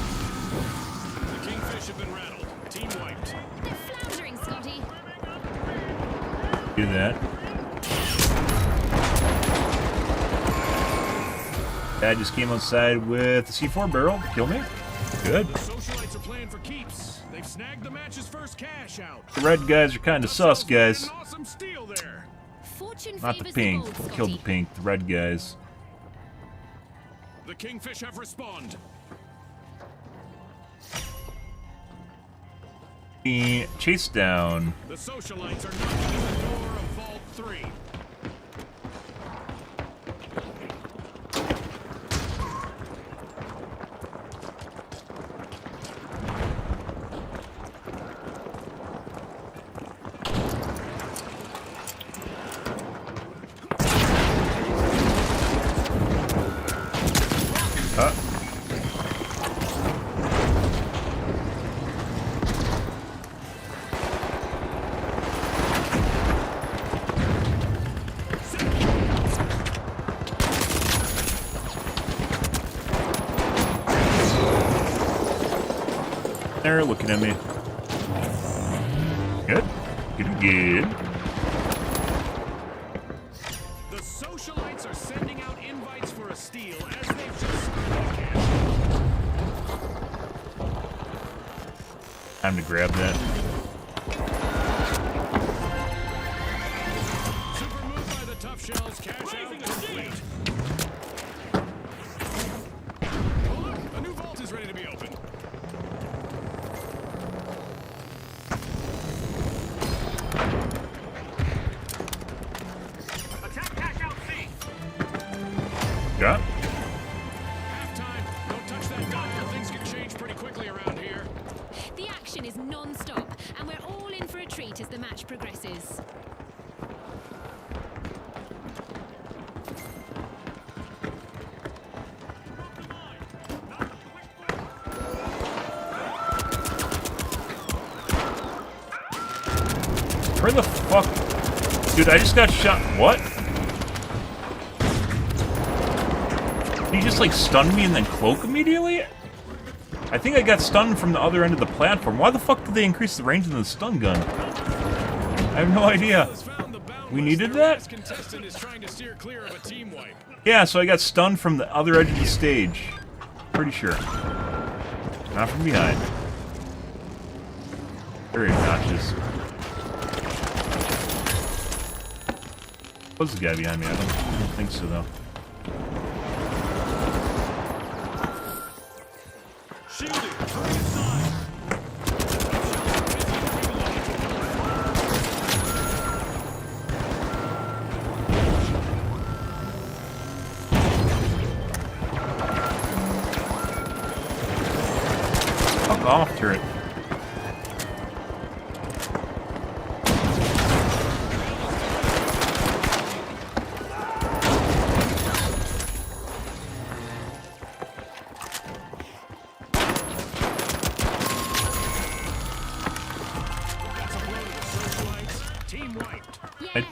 The kingfish have been rattled. Team wiped. They're floundering, Scotty. Do that. Dad just came outside with the C4 barrel to kill me. Good. The socialites are playing for keeps. They've snagged the match's first cash out. The red guys are kind of sus, guys. An awesome steal there. Fortune Not the favors pink. the bold, Killed the Scotty. pink. The red guys. The kingfish have respawned. Chase down. The socialites are knocking at the door of Vault 3. They're looking at me. Good. Good. The socialites are sending out invites for a steal as they've just Time to grab that. Super move by the tough shells. Cash out complete. Oh look, a new vault is ready to be opened. Got. Halftime. Don't touch that gun or things can change pretty quickly around here. The action is non-stop, and we're all in for a treat as the match progresses. Where the fuck? Dude, I just got shot. What? Did he just like stun me and then cloak immediately? I think I got stunned from the other end of the platform. Why the fuck did they increase the range of the stun gun? I have no idea. We needed that? Contestant is trying to steer clear of a team wipe. Yeah, so I got stunned from the other edge of the stage. Pretty sure. Not from behind. Very obnoxious. Was the guy behind me? I don't think so, though. Shielding. Fuck off, turret.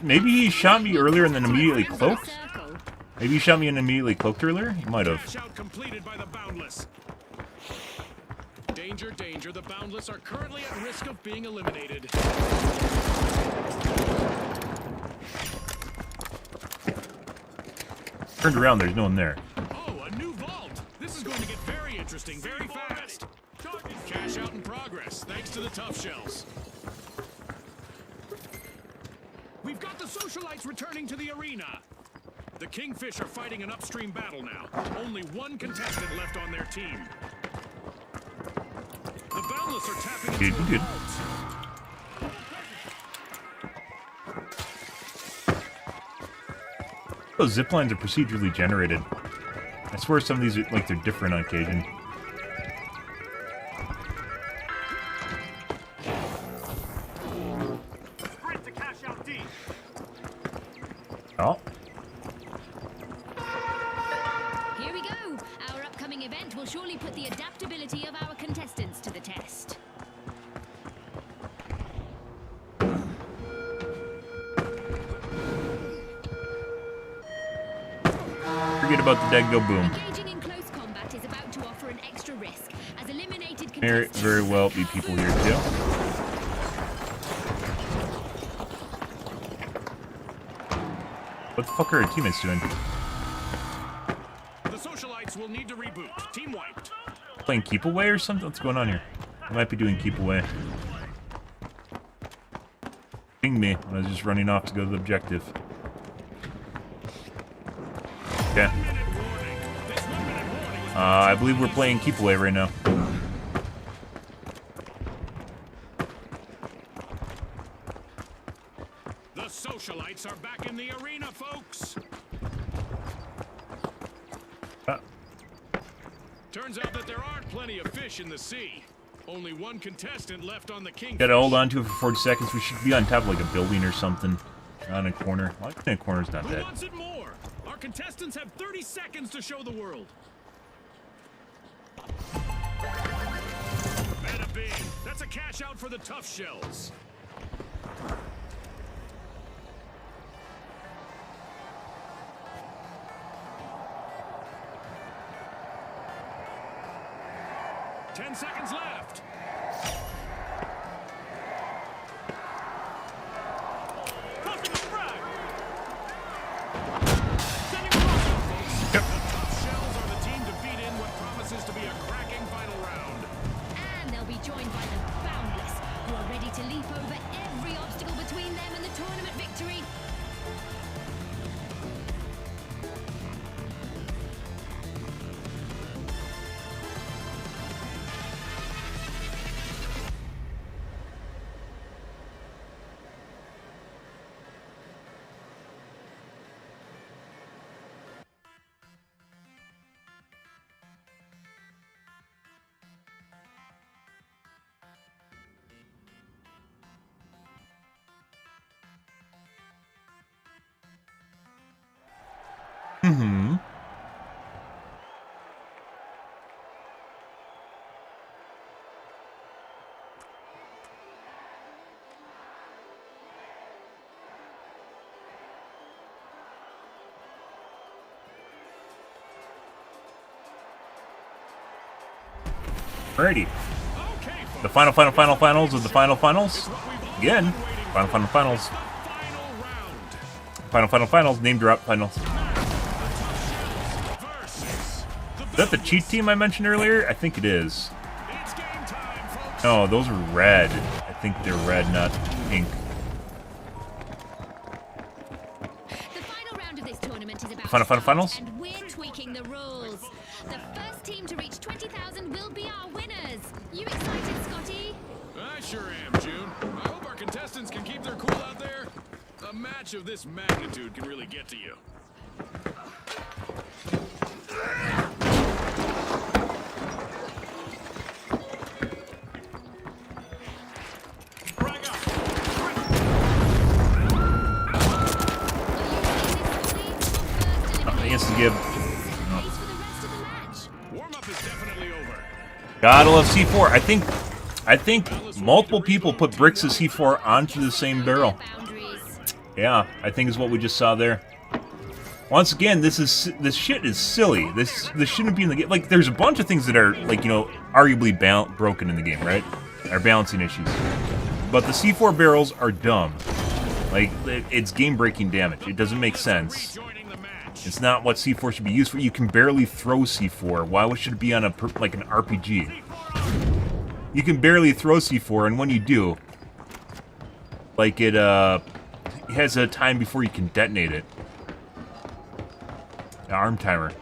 Maybe he shot me earlier and then immediately cloaked? Maybe he shot me and immediately cloaked earlier? He might have. Completed by the Boundless. Danger, danger. The Boundless are currently at risk of being eliminated. Turned around, there's no one there. Oh, a new vault. This is going to get very interesting very fast. Cash out in progress, thanks to the tough shells. We've got the socialites returning to the arena. The Kingfish are fighting an upstream battle now. Only one contestant left on their team. The Boundless are tapping into Good. Those zip lines are procedurally generated. I swear some of these are like they're different on occasion. Oh. Here we go. Our upcoming event will surely put the adaptability of our contestants to the test. Forget about the dead go boom. Engaging in close combat is about to offer an extra risk, as eliminated May contestants very well be people here too. What the fuck are our teammates doing? The socialites will need to reboot. Team wiped. Playing keep away or something? What's going on here? I might be doing keep away. Ping me when I was just running off to go to the objective. Okay. I believe we're playing keep away right now. eclectics are back in the arena, folks. Turns out that there aren't plenty of fish in the sea. Only one contestant left on the king. Gotta hold on to it for 40 seconds. We should be on top of like a building or something. On a corner. Well, I think a corner's not Who bad. wants it more? Our contestants have 30 seconds to show the world. Bada bing. That's a cash out for the tough shells. Ten seconds left. Tossing a frag. Sending a rocket, folks. Yep. The tough shells are the team to beat in what promises to be a cracking final round. And they'll be joined by the boundless, who are ready to leap over every obstacle between them and the tournament victory. Mm-hmm. Alrighty. Okay, folks. The finals of the finals. Again. Finals. Finals. Name drop finals. Is that the cheat team I mentioned earlier? I think it is. It's game time, folks. No, those are red. I think they're red, not pink. The final round of this tournament is about Finals? and we're tweaking the rules. The first team to reach 20,000 will be our winners. You excited, Scotty? I sure am, June. I hope our contestants can keep their cool out there. A match of this magnitude can really get to you. Instant give. Pace for the rest of the match. Warm-up is definitely over. Gotta love C4. I think multiple people put bricks of C4 onto the same barrel. Boundaries. Yeah, I think is what we just saw there. Once again, this shit is silly. This shouldn't be in the game. Like, there's a bunch of things that are, like, you know, arguably broken in the game, right? Are balancing issues. But the C4 barrels are dumb. Like, it's game-breaking damage. It doesn't make sense. Joining the match. It's not what C4 should be used for. You can barely throw C4. Why should it be on like an RPG? You can barely throw C4, and when you do, like, it has a time before you can detonate it. An arm timer.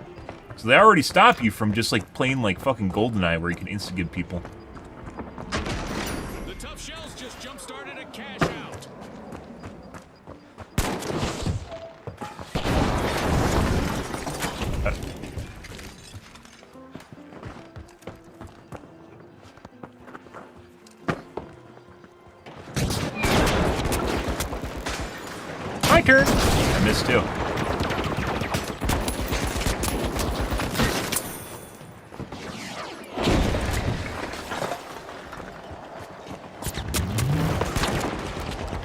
So they already stop you from just, like, playing like fucking GoldenEye where you can insta-give people. The tough shells just jump-started a cash out. My turn! I missed too.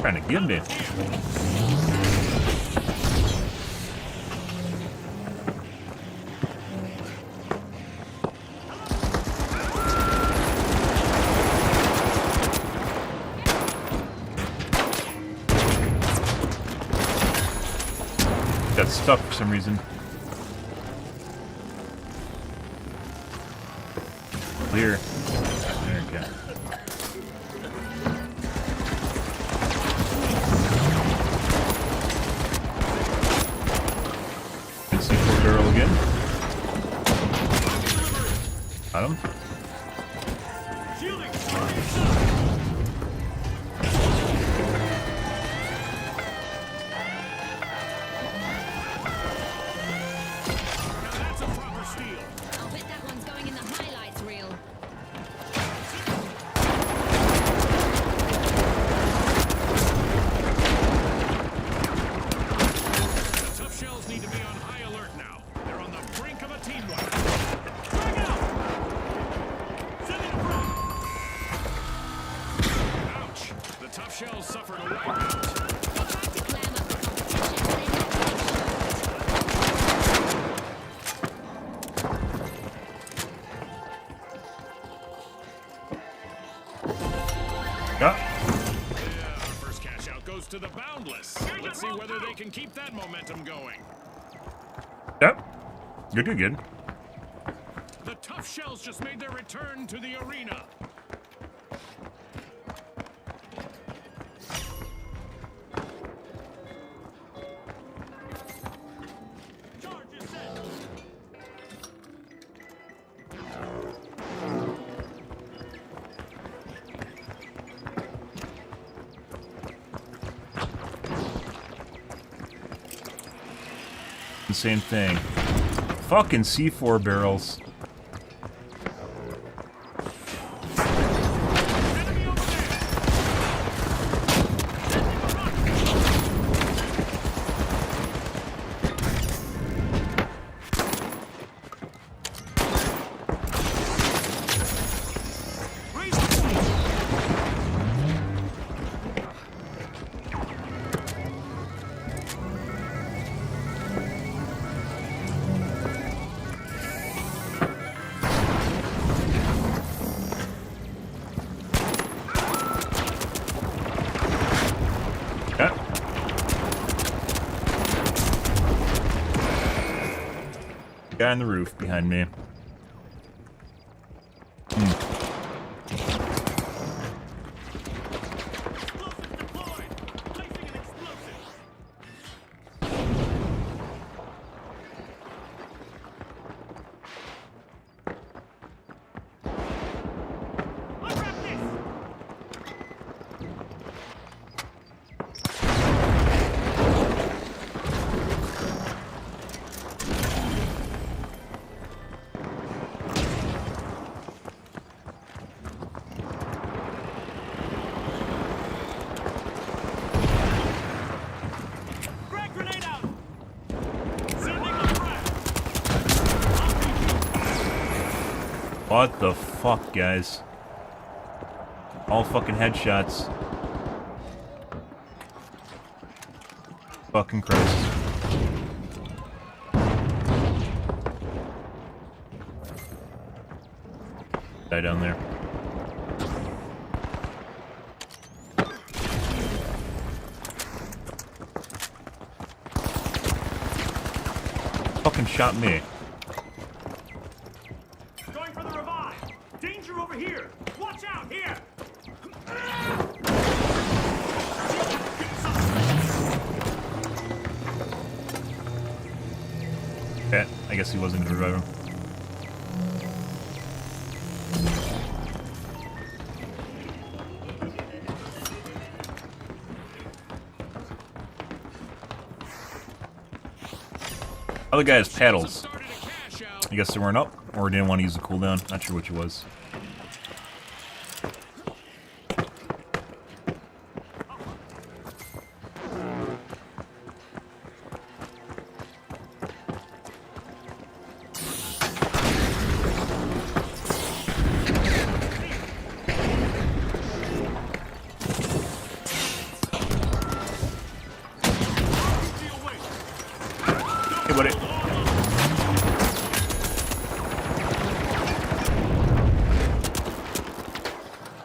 Trying to give me. Got stuck for some reason. Clear. There we go. C4 barrel again. Got him. Yeah. Yeah, first cash out goes to the Boundless. Let's see whether they can keep that momentum going. Yep. Good. The Tough Shells just made their return to the arena. Charge is set. The same thing. Fucking C4 barrels. Enemy over there. Raise the Yeah. Guy on the roof behind me. explosive deployed. Placing an explosive. Unwrap this. Frag grenade out. Sending the frag. What the fuck, guys? All fucking headshots. Fucking Christ. Die down there. Fucking shot me. Going for the revive. Danger over here. Watch out here. Okay, I guess he wasn't gonna revive him. Other guy has paddles. Started a cash out. I guess they weren't up, or didn't want to use the cooldown. Not sure which it was. Hey, buddy.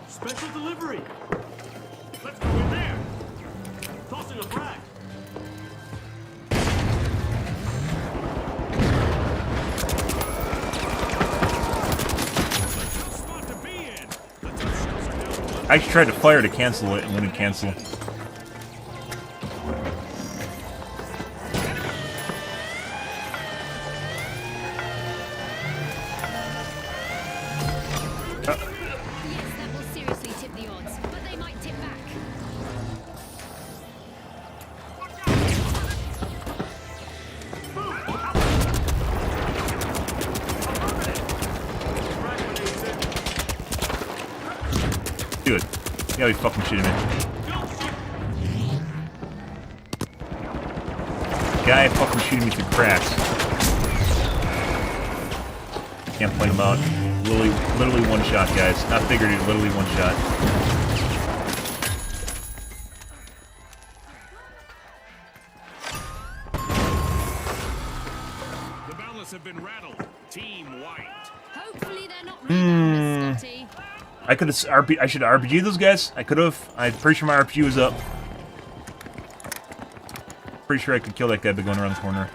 Special delivery. Let's go in there. Tossing a frag. Tough spot to be in. The Tough Shells are down to one. I actually tried to fire to cancel it and wouldn't cancel. Yes, that will seriously tip the odds, but they might tip back. Do it. Yeah, he fucking shooting me. Guy fucking shooting me through cracks. Can't point him out. Literally one shot, guys. Not figurative, literally one shot. The Boundless have been rattled. Team wiped. Hopefully they're not rebounders, Scotty. I could have I should have RPG'd those guys. I could have. I'm pretty sure my RPG was up. Pretty sure I could kill that guy by going around the corner.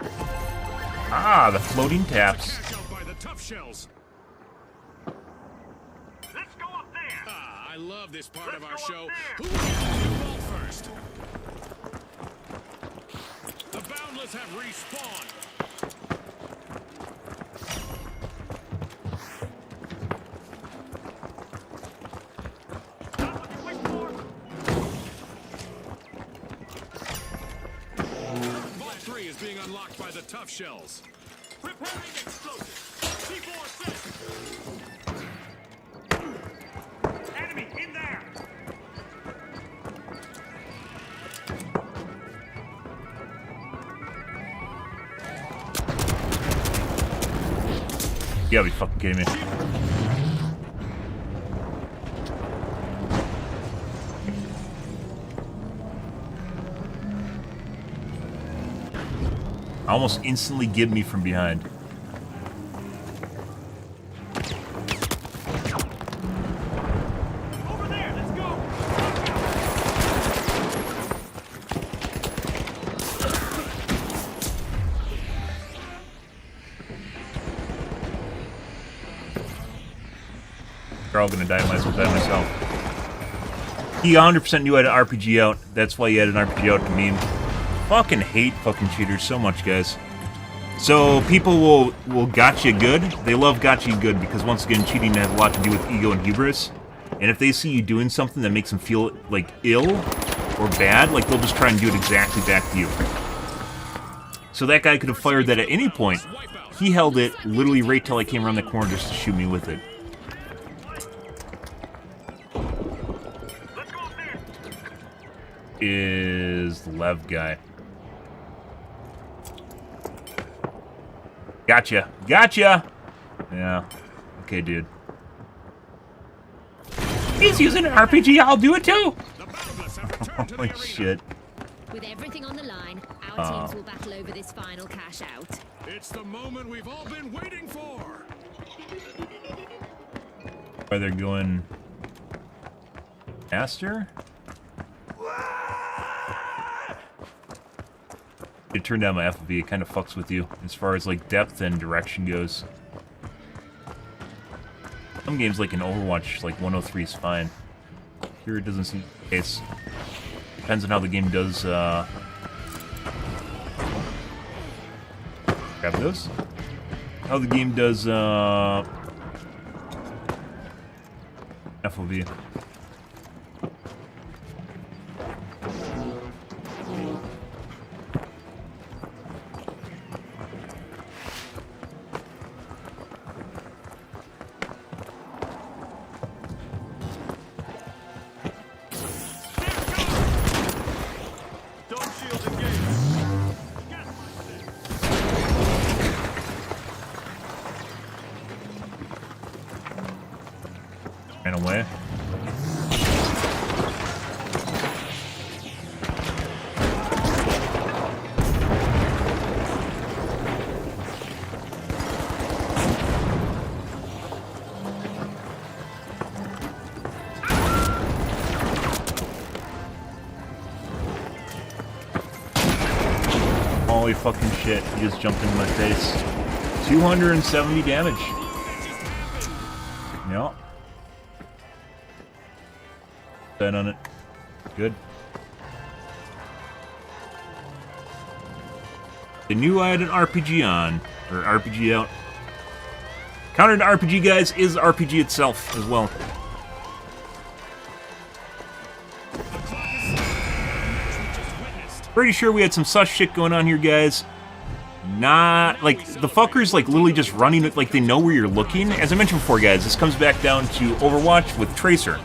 Ah, the floating taps. By the tough shells. Let's go up there. Ah, I love this part of our show. Who wants to get the ball first? The Boundless have respawned. Vault 3 is being unlocked by the tough shells. Preparing explosives. C4 set. Enemy in there. You gotta be fucking kidding me. Almost instantly give me from behind. Over there, let's go. They're all gonna die. I might as well die myself. He 100% knew I had an RPG out. That's why he had an RPG out to meme. Fucking hate fucking cheaters so much, guys. So people will gotcha good. They love gotcha good because once again, cheating has a lot to do with ego and hubris. And if they see you doing something that makes them feel like ill or bad, like they'll just try and do it exactly back to you. So that guy could have fired that at any point. He held it literally right till I came around the corner just to shoot me with it. Is the Lev guy. Gotcha. Gotcha! Yeah. Okay, dude. He's using an RPG, I'll do it too! Holy shit. With everything on the line, our teams will battle over this final cash out. It's the moment we've all been waiting for. Why they're going faster? It turned down my FOV. It kind of fucks with you as far as like depth and direction goes. Some games like in Overwatch, like 103 is fine. Here it doesn't seem the case. Depends on how the game does. Grab those. How the game does FOV. Ran away. Holy fucking shit, he just jumped into my face. 270 damage. Yep. Bet on it. Good. They knew I had an RPG on, or RPG out. Counter to RPG, guys, is RPG itself as well. Pretty sure we had some sus shit going on here, guys. Not, like, the fuckers, like, literally just running it like they know where you're looking. As I mentioned before, guys, this comes back down to Overwatch with Tracer.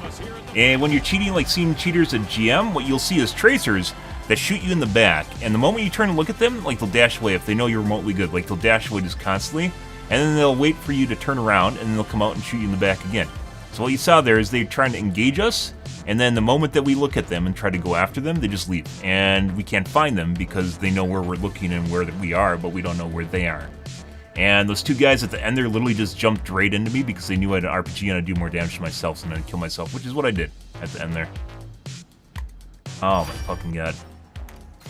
And when you're cheating, like seeing cheaters at GM, what you'll see is Tracers that shoot you in the back. And the moment you turn and look at them, like, they'll dash away if they know you're remotely good. Like, they'll dash away just constantly. And then they'll wait for you to turn around, and then they'll come out and shoot you in the back again. So what you saw there is they're trying to engage us, and then the moment that we look at them and try to go after them, they just leave. And we can't find them because they know where we're looking and where we are, but we don't know where they are. And those two guys at the end there literally just jumped right into me because they knew I had an RPG and I'd do more damage to myself and then kill myself, which is what I did at the end there. Oh my fucking god.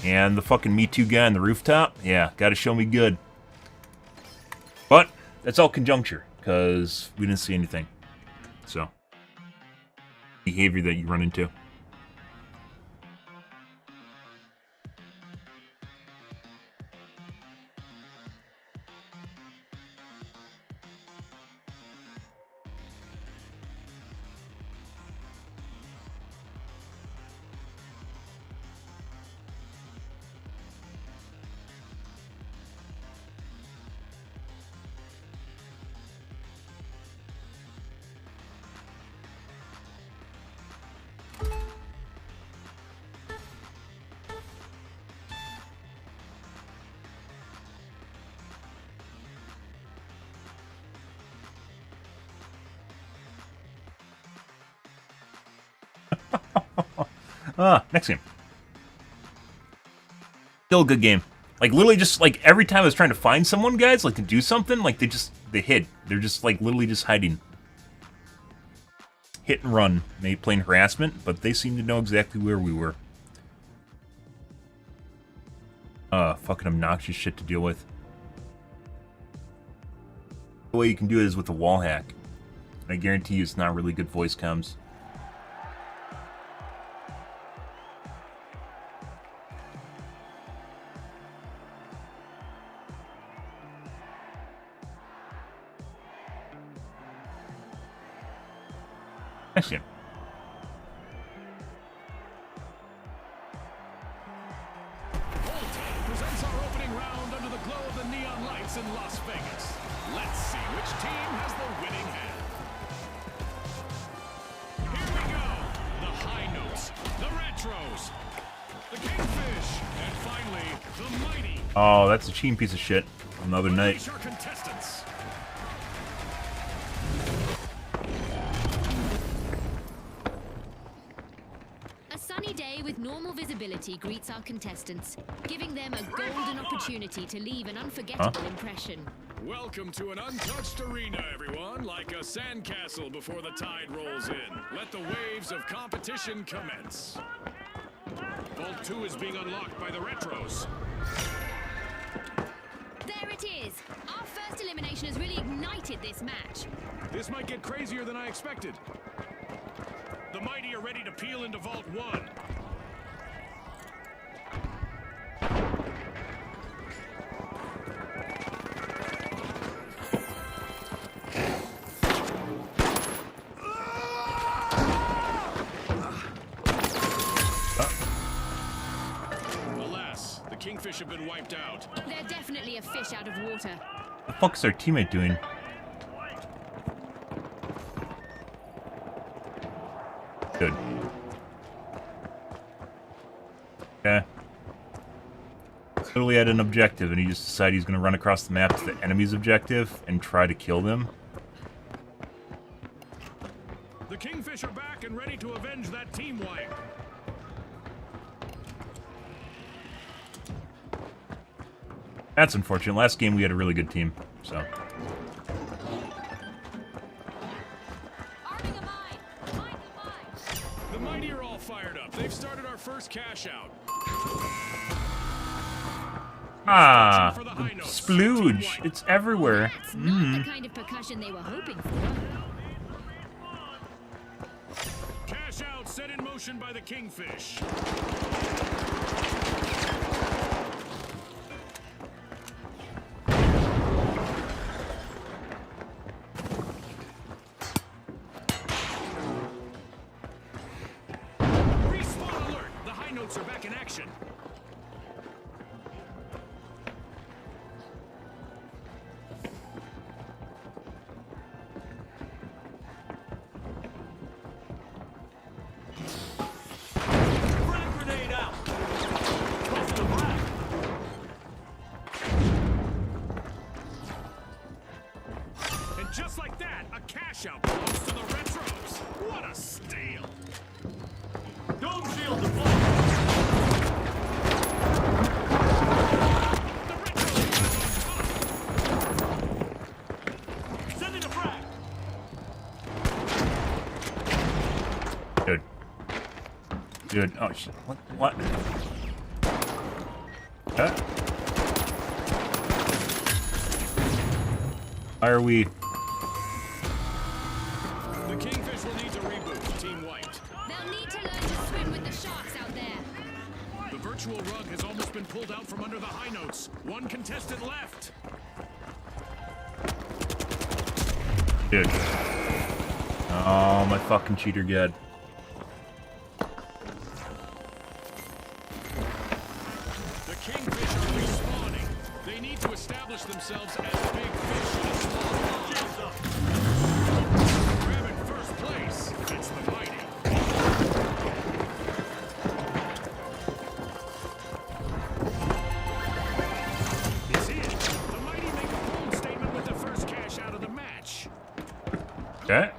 And the fucking Me Too guy on the rooftop, yeah, gotta show me good. But, that's all conjuncture, because we didn't see anything. So, behavior that you run into. Next game. Still a good game. Like, literally just, like, every time I was trying to find someone, guys, like, to do something, like, they hid. They're just, like, literally just hiding. Hit and run. Maybe playing harassment, but they seem to know exactly where we were. Fucking obnoxious shit to deal with. The way you can do it is with a wall hack. I guarantee you it's not really good voice comms. Next game. Presents our opening round under the glow of the neon lights in Las Vegas. Let's see which team has the winning hand. Here we go. The high notes, the retros, the kingfish, and finally, the mighty. Oh, that's a cheating piece of shit. Another night. Unleash our contestants. A sunny day with normal visibility greets our contestants, giving them a golden opportunity to leave an unforgettable impression. Welcome to an untouched arena, everyone, like a sandcastle before the tide rolls in. Let the waves of competition commence. Vault 2 is being unlocked by the retros. There it is! Our first elimination has really ignited this match. This might get crazier than I expected. The mighty are ready to peel into Vault 1. Alas, the kingfish have been wiped out. They're definitely a fish out of water. What the fuck is our teammate doing? Good. Okay. Literally had an objective, and he just decided he's going to run across the map to the enemy's objective and try to kill them. The kingfish are back and ready to avenge that team wipe. That's unfortunate. Last game we had a really good team, so. Arming a mine! Mine the mine! The mighty are all fired up. They've started our first cash out. Ah, For the high notes. splooge. It's everywhere. That's not the kind of percussion they were hoping for. Cash out set in motion by the kingfish. Respawn alert! The high notes are back in action. And just like that, a cash out belongs to the retros. What a steal! Dome shield deployed. The retros are on top. Dude. Dude, oh shit. What? Huh? Why are we... The Kingfish will need to reboot. Team White. They'll need to learn to swim with the sharks out there. The virtual rug has almost been pulled out from under the high notes. One contestant left. Dude. Oh, my fucking cheater god. The Kingfish are respawning. They need to establish themselves as big fish in a small pond. Grabbing first place. It's the Mighty. It's in. The Mighty make a bold statement with the first cash out of the match. Okay.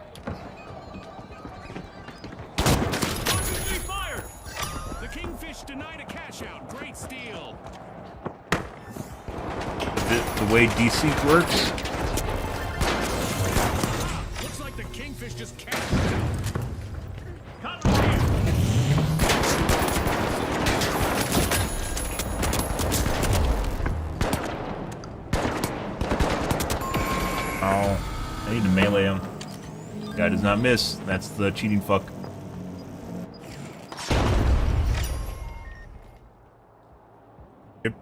Fired. The Kingfish denied a cash out. Great steal. The way DC works? Looks like the Kingfish just cashed out. Oh, I need to melee him. Guy does not miss. That's the cheating fuck. Yep.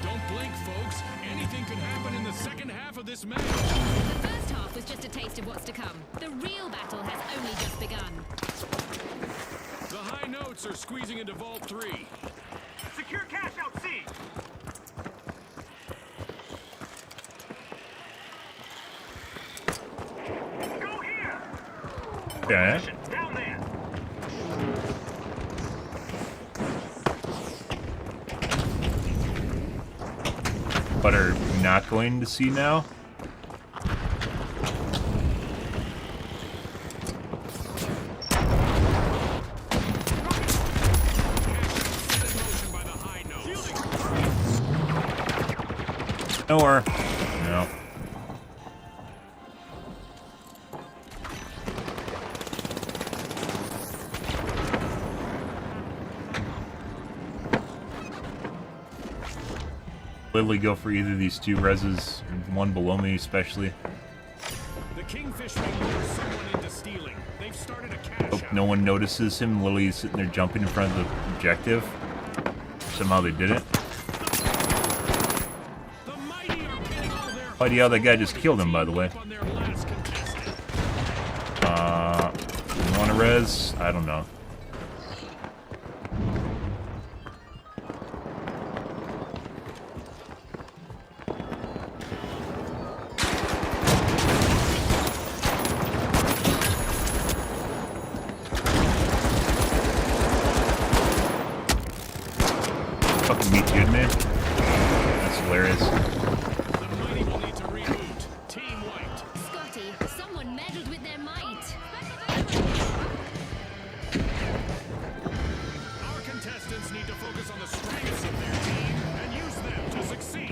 Don't blink, folks. Anything could happen in the second half of this match. The first half was just a taste of what's to come. The real battle has only just begun. The high notes are squeezing into Vault 3. Secure cash out C. Go here. Okay. Down there. But are we not going to see now? Nowhere. No. Literally go for either of these two reses, and one below me especially. The Kingfish may lure someone into stealing. They've started a cash Hope out. no one notices him. Literally sitting there jumping in front of the objective. Somehow they did it. The Mighty are pinning all their Mighty, how that guy just killed him, by the way. on their last contestant. You want a res? I don't know. Fucking me too, man. That's hilarious. The Mighty will need to reboot. Team White. Scotty, someone meddled with their might. Our contestants need to focus on the strengths of their team and use them to succeed.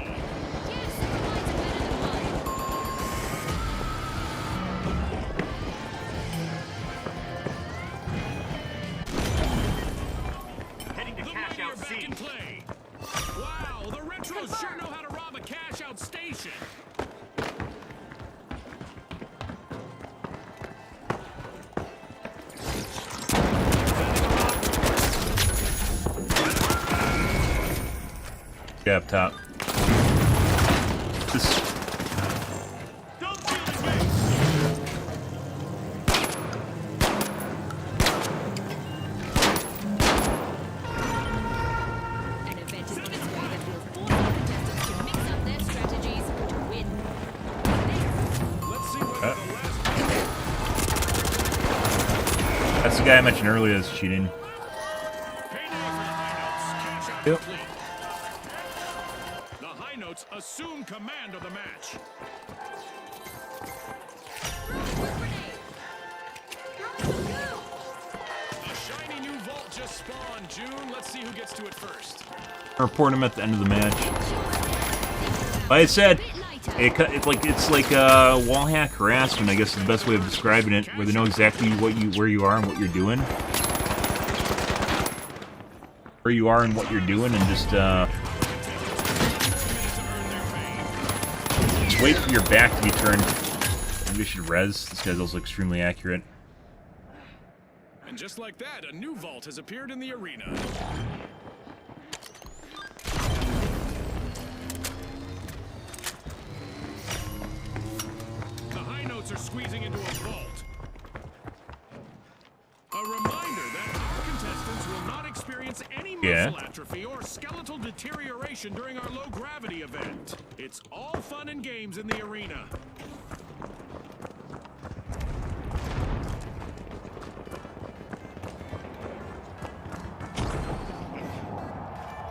Yes, might are better than mine. Heading to cash out C. Back in play. Wow, the Retros sure know how to rob a cash out station. Guy up top. This. Don't feel the way. An event is on its way that will force our contestants to mix up their strategies to win. Let's see whether the last That's the guy I mentioned earlier that's cheating. payday for the high notes. Cash out Yep. complete. The high notes assume command of the match. A shiny new vault just spawn, June. Let's see who gets to it first. Report him at the end of the match. Like I said, it's like wall hack harassment, I guess is the best way of describing it, where they know exactly where you are and what you're doing. Where you are and what you're doing, and just wait for your back to be turned. Maybe I should res. This guy's also extremely accurate. And just like that, a new vault has appeared in the arena. The high notes are squeezing into a vault. A reminder that our contestants will not experience any muscle atrophy or skeletal deterioration during our low-gravity event. It's all fun and games in the arena.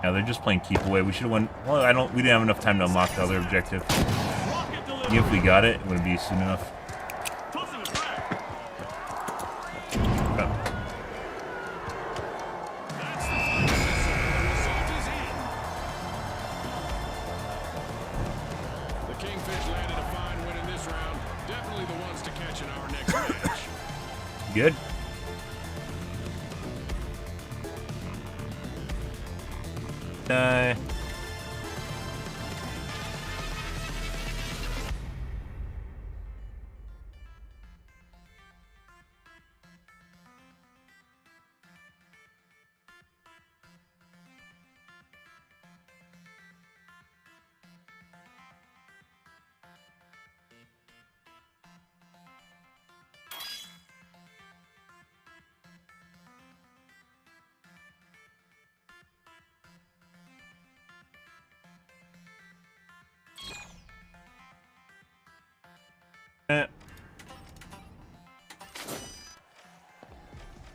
Yeah, they're just playing keep away. We should have won. Well, we didn't have enough time to unlock the other objective. Even if we got it, it wouldn't be soon enough. The Kingfish landed a fine win in this round. Definitely the ones to catch in our next match. Good.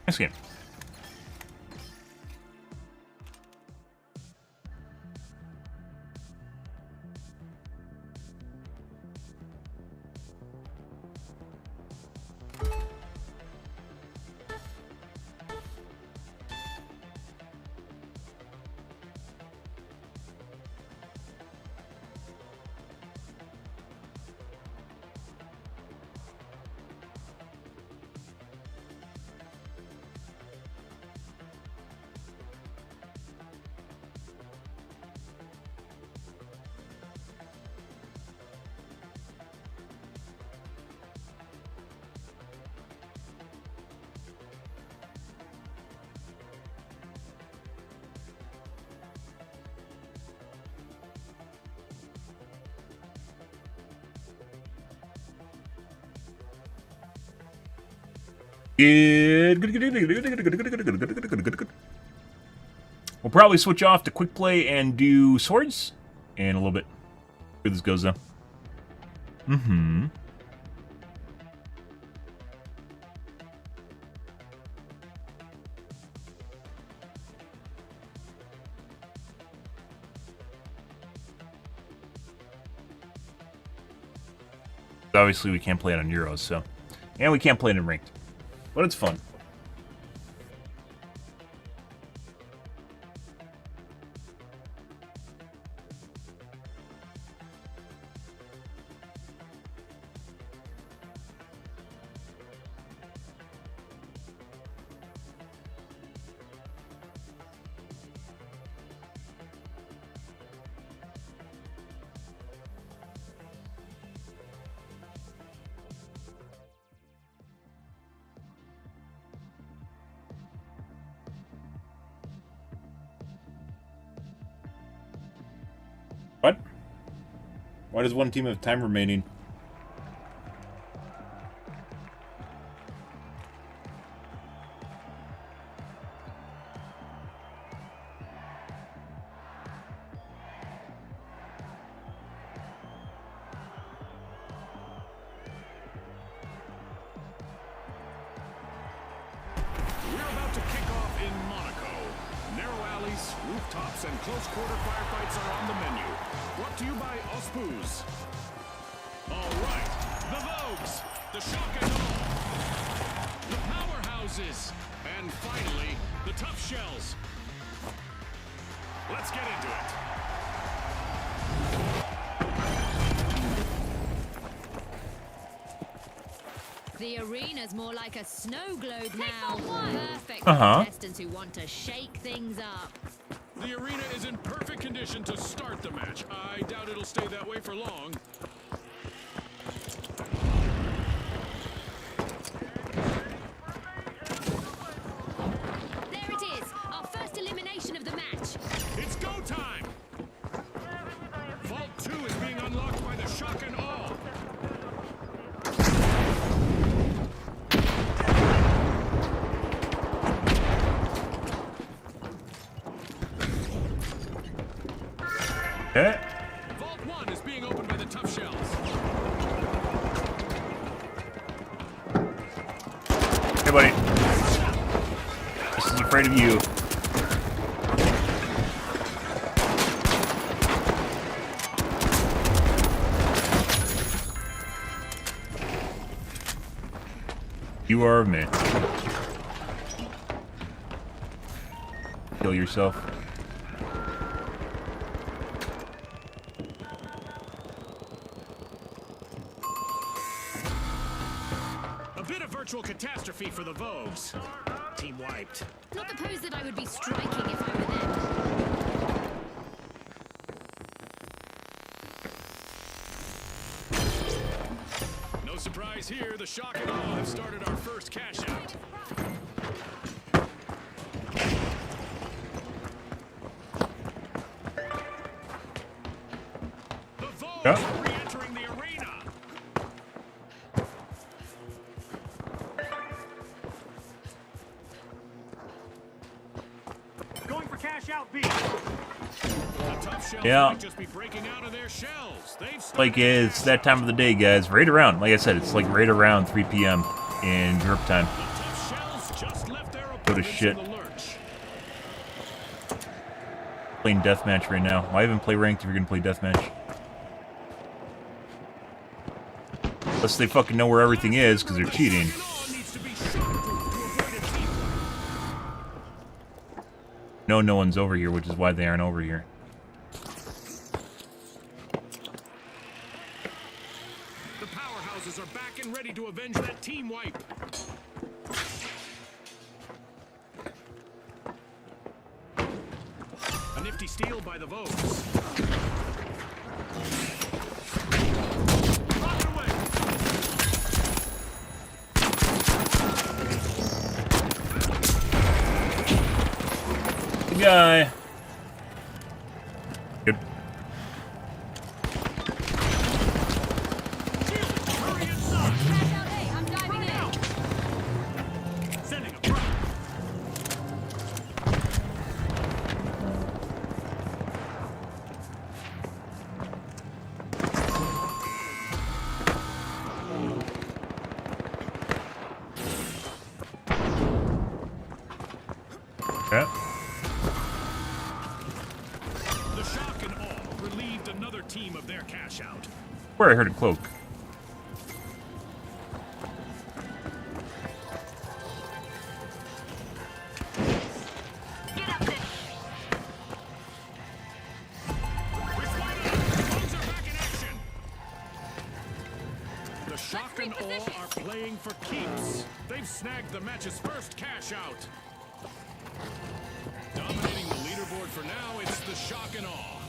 Nice game. Good. We'll probably switch off to quick play and do swords in a little bit. Where this goes though. Obviously we can't play it on Euros, so. And we can't play it in ranked. But it's fun. What? Why does one team have time remaining? We're about to kick off in Monaco. Narrow alleys, rooftops, and close-quarter firefights are on the menu. Brought to you by Ospuz. All right, the Vogues, the shock and awe, the powerhouses. powerhouses. And finally, the tough shells. Let's get into it. The arena's more like a snow globe now. Perfect for contestants who want to shake things up. The arena is in perfect condition to start the match. I doubt it'll stay that way for long. There it is, our first elimination of the match. It's go time! Vault 2 is being unlocked by the shock and awe. Okay. Vault 1 is being opened by the tough shells. Hey, buddy. This is afraid of you. You are a man. Kill yourself. A bit of virtual catastrophe for the Vogues. Team wiped. Not the pose that I would be striking if I were them. No surprise here, the shock and awe have started our first cash out. The Vogues are re-entering the arena. Going for cash out B. The tough shells Yeah. might just be breaking out of their shells. They've started Like, it's that time of the day, guys. Right around, like I said, it's like right around 3 p.m. in Europe time. The tough shells just left their Go to opponents shit. in the lurch. Playing deathmatch right now. Why even play ranked if you're gonna play deathmatch? Unless they fucking know where everything is, because they're cheating. Shock and awe needs to be shockproof to avoid a team wipe. No one's over here, which is why they aren't over here. The powerhouses are back and ready to avenge that team wipe. A nifty steal by the Vogues. Rocket away. Good guy. Good. Hurry inside. Crash out A, I'm diving in. Sending a front. Okay. The shock and awe relieved another team of their cash out. Where I heard a cloak. Get up there. Vogues are back in action. The shock and awe are playing for keeps. They've snagged the match's first cash out. Dominating the leaderboard for now, it's the shock and awe.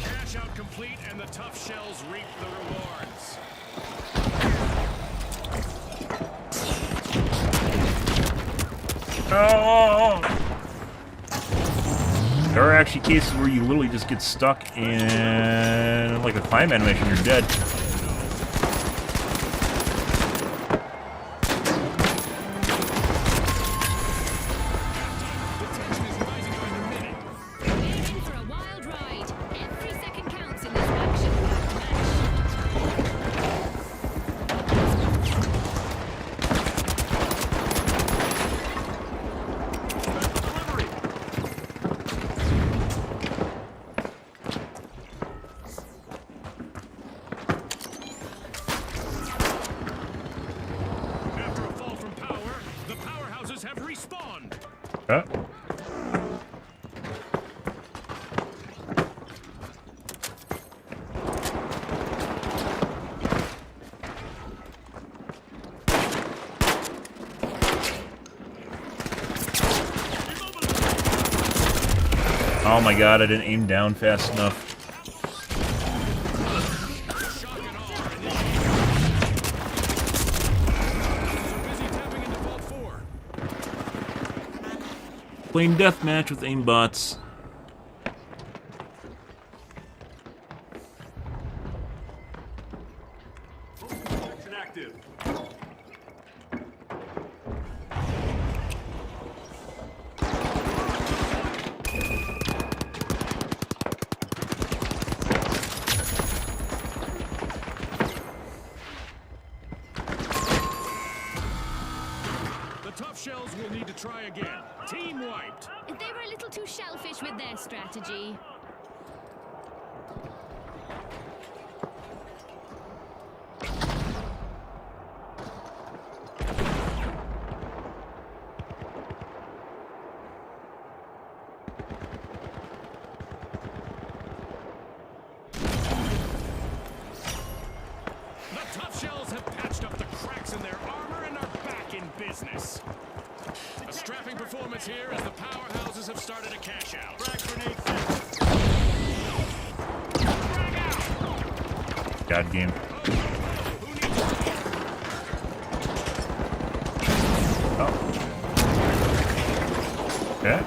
Cash out complete, and the tough shells reap the rewards. Oh! There are actually cases where you literally just get stuck in like a climb animation, you're dead. The tension is rising by the minute. We're in for a wild ride. Every second counts in this action-packed match. respawned. Huh? Oh my god, I didn't aim down fast enough. Shock and awe initiated. Busy tapping into Vault 4. Playing deathmatch with aimbots. Action active. The tough shells will need to try again. Team wiped. They were a little too shellfish with their strategy. The tough shells have patched up the cracks in their armor and are back in business. A strapping performance here as the powerhouses have started to cash out. Frag grenade set. Frag out. God game. Who needs it? Oh. Okay.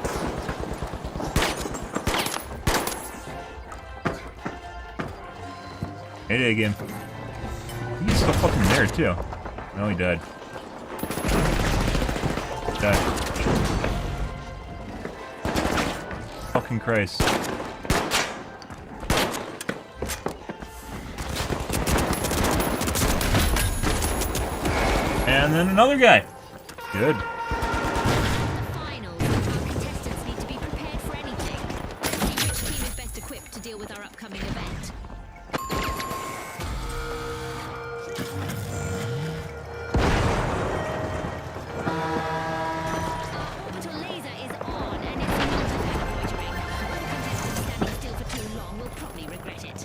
Hit it again. He's still fucking there too. No, he died. Died. Fucking Christ. And then another guy. Good. Finals. Our contestants need to be prepared for anything. See which team is best equipped to deal with our upcoming event. Our orbital laser is on, and it's not loitering. Other contestants standing still for too long will probably regret it.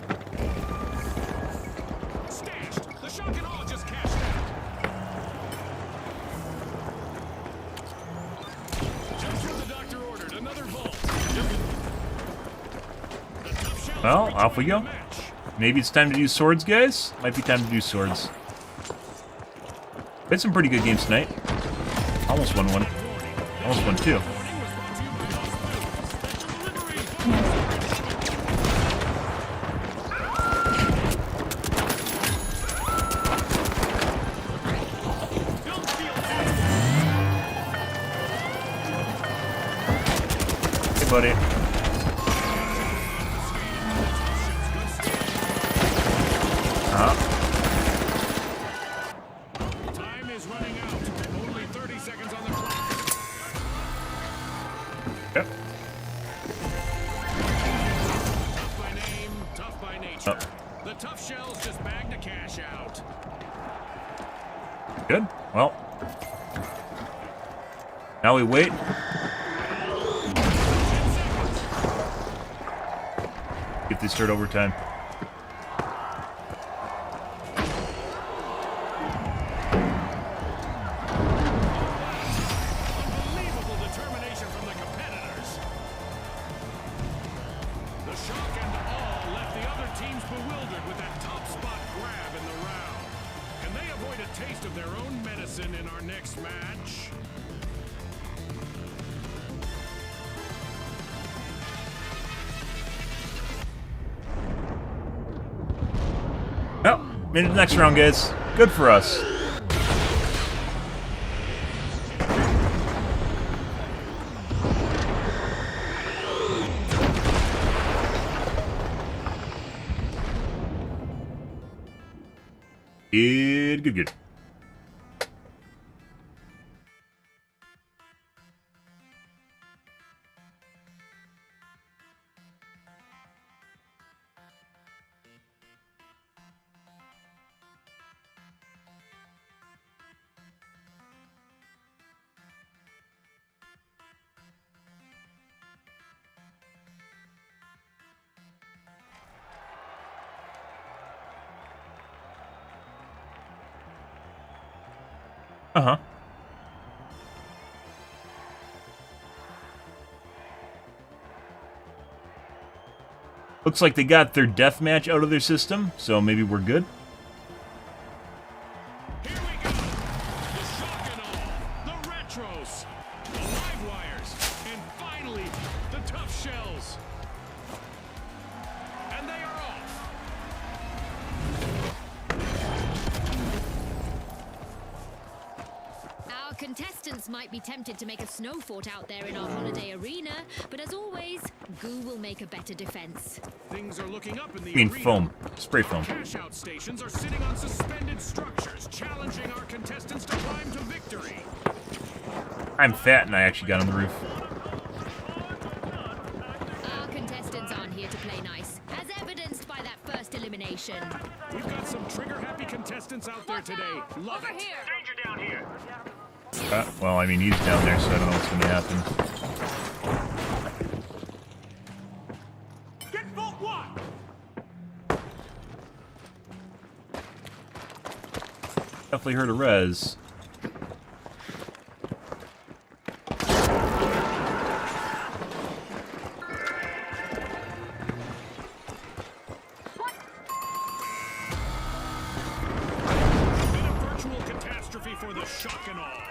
Stashed. The shock and awe just cashed out. Just what the doctor ordered. Another vault. The tough shells Well, are off we rejoining go. the match. Maybe it's time to do swords, guys? Might be time to do swords. Played some pretty good games tonight. Almost won one. Almost won two. Warning was brought to you by Los Special delivery. Don't feel Hey, buddy. Time is running out. Only 30 seconds on the clock. Yep. Tough by name, tough by nature. The tough shells just bagged a cash out. Good. Well. Now we wait. Get this start overtime. Unbelievable determination from the competitors. The shock and awe left the other teams bewildered with that top spot grab in the round. Can they avoid a taste of their own medicine in our next match? Well, made it to the next round, guys. Good for us. Good. Uh-huh. Looks like they got their deathmatch out of their system, so maybe we're good. Here we go. The shock and awe, the retros, the live wires, and finally, the tough shells. And they are off. Our contestants might be tempted to make a snow fort out there in our holiday arena, but as always, Goo will make a better defense. Things are looking up in the I mean arena. foam. Spray foam. Cash-out stations are sitting on suspended structures, challenging our contestants to climb to victory. I'm fat and I actually got on the roof. Our contestants aren't here to play nice, as evidenced by that first elimination. We've got some trigger-happy contestants out there today. Love it. Here. Danger down here. Well, I mean, he's down there, so I don't know what's going to happen. Get Vault 1! Definitely heard a res. Been a virtual catastrophe for the shock and awe.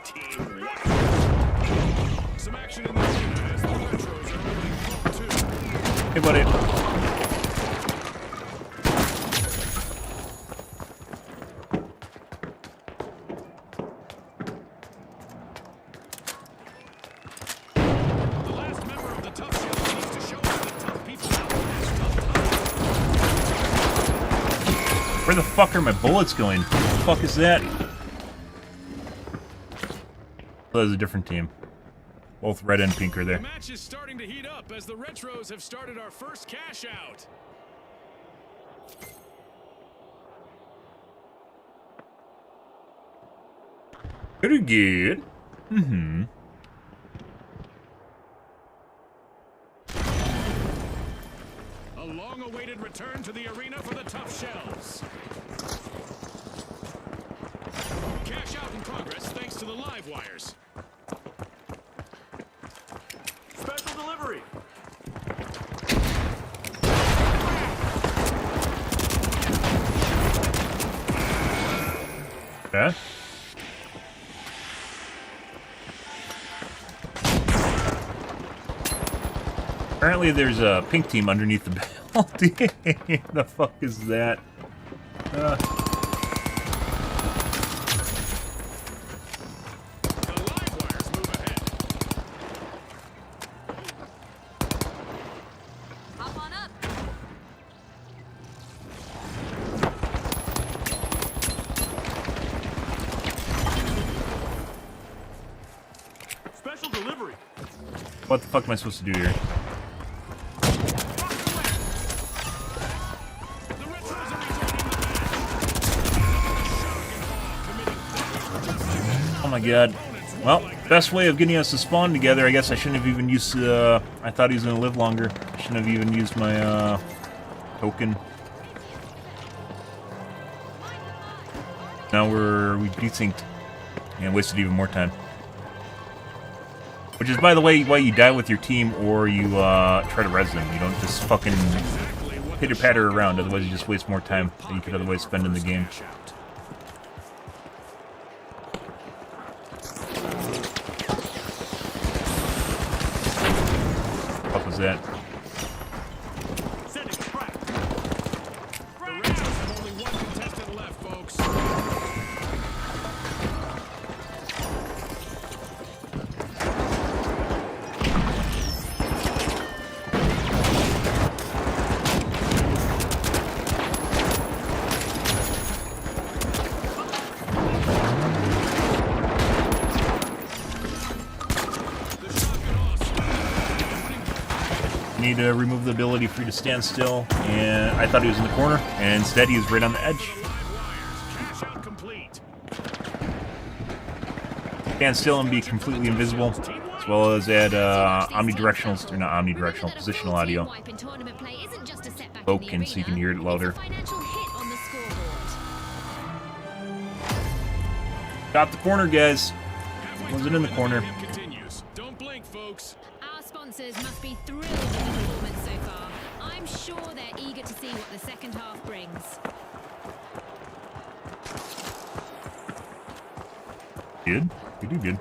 Team White. Some action in the arena as the retros are moving Vault 2. Hey, buddy. The last member of the tough shells needs to show us the tough people out there. Tough. Where the fuck are my bullets going? What the fuck is that? Oh, that was a different team. Both red and pink are The there. match is starting to heat up as the retros have started our first cash out. Pretty good. Mm-hmm. A long-awaited return to the arena for the tough shells. Cash out in progress thanks to the live wires. Special delivery. Okay. Apparently there's a pink team underneath the bounty. The fuck is that? The live wires move ahead. Hop on up. Special delivery. What the fuck am I supposed to do here? The retros are rejoining the match. Oh my god. Well, best way of getting us to spawn together, I guess I shouldn't have even used, I thought he was gonna live longer. I shouldn't have even used my, token. Now we desynced and wasted even more time. Which is, by the way, why you die with your team or you, try to res them. You don't just fucking pitter-patter around, otherwise you just waste more time than you could otherwise spend in the game. What was that? Setting a trap. The retros have only one contestant left, folks. The shock and awe squad. Need to remove the ability for you to stand still, and I thought he was in the corner, and instead he was right on the edge. The live wires. Cash out complete. Stand still and be completely invisible, as well as add omnidirectional, or not omnidirectional, positional audio. Spoken so you can hear it louder. Financial hit on the scoreboard. Got the corner, guys. Halfway Wasn't through in the and corner. game continues. Don't blink, folks. Our sponsors must be thrilled with the performance so far. I'm sure they're eager to see what the second half brings. Good. You do good.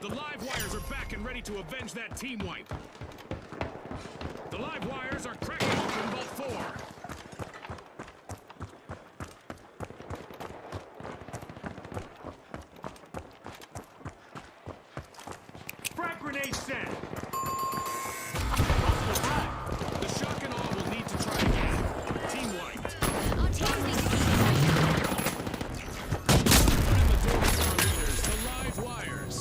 The live wires are back and ready to avenge that team wipe. The live wires are cracking open both 4. Frag grenade set. The shock and awe will need to try again. Team wiped. Our teams need to keep it right now. In the door with our leaders, the live wires.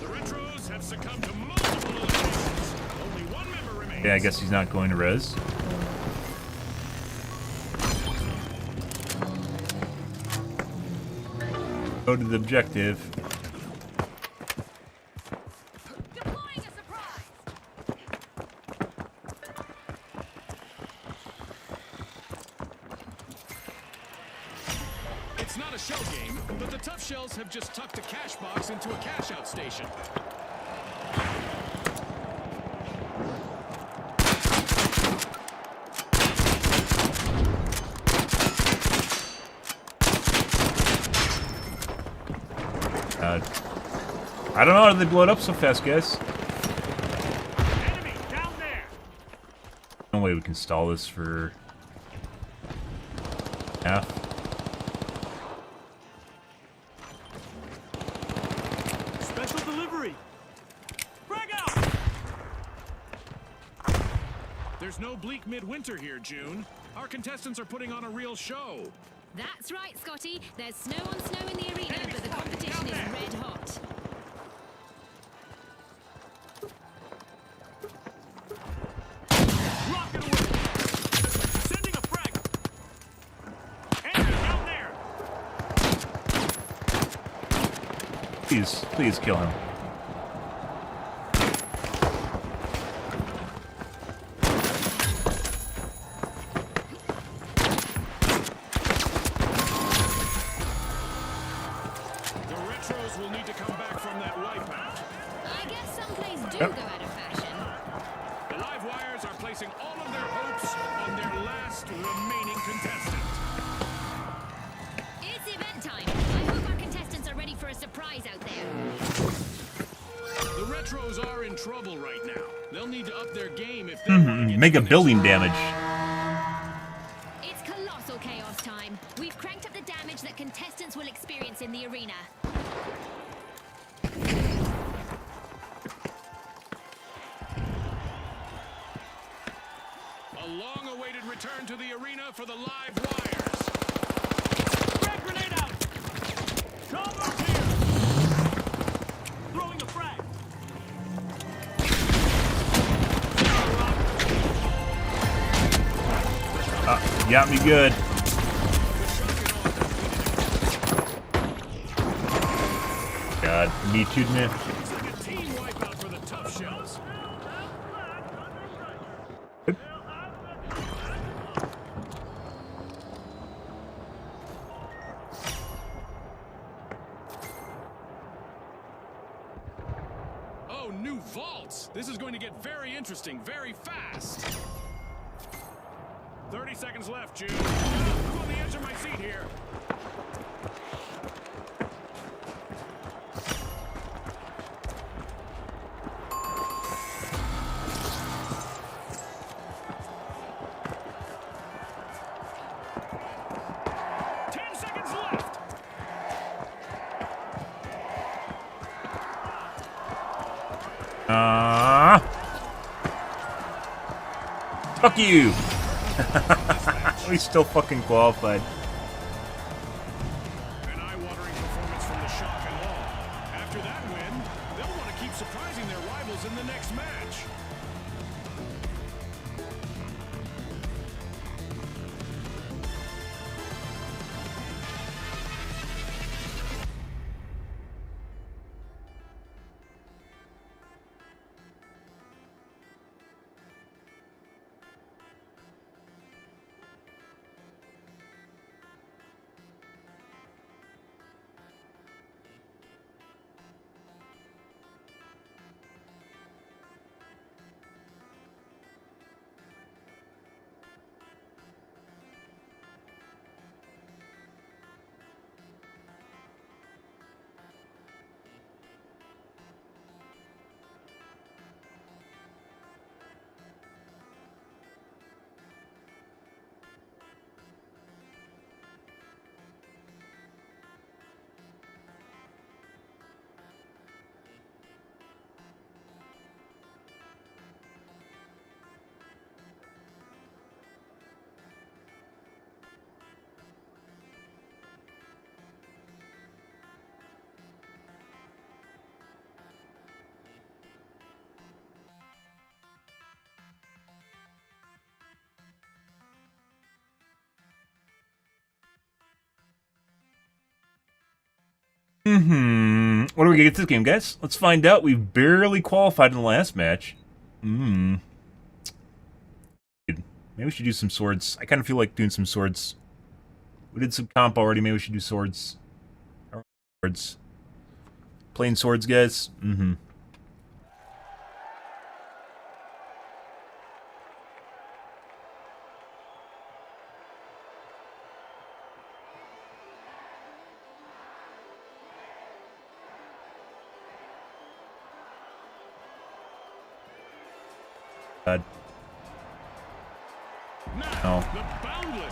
The retros have succumbed to multiple eliminations. Only one member remains. Yeah, I guess he's not going to res. Go to the objective. Deploying a surprise. It's not a shell game, but the tough shells have just tucked a cash box into a cash out station. I don't know how they blow it up so fast, guys. Enemy down there. No way we can stall this for half. Special delivery. Frag out. There's no bleak midwinter here, June. Our contestants are putting on a real show. That's right, Scotty. There's snow on snow in the arena, but the competition is red hot. Rocket away. Sending a frag. Enemy down there. Please kill him. The retros will need to come back from that wipeout. I guess some plays do Yep. go out of fashion. The live wires are placing all of their hopes on their last remaining contestant. It's event time. I hope our contestants are ready for a surprise out there. The retros are in trouble right now. They'll need to up their game if they want to get Make to a the next building round. damage. It's colossal chaos time. We've cranked up the damage that contestants will experience in the arena. A long-awaited return to the arena for the live wires. Frag grenade out! Cover's here! Throwing a frag! You got me good. God, me too, man. It's like a team wipeout for the tough shells. Oh, new vaults! This is going to get very interesting very fast. 30 seconds left, June. I'm on the edge of my seat here. Fuck you! We still fucking qualified. An eye-watering performance from the shock and awe. After that win, they'll want to keep surprising their rivals in the next match. What do we get this game, guys? Let's find out. We've barely qualified in the last match. Maybe we should do some swords. I kind of feel like doing some swords. We did some comp already. Maybe we should do swords. Swords. Playing swords, guys. God. No.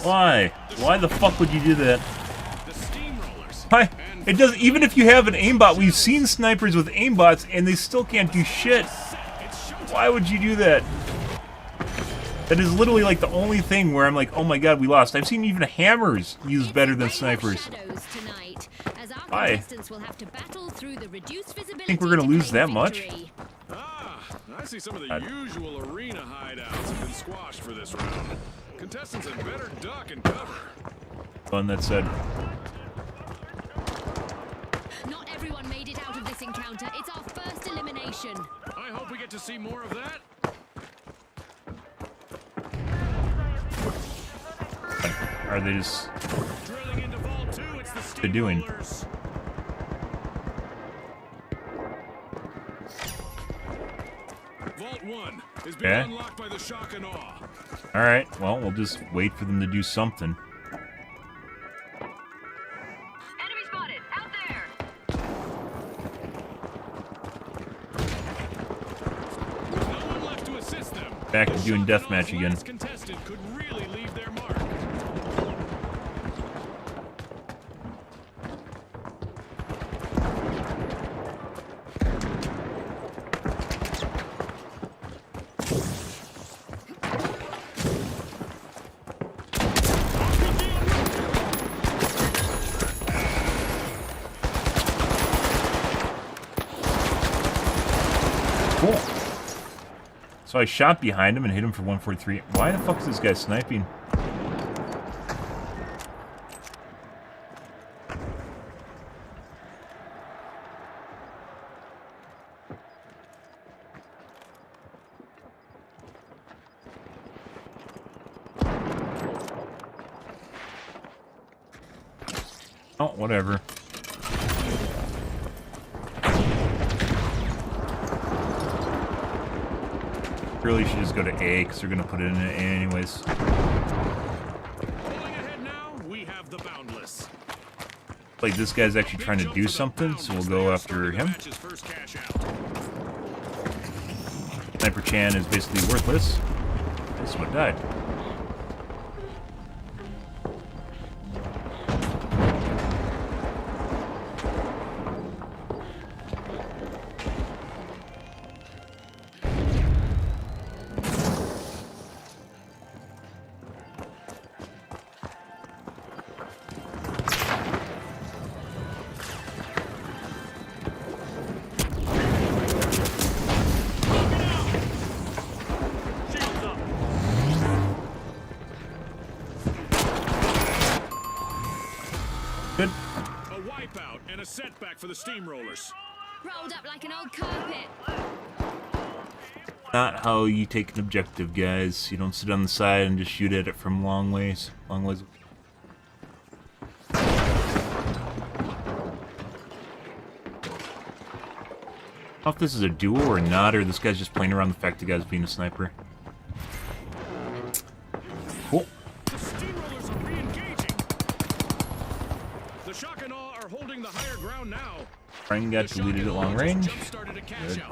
Why? Why the fuck would you do that? Why? It does. Even if you have an aimbot, we've seen snipers with aimbots, and they still can't do shit. Why would you do that? That is literally like the only thing where I'm like, oh my god, we lost. I've seen even hammers used better than snipers. Why? I think we're gonna lose that much. I see some of the usual arena hideouts have been squashed for this round. Contestants had better duck and cover. One that said. Not everyone made it out of this encounter. It's our first elimination. I hope we get to see more of that. Are they just... Drilling into Vault 2, it's the they're doing? Vault 1 is being unlocked by the shock and awe. Alright, well, we'll just wait for them to do something. Enemy spotted! Out there! No one left to assist them. Back to doing deathmatch again. Contestant could really leave their mark. Cool. So I shot behind him and hit him for 143. Why the fuck is this guy sniping? Oh, whatever. Really should just go to A because they're gonna put it in A anyways. Pulling ahead now, we have the Boundless. Like this guy's actually trying to do something, so we'll go after him. Sniper Chan is basically worthless. This one died. Good. A wipeout and a setback for the Steamrollers. Rolled up like an old carpet. Not how you take an objective, guys. You don't sit on the side and just shoot at it from long ways. Long ways. I don't know if this is a duo or not, or this guy's just playing around the fact the guy's being a sniper. Cool. The Steamrollers are re-engaging. The shock and awe are holding the higher ground now. Frank got deleted at long range. Good.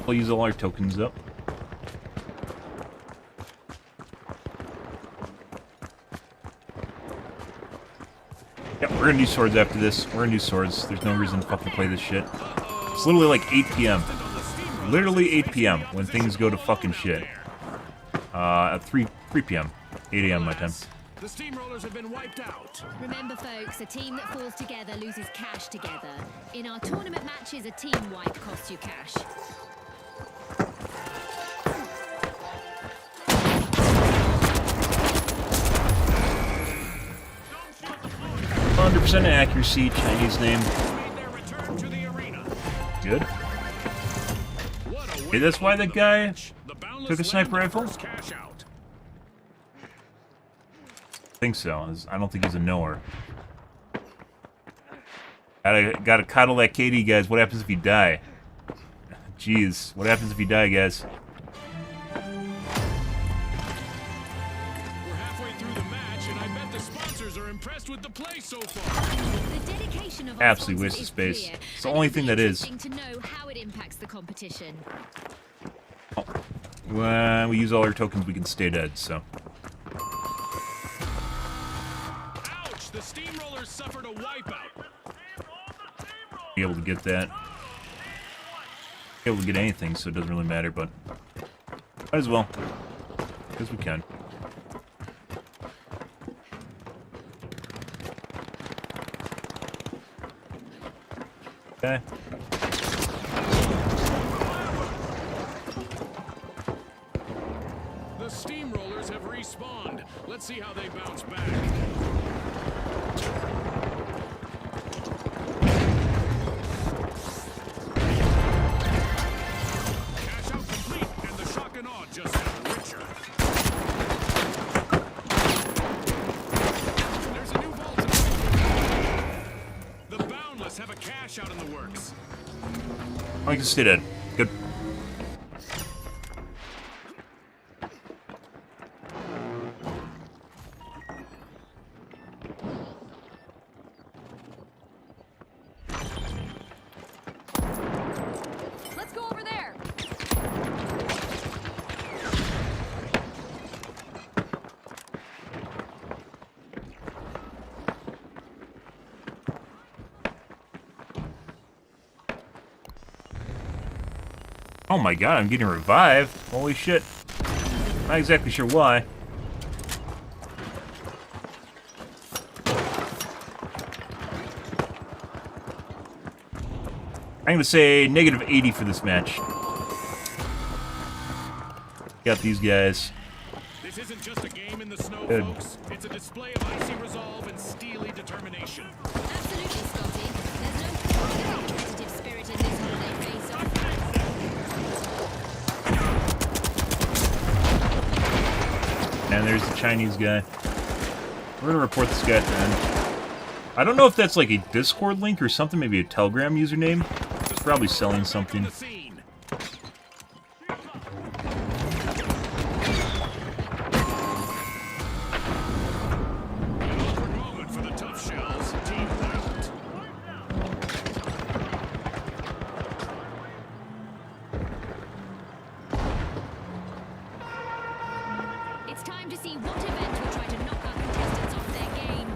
We'll use all our tokens up. Yep, we're gonna do swords after this. We're gonna do swords. There's no reason to fucking play this shit. It's literally like 8 p.m. Literally 8 p.m. when things go to fucking shit. At 3 p.m. 8 a.m. my time. The Steamrollers have been wiped out. Remember, folks, a team that falls together loses cash together. In our tournament matches, a team wipe costs you cash. 100% accuracy, Chinese name. made their return to the arena. Good. What a Okay, way that's to why open that the guy match. The Boundless took a sniper land rifle? first cash out. I think so. I don't think he's a knower. Gotta coddle that KD, guys. What happens if you die? Jeez, what happens if you die, guys? We're halfway through the match, and I bet the sponsors are impressed with the play so far. The dedication of our Absolutely sponsors waste of is space. clear, It's the and only it'll thing be that is. interesting to know how it impacts the competition. Well, we use all our tokens, we can stay dead, so. Ouch! The Steamrollers suffered a wipeout. Be able to get that. Be able to get anything, so it doesn't really matter, but might as well. Because we can. Okay. The Steamrollers have respawned. Let's see how they bounce back. Cash out complete, and the shock and awe just got richer. There's a new vault in the Boundless have a cash out in the works. I can stay dead. Good. Let's go over there. Oh my god, I'm getting revived. Holy shit. Not exactly sure why. I'm gonna say negative 80 for this match. Got these guys. This isn't just a game in the snow, Good. folks. It's a display of icy resolve and steely determination. Absolutely, Scotty. There's no competitive spirit in this holiday face-off. And there's the Chinese guy. We're gonna report this guy at the end. I don't know if that's like a Discord link or something, maybe a Telegram username. It's probably selling something. The scene. An awkward moment for the tough shells. Team Wild. It's time to see what event will try to knock our contestants off their game.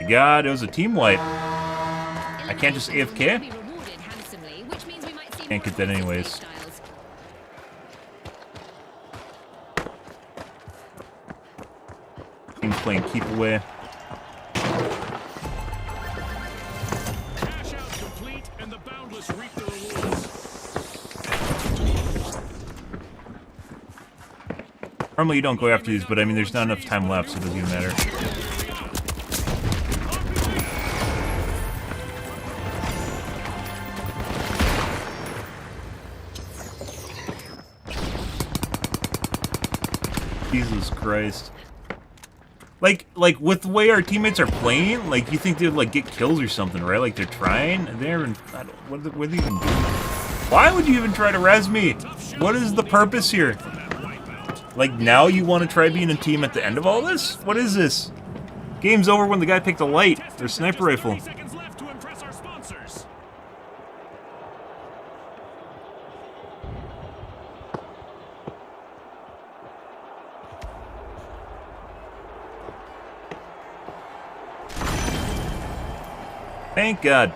God, it was a team wipe. I can't just AFK? Be rewarded handsomely, which means we might see Can't more get that aggressive anyways. playstyles. Team's playing keep away. Cash out complete, and the Boundless reap the rewards. Normally you don't go after these, but I mean there's not enough time left, so it doesn't even matter. Jesus Christ. Like with the way our teammates are playing, like you think they'd like get kills or something, right? Like they're trying, and they're what are they even doing? Why would you even try to res me? What is the purpose here? Like now you want to try being a team at the end of all this? What is this? Game's over when the guy picked a light or sniper rifle. 30 seconds left to impress our sponsors. Thank God.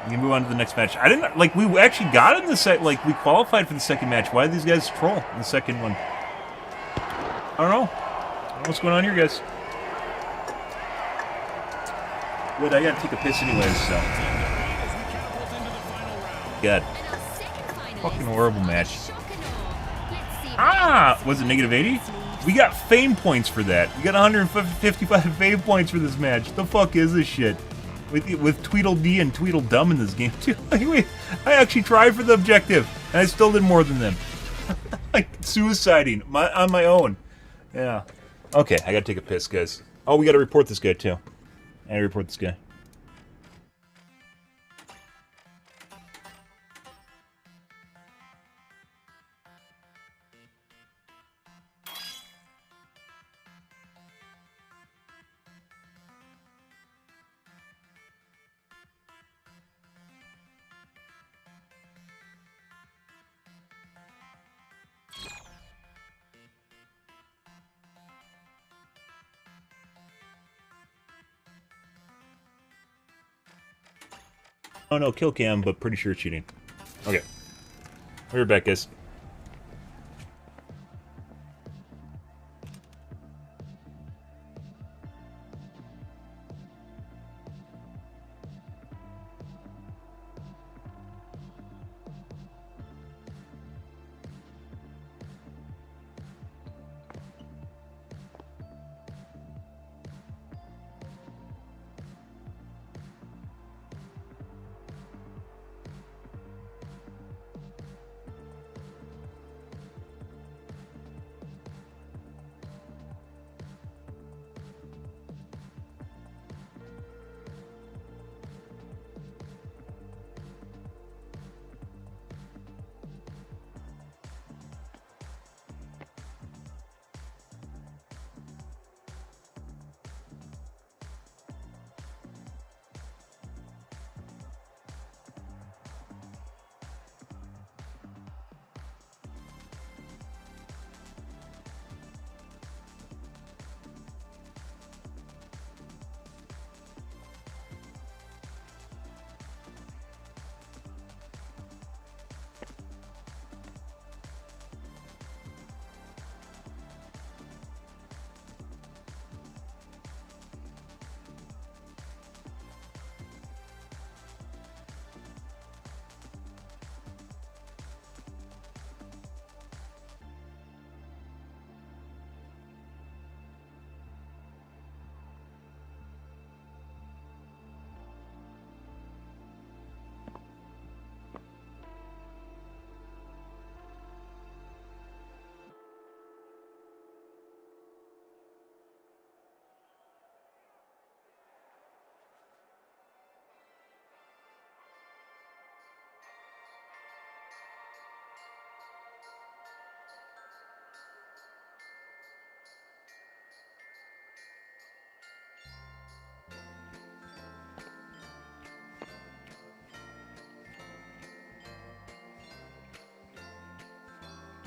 We can move on to the next match. I didn't like we actually got in the set like we qualified for the second match. Why did these guys troll in the second one? I don't know. What's going on here, guys? Good, I gotta take a piss anyways, so. God. And our second finalist Fucking horrible is match. shock and Ah! Was it negative 80? We got fame points for that. We got 155 fame points for this match. The fuck is this shit? With Tweedledee and Tweedledum in this game too. Wait, I actually tried for the objective, and I still did more than them. Like suiciding on my own. Yeah. Okay, I gotta take a piss, guys. Oh, we gotta report this guy too. I gotta report this guy. Oh no, kill cam, but pretty sure it's cheating. Okay. We're back, guys.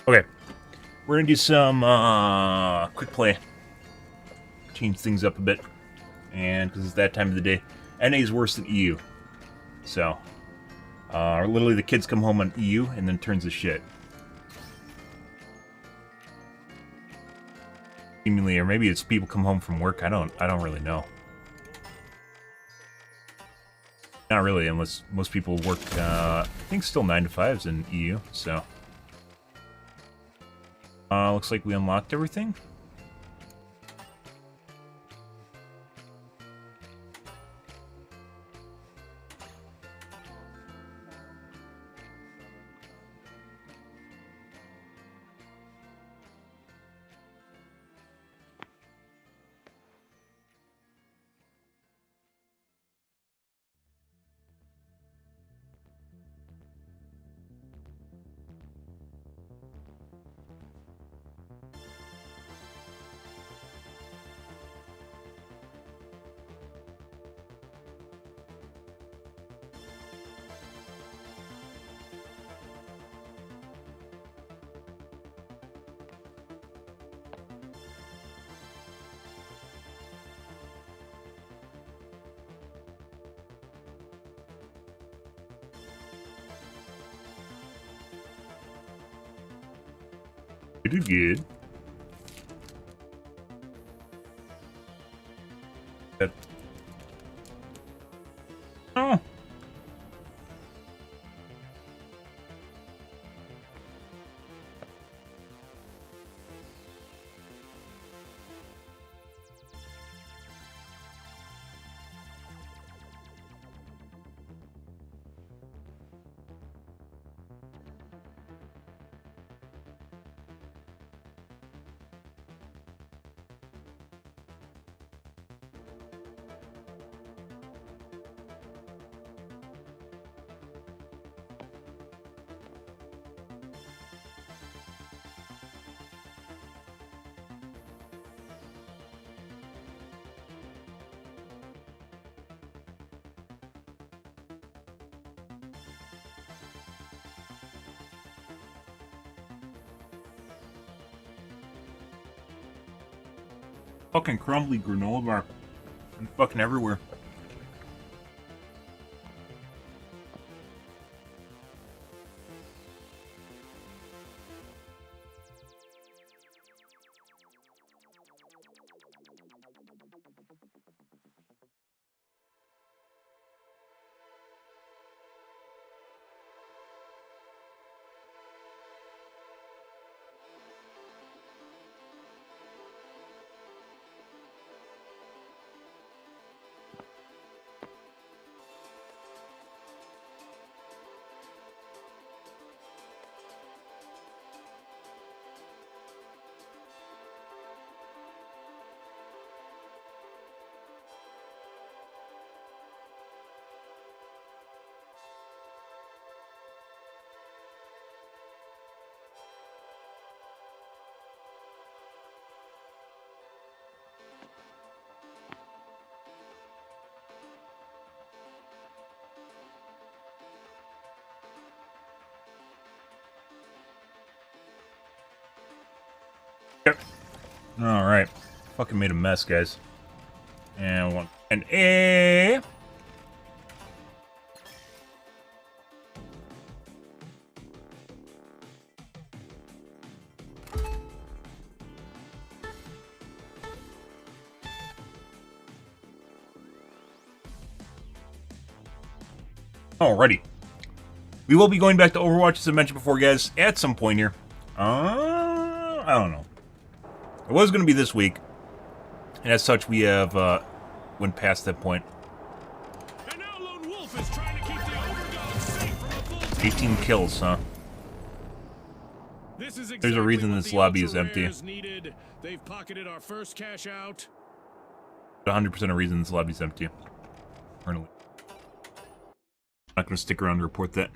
Okay, we're gonna do some quick play. Change things up a bit, and because it's that time of the day, NA is worse than EU. So, literally the kids come home on EU and then turns to shit. Seemingly, or maybe it's people come home from work. I don't really know. Not really, unless most people work. I think still 9 to 5s in EU. So. Looks like we unlocked everything. You did good. Good. Oh. Fucking crumbly granola bar. And fucking everywhere. Alright. Fucking made a mess, guys. And one. And A. Alrighty. We will be going back to Overwatch, as I mentioned before, guys, at some point here. I don't know. It was going to be this week. And as such, we have went past that point. And now Lone Wolf is trying to keep the overdogs safe from a full 18 kills, huh? This is There's a reason this lobby is empty. Needed. They've pocketed our first cash out. 100% of reason this lobby's empty. Currently. I'm not going to stick around to report that.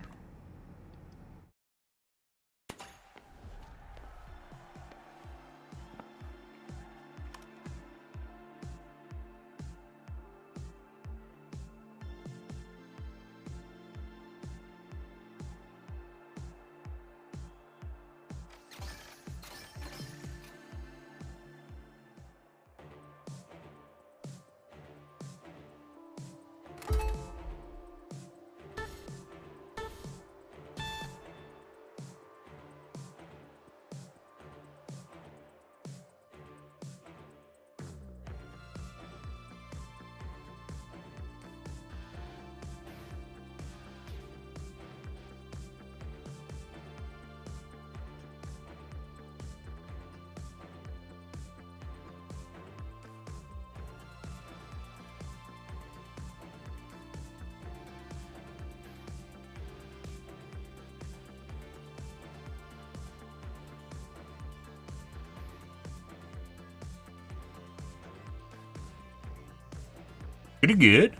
Pretty good.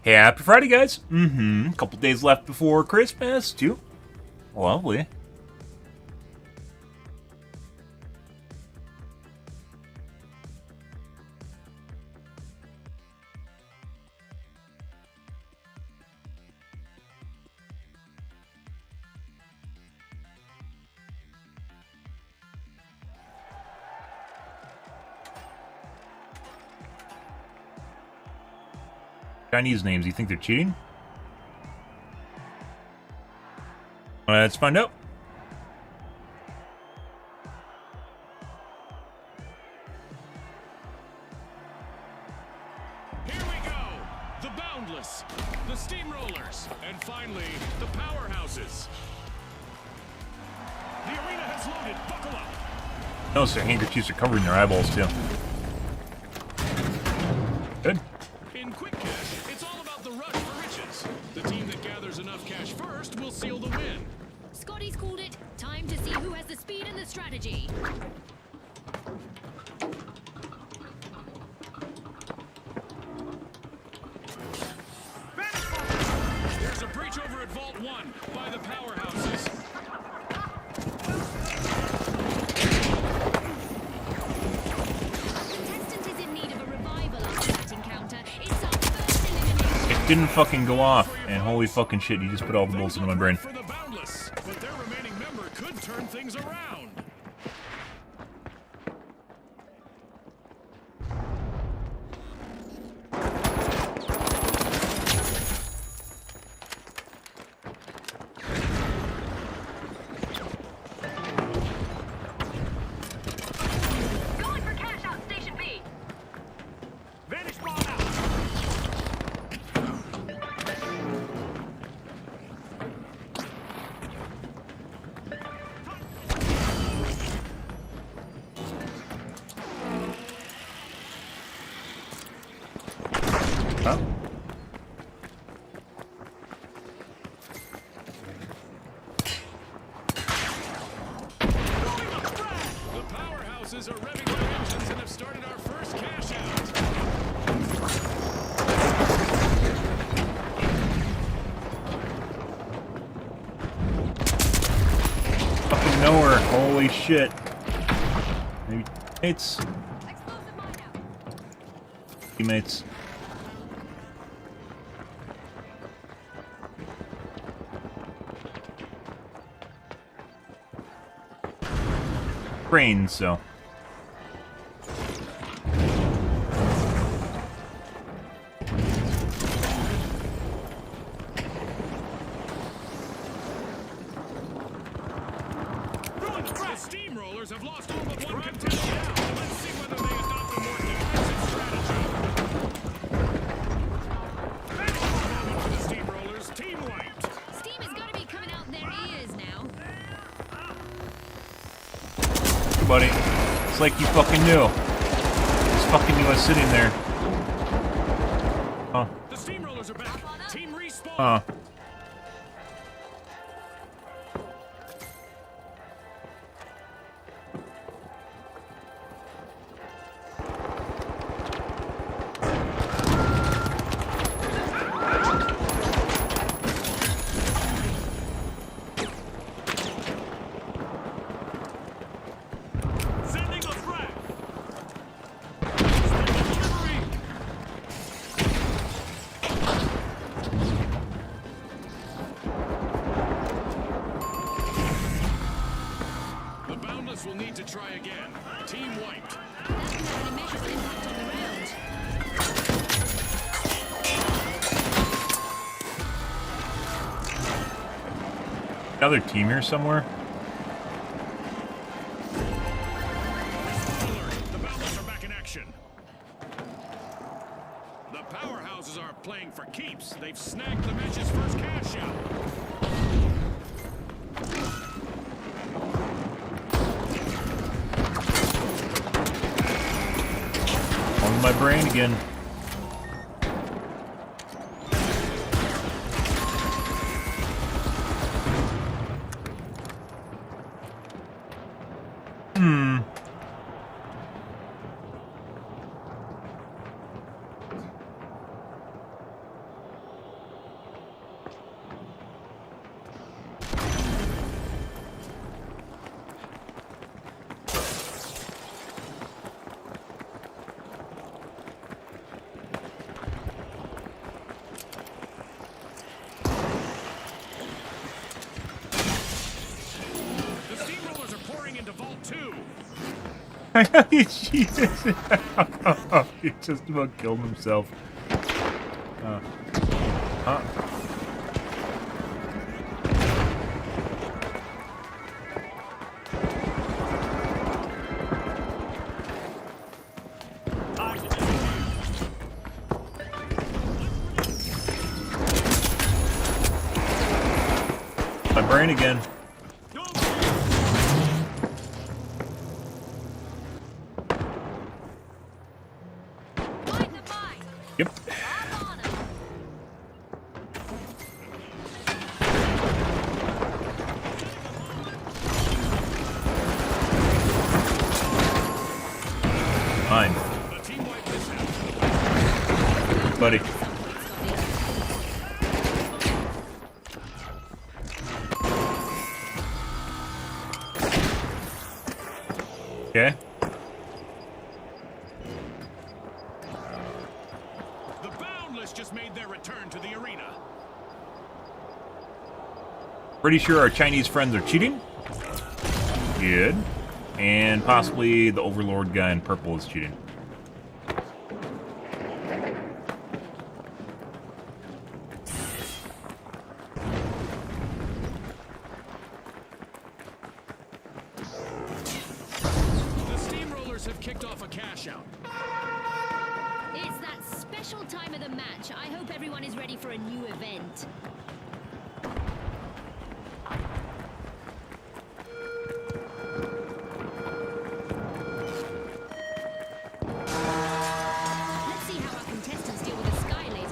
Happy Friday, guys. Couple days left before Christmas, too. Lovely. Chinese names, you think they're cheating? Let's find out. Here we go. The Boundless, the Steamrollers, and finally, the Powerhouses. The arena has loaded. Buckle up. Notice their handkerchiefs are covering their eyeballs, too. Good. In Quick Cash, it's all about the rush for riches. The team that gathers enough cash first will seal the win. Scotty's called it. Time to see who has the speed and the strategy. There's a breach over at Vault 1 by the Powerhouses. Contestant is in need of a revival after that encounter. It's our first elimination. It didn't fucking go off, and holy fucking shit, you just put all the bullets into my brain. For the Boundless, but their remaining member could turn things around. Huh? The powerhouses are revving their engines and have started our first cash out. Fucking nowhere. Holy shit. Maybe teammates. Teammates. Brains, so. The steamrollers have lost all but one contestant now. Let's see whether they adopt a more defensive strategy. For the steamrollers, team wiped. Steam has got to be coming out their ears now. Hey, buddy. It's like you fucking knew. Just fucking knew I was sitting there. Huh. The steamrollers are back. Team respawn. Huh. Sending a frag. Delivery. The Boundless will need to try again. Team wiped. That doesn't have any measurable impact on the round. Another team here somewhere? Alert. The Boundless are back in action. The powerhouses are playing for keeps. They've snagged the match's first cash out. On my brain again. The steamrollers are pouring into Vault 2. Jesus. He just about killed himself. Huh. My brain again. Find the mine. Yep. I'm on 'em. Fine. The team wiped this out. Buddy. Okay. The Boundless just made their return to the arena. Pretty sure our Chinese friends are cheating. Good. And possibly the Overlord guy in purple is cheating. The steamrollers have kicked off a cash out. It's that special time of the match. I hope everyone is ready for a new event. Let's see how our contestants deal with the Sky Laser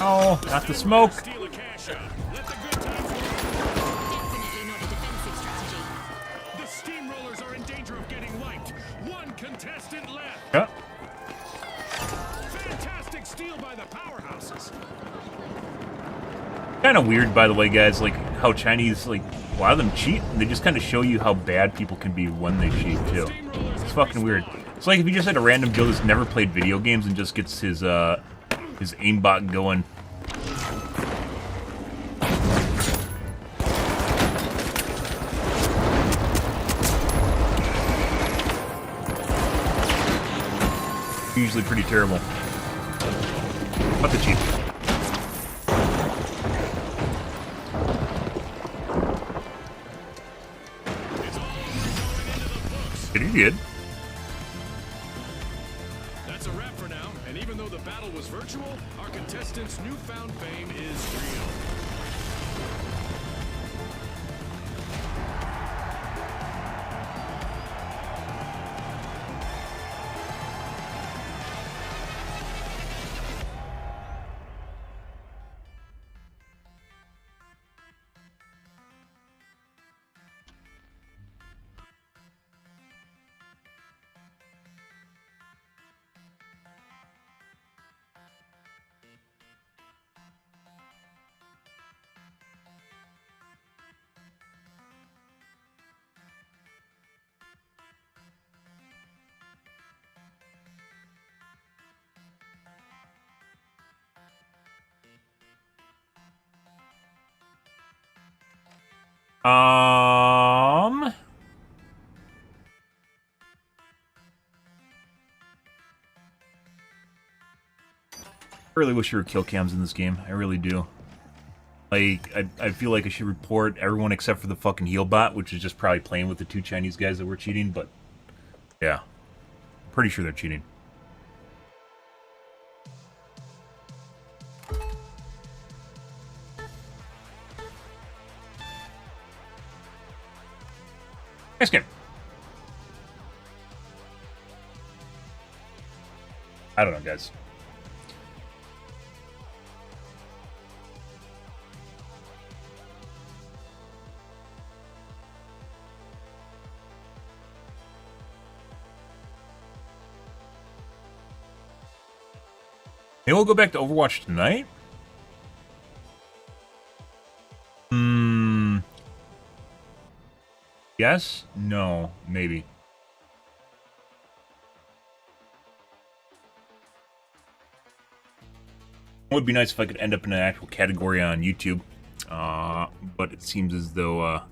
Oh, not the smoke. Steal a cash out. Let the good times roll. Definitely not a defensive strategy. The steamrollers are in danger of getting wiped. One contestant left. Yeah. Fantastic steal by the powerhouses. Kind of weird, by the way, guys, like how Chinese, like, a lot of them cheat, and they just kind of show you how bad people can be when they cheat, too. It's fucking weird. It's like if you just had a random Joe that's never played video games and just gets his aimbot going. Usually pretty terrible. But the cheat. Pretty good. That's a wrap for now, and even though the battle was virtual, our contestants' newfound fame is real. I really wish there were kill cams in this game. I really do. Like, I feel like I should report everyone except for the fucking heal bot, which is just probably playing with the two Chinese guys that were cheating, but yeah. I'm pretty sure they're cheating. Nice game. I don't know, guys. Maybe we'll go back to Overwatch tonight? Yes? No. Maybe. It would be nice if I could end up in an actual category on YouTube. But it seems as though,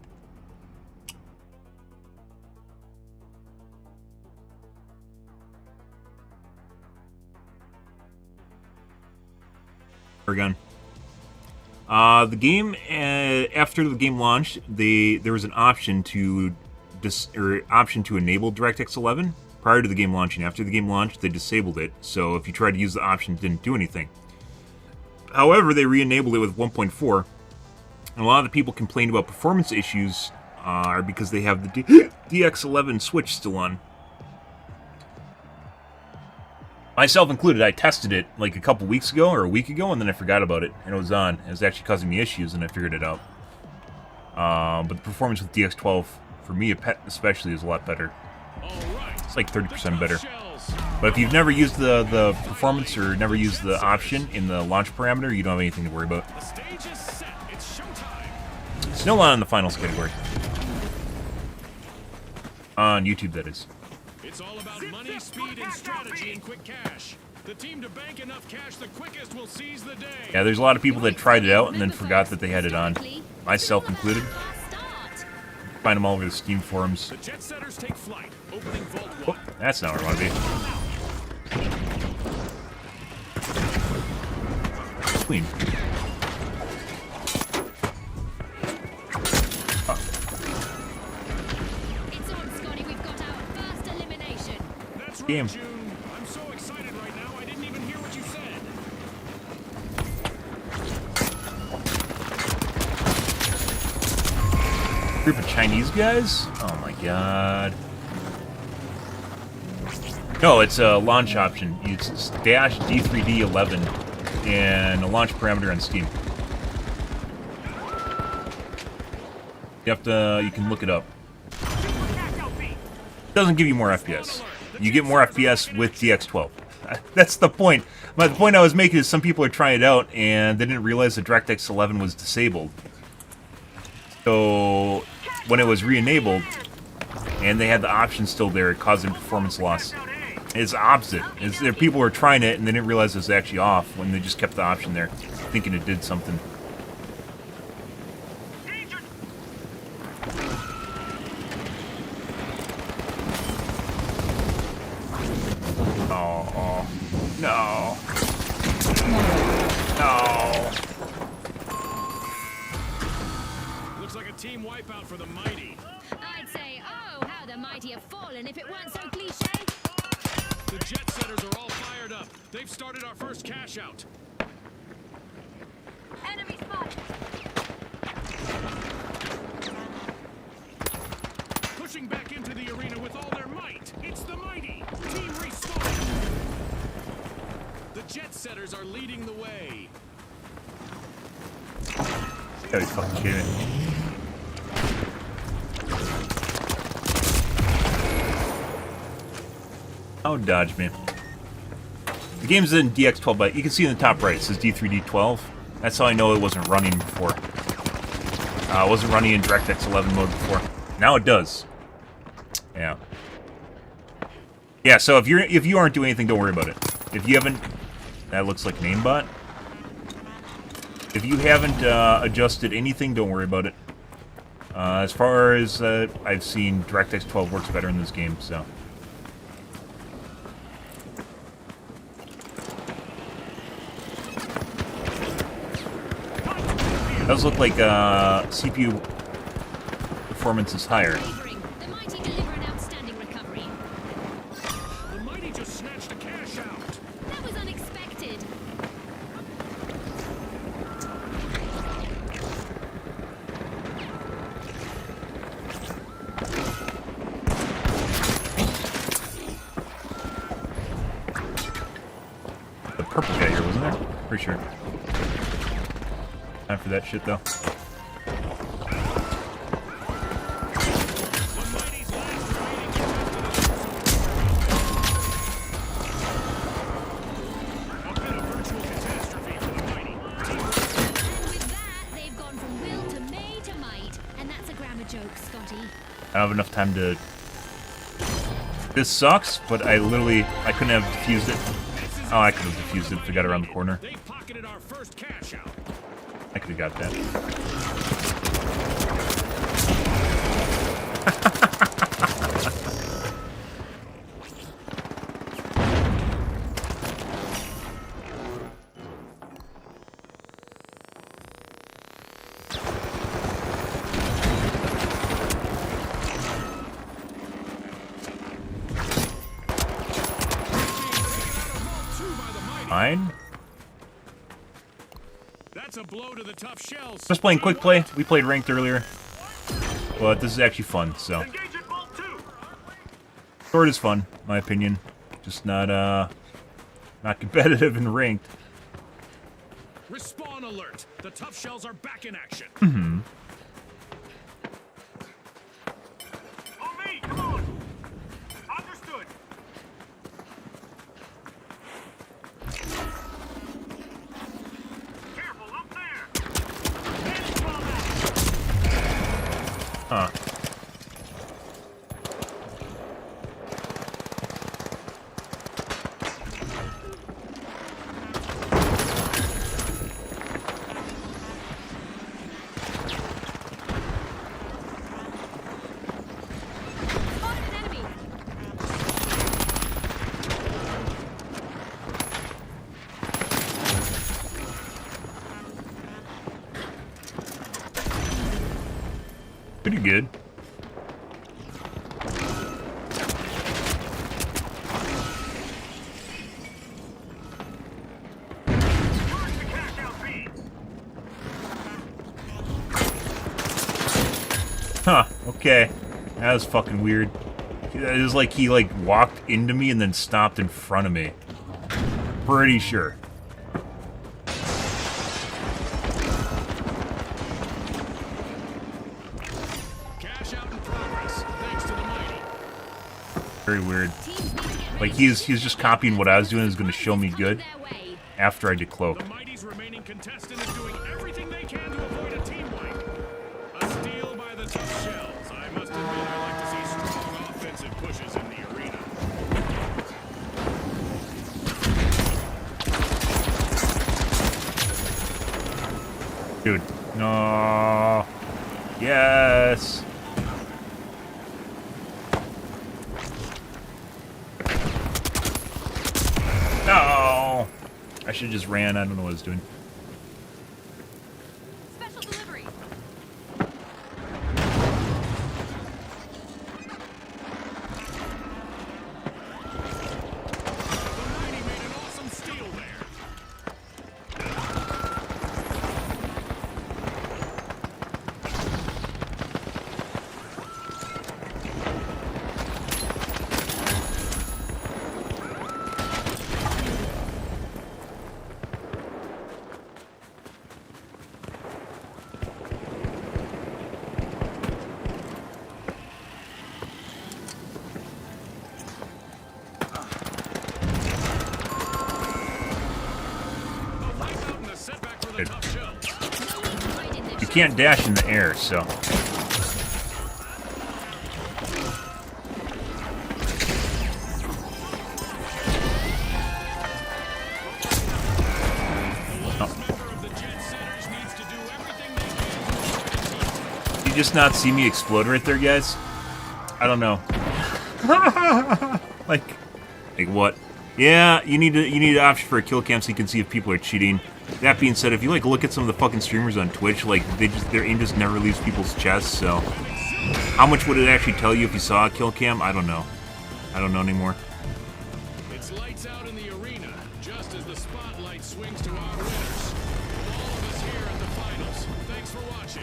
Again. The game, after the game launched, there was an option to enable DirectX 11 prior to the game launching. After the game launched, they disabled it. So if you tried to use the option, it didn't do anything. However, they re-enabled it with 1.4, and a lot of the people complained about performance issues are because they have the DX11 switch still on. Myself included, I tested it like a couple weeks ago or a week ago, and then I forgot about it, and it was on. It was actually causing me issues, and I figured it out. But the performance with DX12, for me especially, is a lot better. It's like 30% better. But if you've never used the performance or never used the option in the launch parameter, you don't have anything to worry about. The stage is set. It's showtime. Still on the finals category. On YouTube, that is. It's all about money, speed, and strategy and quick cash. The team to bank enough cash the quickest will seize the day. Yeah, there's a lot of people that tried it out and then forgot that they had it on. Myself included. Find them all over the Steam forums. The jet setters take flight. Opening vault Oh, 1. that's not where I want to be. Clean. It's on, Scotty. We've got our first elimination. That's right, Game. June. I'm so excited right now, I didn't even hear what you said. Group of Chinese guys? Oh my god. No, it's a launch option. It's dash D3D11 and a launch parameter on Steam. You can look it up. It doesn't give you more FPS. You get more FPS with DX12. That's the point. But the point I was making is some people are trying it out and they didn't realize that DirectX11 was disabled. So when it was re-enabled and they had the option still there, it caused them performance loss. It's opposite. People were trying it and they didn't realize it was actually off when they just kept the option there, thinking it did something. Oh, no. No. Looks like a team wipeout for the mighty. I'd say, oh, how the mighty have fallen if it weren't so cliche. The jet setters are all fired up. They've started our first cash out. Enemy spotted. Pushing back into the arena with all their might. It's the mighty. Team restored. The jet setters are leading the way. Gotta be fucking kidding me. Oh, dodge me. The game's in DX12, but you can see in the top right, it says D3D12. That's how I know it wasn't running before. It wasn't running in DirectX 11 mode before. Now it does. Yeah. Yeah, so if you aren't doing anything, don't worry about it. If you haven't... That looks like an aimbot. If you haven't adjusted anything, don't worry about it. As far as I've seen, DirectX 12 works better in this game, so... It does look like CPU performance is higher. The mighty deliver an outstanding recovery. The mighty just snatched a cash out. That was unexpected. The purple guy here, wasn't there? Pretty sure. Time for that shit, though. I don't have enough time to... This sucks, but I couldn't have defused it. Oh, I could have defused it if it got around the corner. They pocketed our first cash out. I could have got that. Mine? That's a blow to the tough shells. Just playing quick play. We played ranked earlier. But this is actually fun, so. Sword is fun, in my opinion. Just not competitive and ranked. Respawn alert. The tough shells are back in action. Mm-hmm. On me, come on. Understood. Careful up there. Huh. Pretty good. Huh, okay. That was fucking weird. It was like he walked into me and then stopped in front of me. Pretty sure. Very weird. Teams need to get ready Like to he's shift just their copying what I was doing. focus Is going to on show me what's good coming their way. after I decloak. The Mighty's remaining contestant is doing everything they can to avoid a team wipe. A steal by the tough shells. I must admit I like to see strong offensive pushes in the arena. Dude, no. Yes. No. I should have just ran. I don't know what I was doing. Special delivery. The Mighty made an awesome steal there. A wipeout and a setback for the Good. tough shells. No need to hide in their You can't dash in the air, so. Member of the Jet Setters needs to do everything they can to avoid a team. You just not see me explode right there, guys? I don't know. like what? Yeah, you need an option for a kill cam so you can see if people are cheating. That being said, if you like look at some of the fucking streamers on Twitch, like their aim just never leaves people's chests. So, how much would it actually tell you if you saw a kill cam? I don't know. I don't know anymore. It's lights out in the arena, just as the spotlight swings to our winners. From all of us here at the finals, thanks for watching.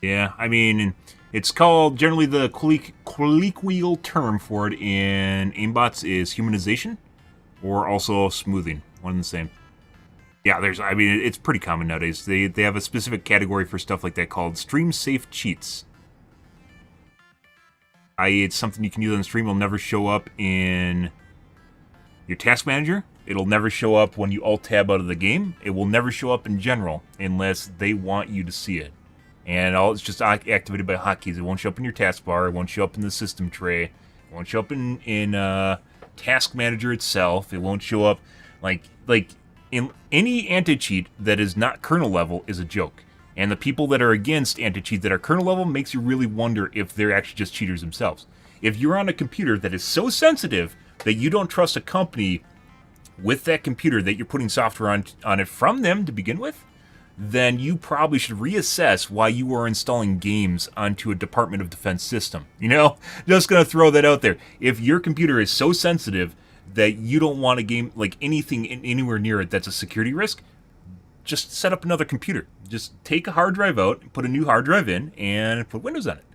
Yeah, I mean, it's called, generally the colloquial term for it in aimbots is humanization, or also smoothing, one and the same. Yeah, I mean, it's pretty common nowadays. They have a specific category for stuff like that called stream safe cheats. I.e., it's something you can use on the stream. It'll never show up in your task manager. It'll never show up when you alt-tab out of the game. It will never show up in general unless they want you to see it. And it's just activated by hotkeys. It won't show up in your taskbar. It won't show up in the system tray. It won't show up in Task Manager itself. It won't show up like in any anti-cheat that is not kernel level is a joke. And the people that are against anti-cheat that are kernel level makes you really wonder if they're actually just cheaters themselves. If you're on a computer that is so sensitive that you don't trust a company with that computer that you're putting software on it from them to begin with, then you probably should reassess why you are installing games onto a Department of Defense system. You know, just gonna throw that out there. If your computer is so sensitive that you don't want a game, like anything anywhere near it that's a security risk, just set up another computer. Just take a hard drive out, put a new hard drive in, and put Windows on it.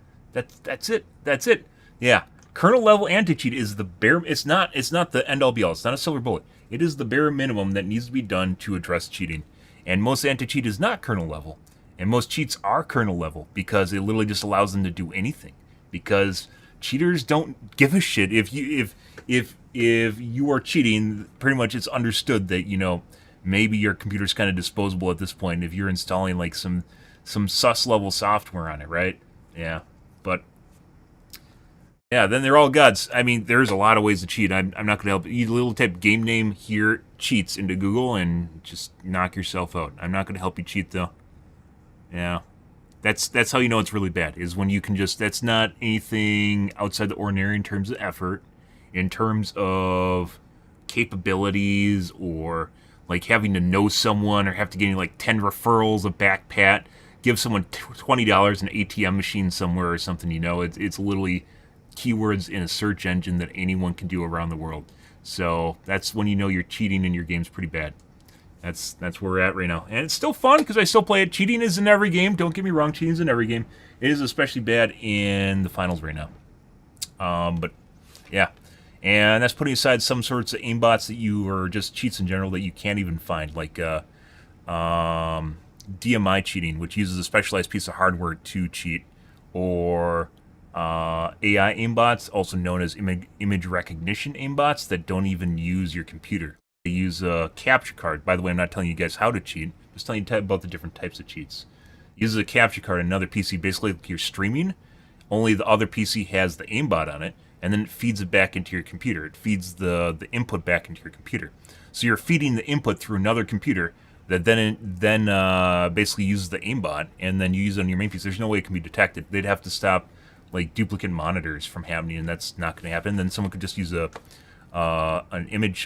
That's it. That's it. Yeah. Kernel level anti-cheat is the bare. It's not the end all be all. It's not a silver bullet. It is the bare minimum that needs to be done to address cheating. And most anti-cheat is not kernel level. And most cheats are kernel level because it literally just allows them to do anything. Because cheaters don't give a shit if you are cheating. Pretty much, it's understood that, you know, maybe your computer's kind of disposable at this point if you're installing like some sus level software on it, right? Yeah, but yeah, then they're all gods. I mean, there's a lot of ways to cheat. I'm not going to help you. You little type game name here cheats into Google and just knock yourself out. I'm not going to help you cheat though. Yeah, that's how you know it's really bad. Is when you can just, that's not anything outside the ordinary in terms of effort, in terms of capabilities, or like having to know someone, or have to get like 10 referrals, a back pat, give someone $20 an ATM machine somewhere or something. You know, it's literally keywords in a search engine that anyone can do around the world. So that's when you know you're cheating and your game's pretty bad. That's where we're at right now. And it's still fun because I still play it. Cheating is in every game. Don't get me wrong, cheating is in every game. It is especially bad in the finals right now. But yeah, and that's putting aside some sorts of aimbots that you, or just cheats in general that you can't even find, like DMI cheating, which uses a specialized piece of hardware to cheat, or AI aimbots, also known as image recognition aimbots, that don't even use your computer. They use a capture card. By the way, I'm not telling you guys how to cheat, just telling you about the different types of cheats. It uses a capture card on another PC, basically like you're streaming, only the other PC has the aimbot on it, and then it feeds it back into your computer. It feeds the input back into your computer. So you're feeding the input through another computer that then basically uses the aimbot, and then you use it on your main PC. There's no way it can be detected. They'd have to stop like duplicate monitors from happening, and that's not going to happen. Then someone could just use a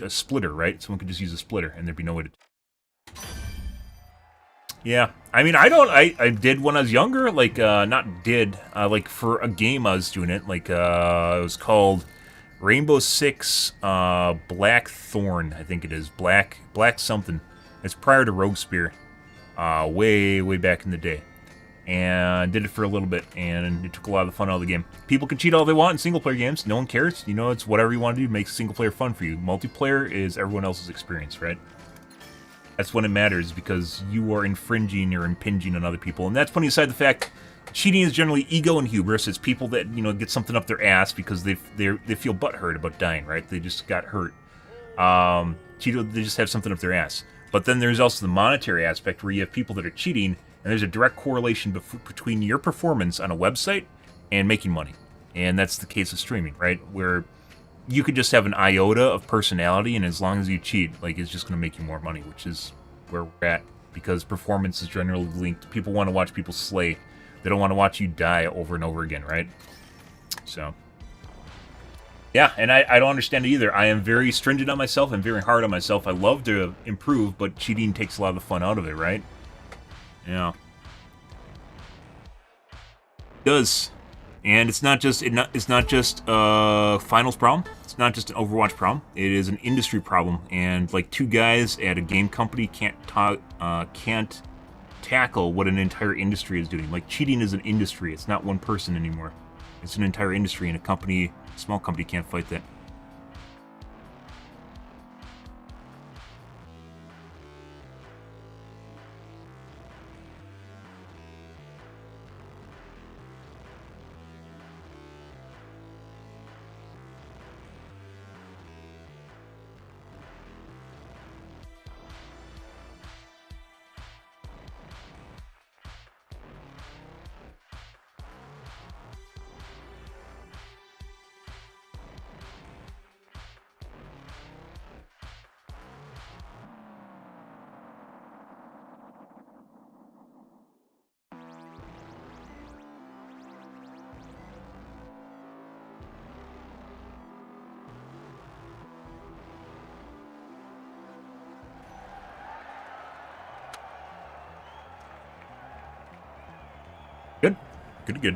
splitter, right? Someone could just use a splitter, and there'd be no way to. Yeah, I mean, I did when I was younger, like, like for a game I was doing it, like, it was called Rainbow Six Blackthorn, I think it is, Black something. It's prior to Rogue Spear, way back in the day. And did it for a little bit, and it took a lot of the fun out of the game. People can cheat all they want in single-player games. No one cares. You know, it's whatever you want to do. Makes single-player fun for you. Multiplayer is everyone else's experience, right? That's when it matters, because you are infringing or impinging on other people. And that's putting aside the fact cheating is generally ego and hubris. It's people that, you know, get something up their ass because they feel butthurt about dying, right? They just got hurt. They just have something up their ass. But then there's also the monetary aspect, where you have people that are cheating, and there's a direct correlation between your performance on a website and making money. And that's the case of streaming, right? Where you could just have an iota of personality, and as long as you cheat, like, it's just going to make you more money, which is where we're at. Because performance is generally linked. People want to watch people slay. They don't want to watch you die over and over again, right? So, yeah, and I don't understand it either. I am very stringent on myself. I'm very hard on myself. I love to improve, but cheating takes a lot of the fun out of it, right? Yeah. It does. And it's not just finals problem. It's not just an Overwatch problem. It is an industry problem. And like two guys at a game company can't tackle what an entire industry is doing. Like, cheating is an industry. It's not one person anymore. It's an entire industry, and a small company can't fight that. Good.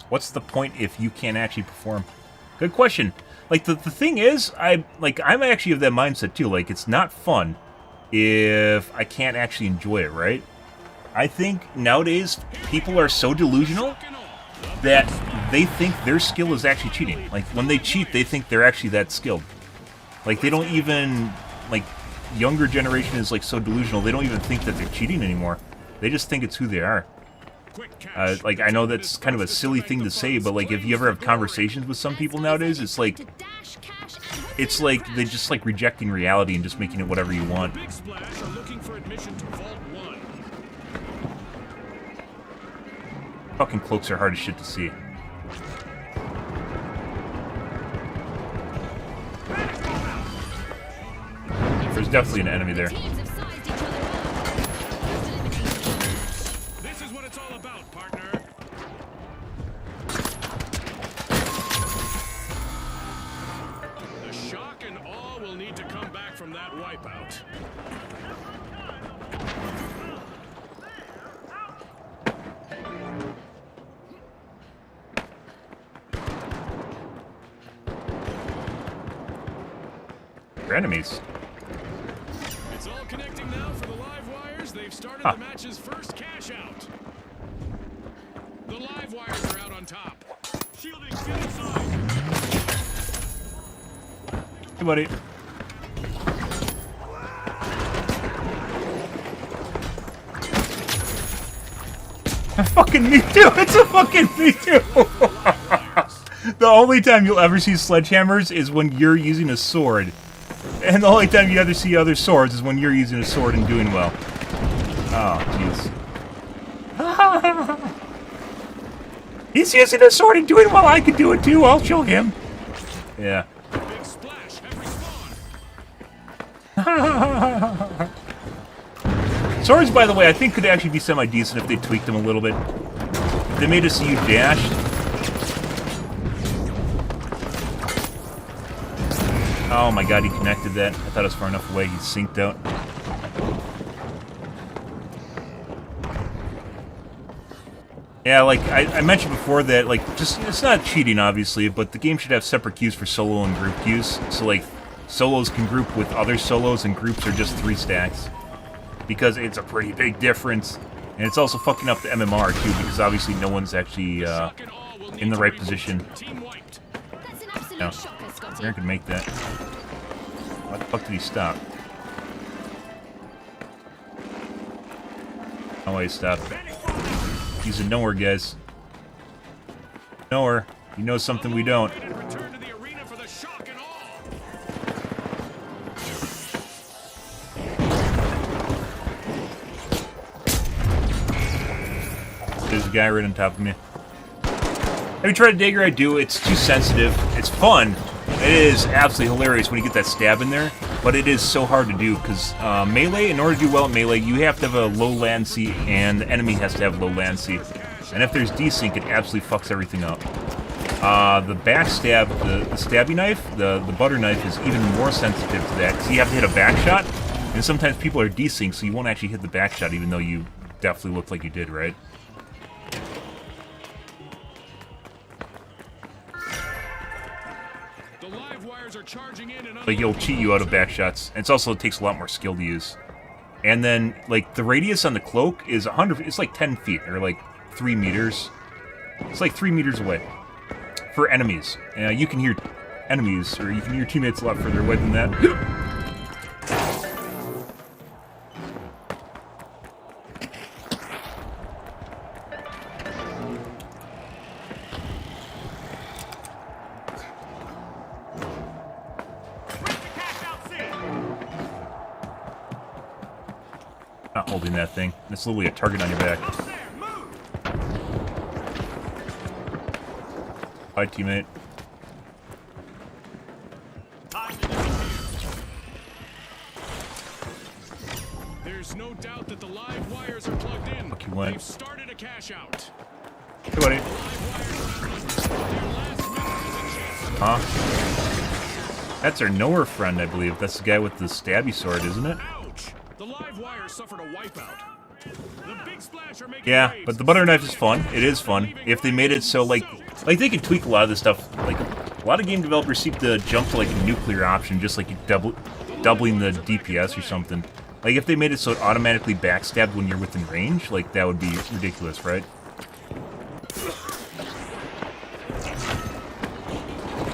What's the point if you can't actually perform? Good question. Like, the thing is, I'm actually of that mindset too. Like, it's not fun if I can't actually enjoy it, right? I think nowadays people are so delusional that they think their skill is actually cheating. Like, when they cheat, they think they're actually that skilled. Like, they don't even, like, younger generation is like so delusional, they don't even think that they're cheating anymore. They just think it's who they are. Like, I know that's kind of a silly thing to say, but like, if you ever have conversations with some people nowadays, it's like they just like rejecting reality and just making it whatever you want. Fucking cloaks are hard as shit to see. There's definitely an enemy there. From that wipeout. They're enemies. It's all connecting now for the live wires. They've started the match's first cash out. The live wires are out on top. Shielding, get inside. Hey, buddy. Fucking me too! It's a fucking me too! The only time you'll ever see sledgehammers is when you're using a sword. And the only time you ever see other swords is when you're using a sword and doing well. Oh, jeez. He's using a sword and doing well, I can do it too, I'll show him. Yeah. Big splash, every spawn. Swords, by the way, I think could actually be semi-decent if they tweaked them a little bit. If they made us see you dash. Oh my god, he connected that. I thought it was far enough away. He synced out. Yeah, like, I mentioned before that, like, just, it's not cheating, obviously, but the game should have separate queues for solo and group queues. So, like, solos can group with other solos, and groups are just 3 stacks. Because it's a pretty big difference. And it's also fucking up the MMR, too, because obviously no one's actually in the right position. No, Aaron can make that. Why the fuck did he stop? Oh, wait, stop. He's a knower, guys. Knower. He knows something we don't. There's a guy right on top of me. Have you tried a dagger? I do. It's too sensitive. It's fun. It is absolutely hilarious when you get that stab in there, but it is so hard to do because melee, in order to do well at melee, you have to have a low latency and the enemy has to have low latency. And if there's desync, it absolutely fucks everything up. The backstab, the stabby knife, the butter knife is even more sensitive to that because you have to hit a back shot, and sometimes people are desynced, so you won't actually hit the back shot even though you definitely look like you did, right? Like, he'll cheat you out of back shots. And it takes a lot more skill to use. And then, like, the radius on the cloak is 100... It's like 10 feet, or like 3 meters. It's like 3 meters away. For enemies. You can hear enemies, or you can hear teammates a lot further away than that. Not holding that thing. It's literally a target on your back. Bye, teammate. There's no doubt that the live wires are plugged in. Fuck you, went. They've started a cash out. Hey, buddy. Huh? That's our knower friend, I believe. That's the guy with the stabby sword, isn't it? Ouch! The live wires suffered a wipeout. The big splash are making Yeah, waves. but the butter knife is fun. It is fun. If they made it so, like they could tweak a lot of this stuff. Like, a lot of game developers seem to jump to, like, a nuclear option, just like you doubling the DPS or something. Like, if they made it so it automatically backstabbed when you're within range, like, that would be ridiculous, right?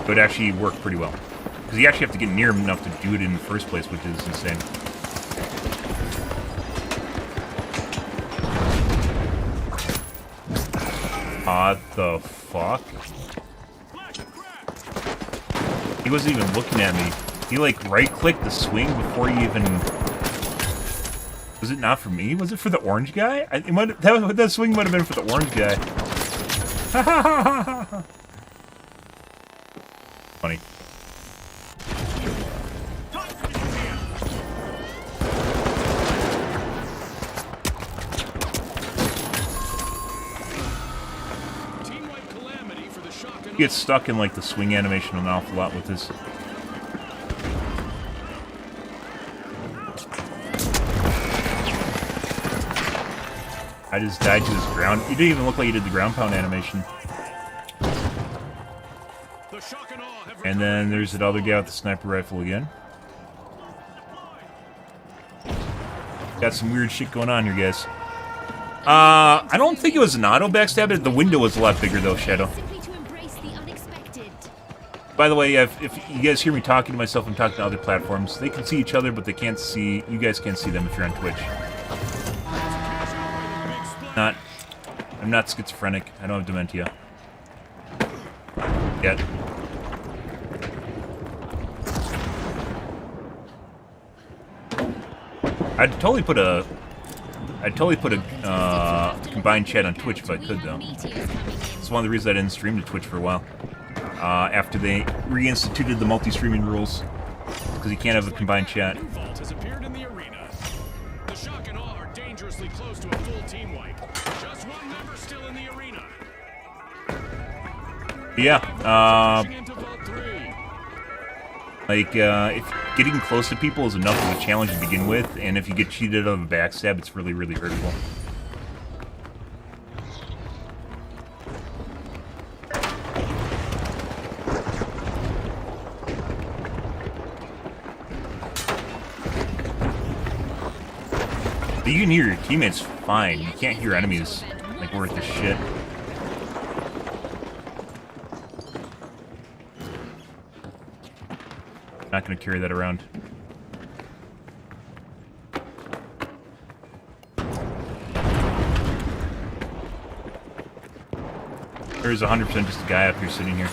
It would actually work pretty well. Because you actually have to get near him enough to do it in the first place, which is insane. What the fuck? He wasn't even looking at me. He, like, right-clicked the swing before he even... Was it not for me? Was it for the orange guy? That swing might have been for the orange guy. Funny. You get stuck in, like, the swing animation an awful lot with this. I just died to this ground. You didn't even look like you did the ground pound animation. And then there's that other guy with the sniper rifle again. Got some weird shit going on here, guys. I don't think it was an auto backstab. The window was a lot bigger, though, Shadow. By the way, if you guys hear me talking to myself, I'm talking to other platforms. They can see each other, but they can't see... You guys can't see them if you're on Twitch. I'm not schizophrenic. I don't have dementia. Yet. I'd totally put a combined chat on Twitch if I could, though. It's one of the reasons I didn't stream to Twitch for a while. After they reinstituted the multi-streaming rules, because you can't have a combined chat. Vault has appeared in the arena. The shock and awe are dangerously close to a full team wipe. Just one member still in the arena. Yeah. Pushing into Vault 3. Like, if getting close to people is enough of a challenge to begin with, and if you get cheated out of a backstab, it's really, really hurtful. But you can hear your teammates fine. You can't hear enemies like worth the shit. Not gonna carry that around. There's 100% just a guy up here sitting here.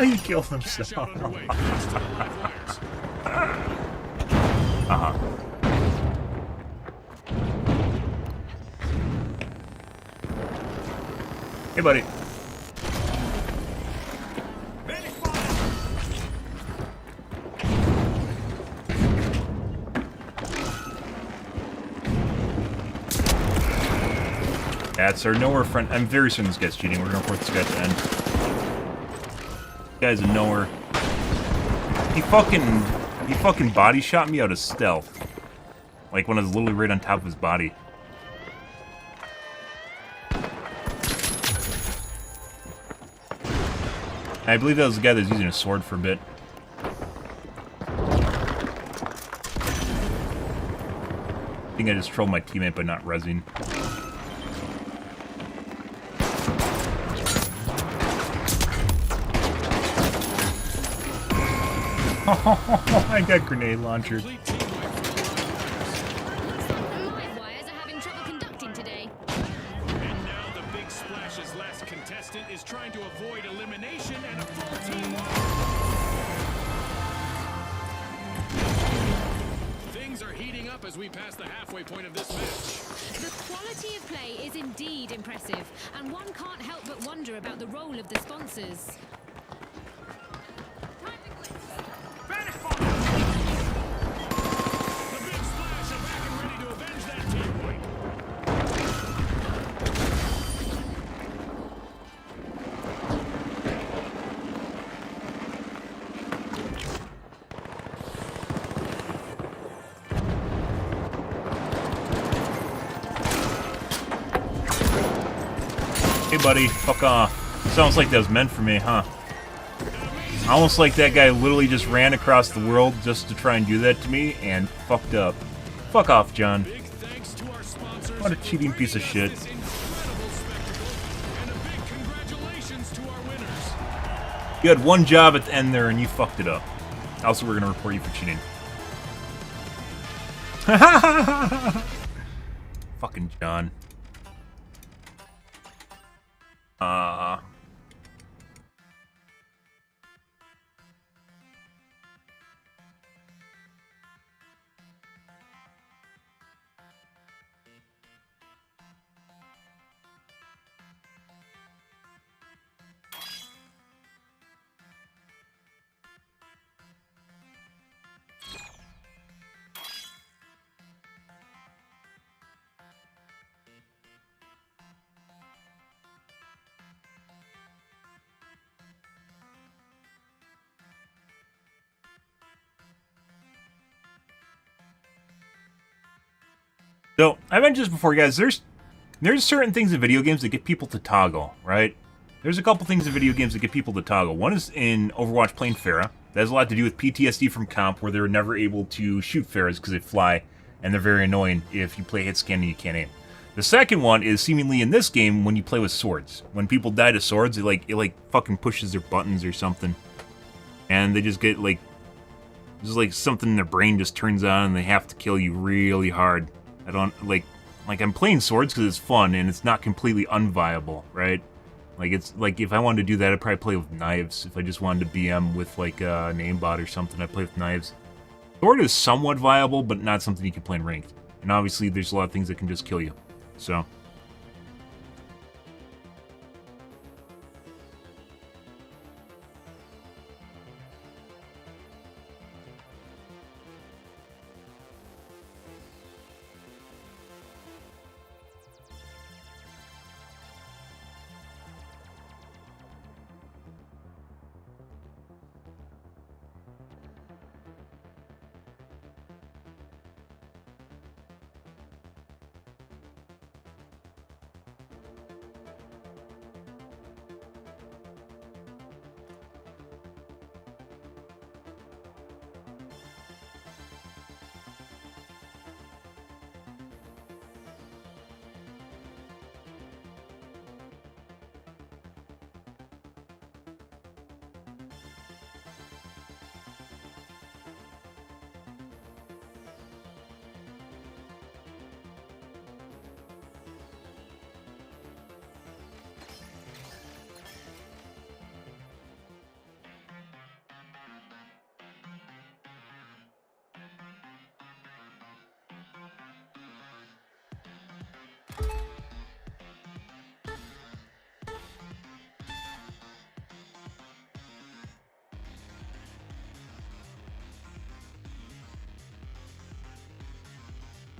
He killed himself. Uh-huh. Hey, buddy. That's our nowhere friend. I'm very certain this guy's cheating. We're gonna report this guy to end. This guy's a nowhere. He fucking body shot me out of stealth. Like when I was literally right on top of his body. I believe that was the guy that was using a sword for a bit. I think I just trolled my teammate by not rezzing. I got grenade launcher. Live wires are having trouble conducting today. And now the Big Splash's last contestant is trying to avoid elimination and a full team wipe. Things are heating up as we pass the halfway point of this match. The quality of play is indeed impressive, and one can't help but wonder about the role of the sponsors. The Big Splash are back and ready to avenge that team wipe. Hey, buddy, fuck off. Sounds like that was meant for me, huh? Almost like that guy literally just ran across the world just to try and do that to me and fucked up. Fuck off, John. Big thanks to our sponsors. What a cheating piece of shit. This incredible spectacle, and a big congratulations to our winners. You had one job at the end there and you fucked it up. Also, we're gonna report you for cheating. Fucking John. So, I mentioned this before, guys. There's certain things in video games that get people to toggle, right? There's a couple things in video games that get people to toggle. One is in Overwatch playing Pharah. That has a lot to do with PTSD from comp, where they were never able to shoot Pharahs because they fly and they're very annoying if you play hit scan and you can't aim. The second one is seemingly in this game when you play with swords. When people die to swords, it like fucking pushes their buttons or something, and they just get like, there's like something in their brain just turns on and they have to kill you really hard. I don't like I'm playing swords because it's fun and it's not completely unviable, right? Like it's like if I wanted to do that, I'd probably play with knives. If I just wanted to BM with like an aimbot or something, I'd play with knives. Sword is somewhat viable, but not something you can play in ranked. And obviously, there's a lot of things that can just kill you. So.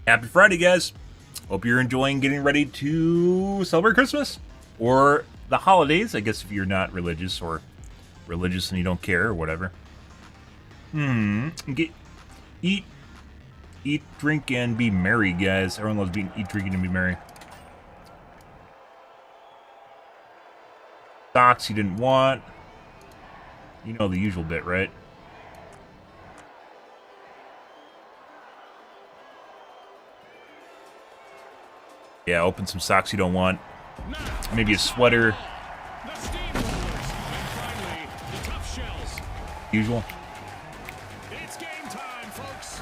Happy Friday, guys. Hope you're enjoying getting ready to celebrate Christmas or the holidays. I guess if you're not religious or religious and you don't care or whatever. Eat, drink, and be merry, guys. Everyone loves eat, drinking, and be merry. Socks you didn't want. You know the usual bit, right? Yeah, open some socks you don't want. Maybe a sweater. Usual. It's game time, folks.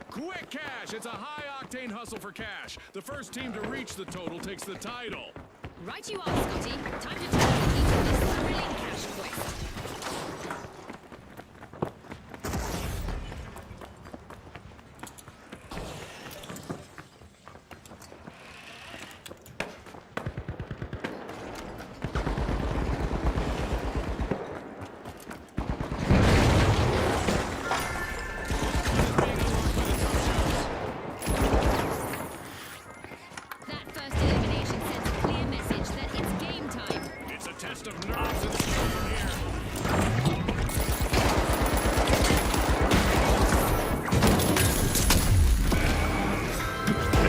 Quick cash. It's a high-octane hustle for cash. The first team to reach the total takes the title. Right you are, Scotty. Time to take the lead on this thrilling cash quest.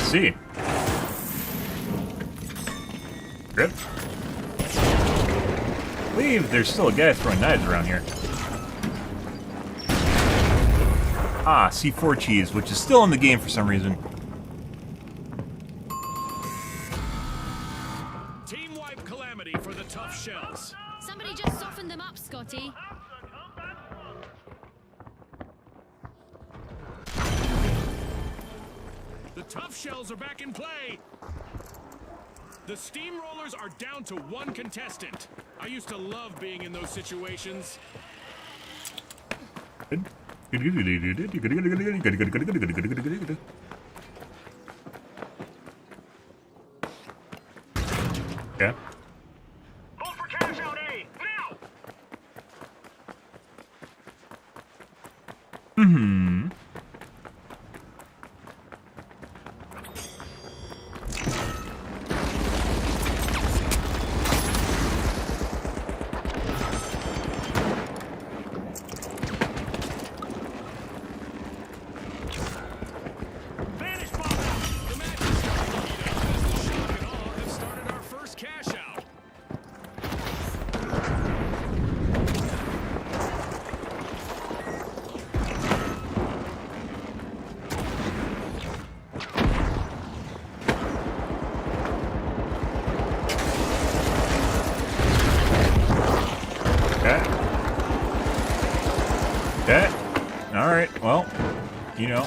See. Rip. I believe there's still a guy throwing knives around here. Ah, C4 cheese, which is still in the game for some reason. Team wipe calamity for the tough shells. Somebody just softened them up, Scotty. The tough shells are back in play. The steamrollers are down to one contestant. I used to love being in those situations. Yeah. Hold for cash out A, now! Alright, well, you know.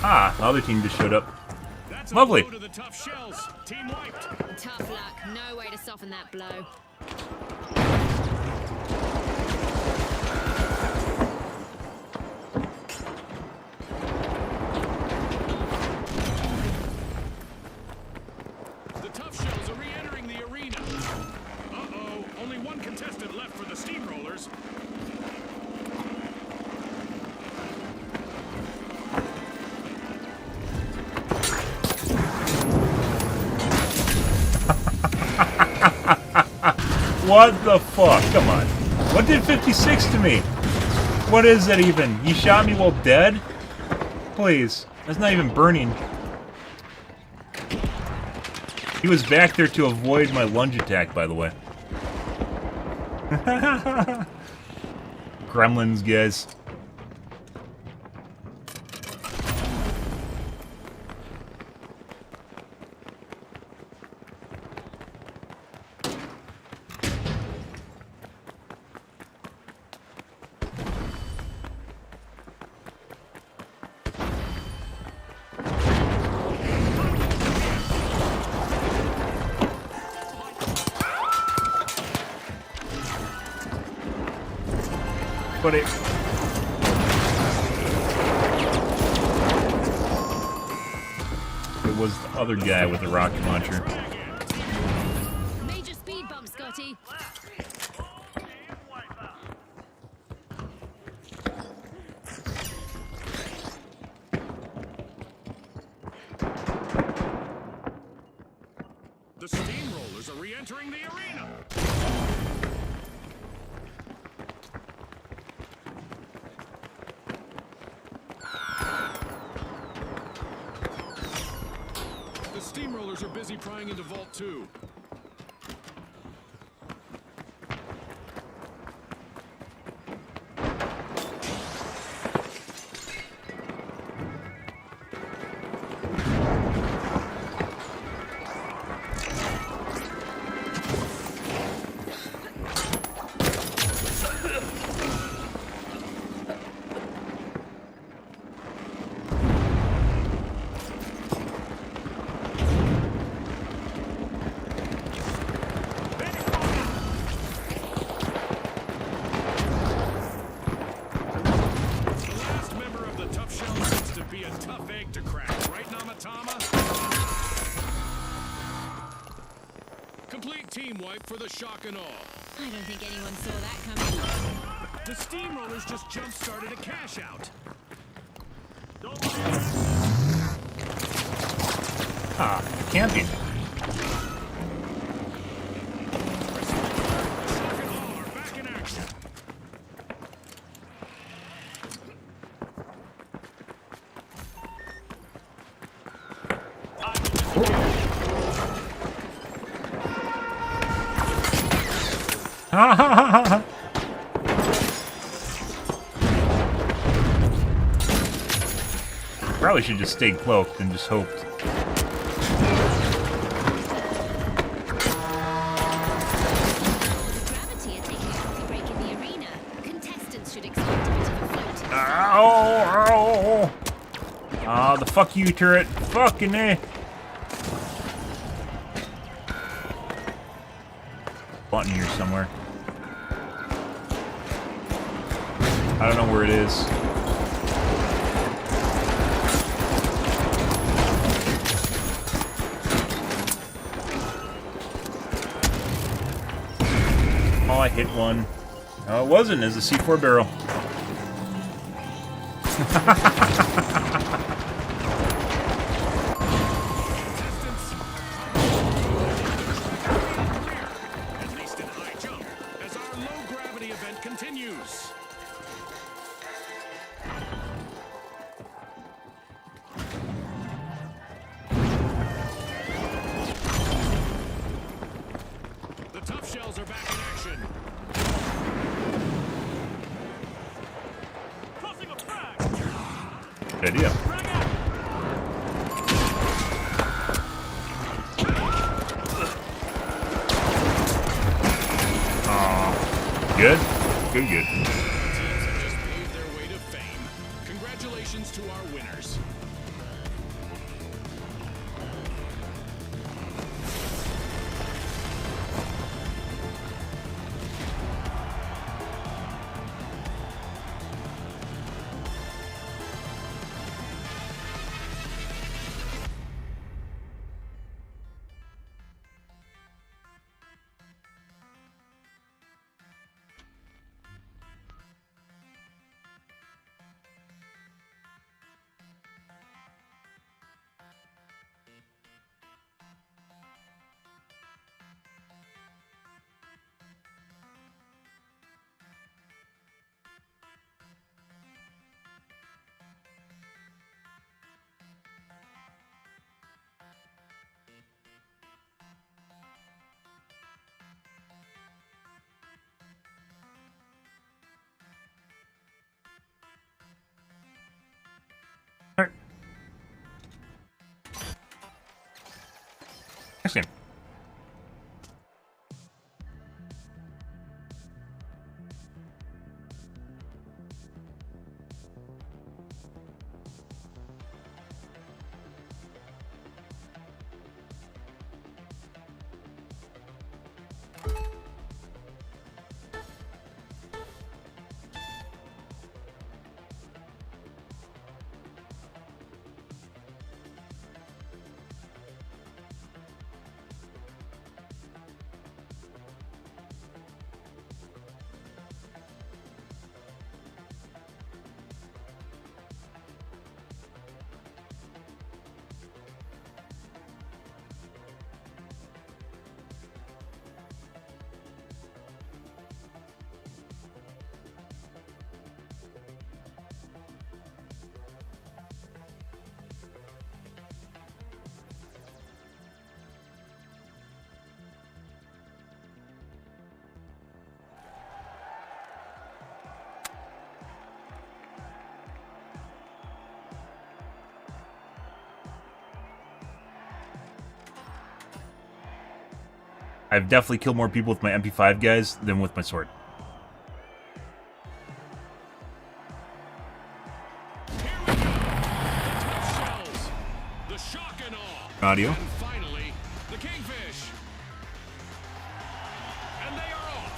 Ah, the other team just showed up. That's a Lovely. blow to the tough shells. Team wiped. Tough luck. No way to soften that blow. The tough shells are re-entering the arena. Uh-oh, only one contestant left for the steamrollers. What the fuck? Come on. What did 56 to me? What is that even? You shot me while dead? Please. That's not even burning. He was back there to avoid my lunge attack, by the way. Gremlins, guys. But it... It was the other guy with the rocket launcher. Major speed bump, Scotty. The steamrollers are re-entering the arena. The steamrollers are busy prying into Vault 2. Team wipe for the shock and awe. I don't think anyone saw that coming. The steamrollers just jump-started a cash out. Ah, camping. Shock and awe are back in action. Ha ha ha ha! Probably should just stay cloaked and just hoped. Gravity are taking a coffee break in the arena. Contestants should expect a bit of a float. Ow! Ow! Ah, the fuck you turret! Fucking eh! Button here somewhere. I don't know where it is. Oh, I hit one. Oh, it wasn't. It's a C4 barrel. At least in high jump, as our low-gravity event continues. The tough shells are back in action. Tossing a frag. Good idea. Frag out. Good? Good, good. Teams have just paved their way to fame. Congratulations to our winners. Next game. I've definitely killed more people with my MP5 guys than with my sword. Here we go. The tough shells. The shock and awe. Audio. And finally, the kingfish. And they are off.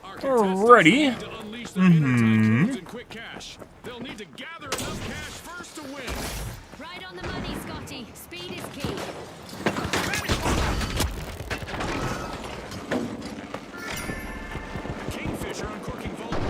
Our contestants Alrighty. need to unleash their inner tycoons in quick cash. They'll need to gather enough cash first to win. Right on the money, Scotty. Speed is key. Kingfish are uncorking Vault 1.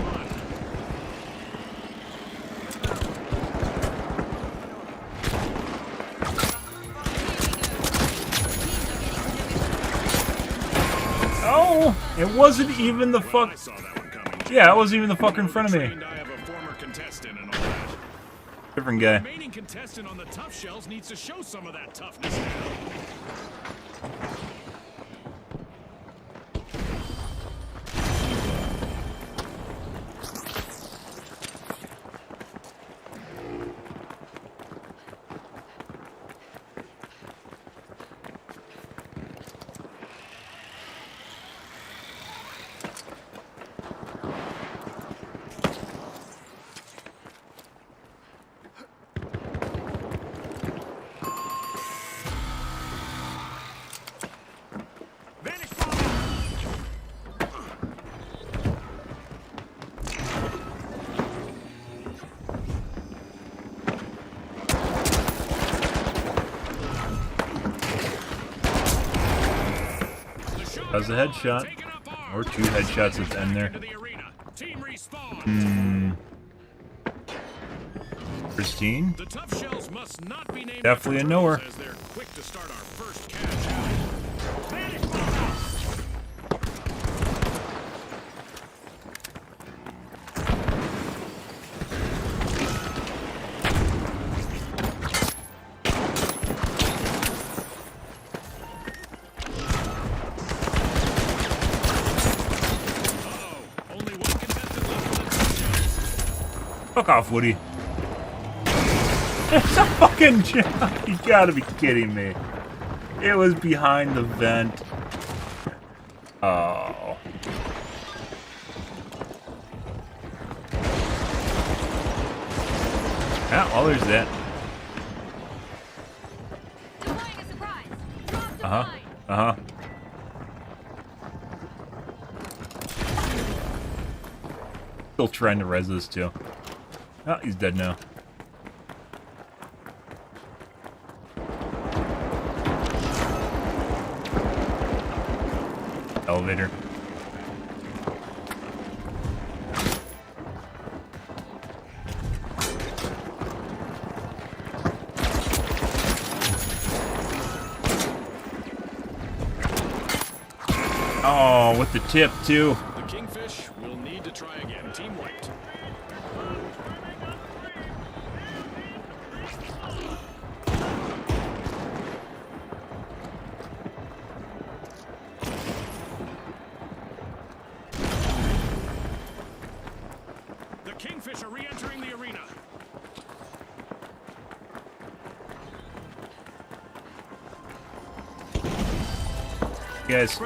Oh! It wasn't even the I fuck... saw that one coming. Yeah, it wasn't even the fucker in front of me. Trained, I have a former contestant and all that. Different The guy. remaining contestant on the tough shells needs to show some of that toughness now. That was a headshot. Or two headshots at the end there. Christine. The tough shells must not be named Definitely after a knower. turtles, as they're quick to start our first cash out. Only one contestant left on the tough shells. Fuck off, Woody. It's a fucking joke. You gotta be kidding me. It was behind the vent. Oh. Yeah, well, there's that. Uh-huh. Uh-huh. Still trying to res this too. Oh, he's dead now. Elevator. Oh, with the tip too. The Kingfish will need to try again. Team wiped. The Kingfish are re-entering the arena. Guys.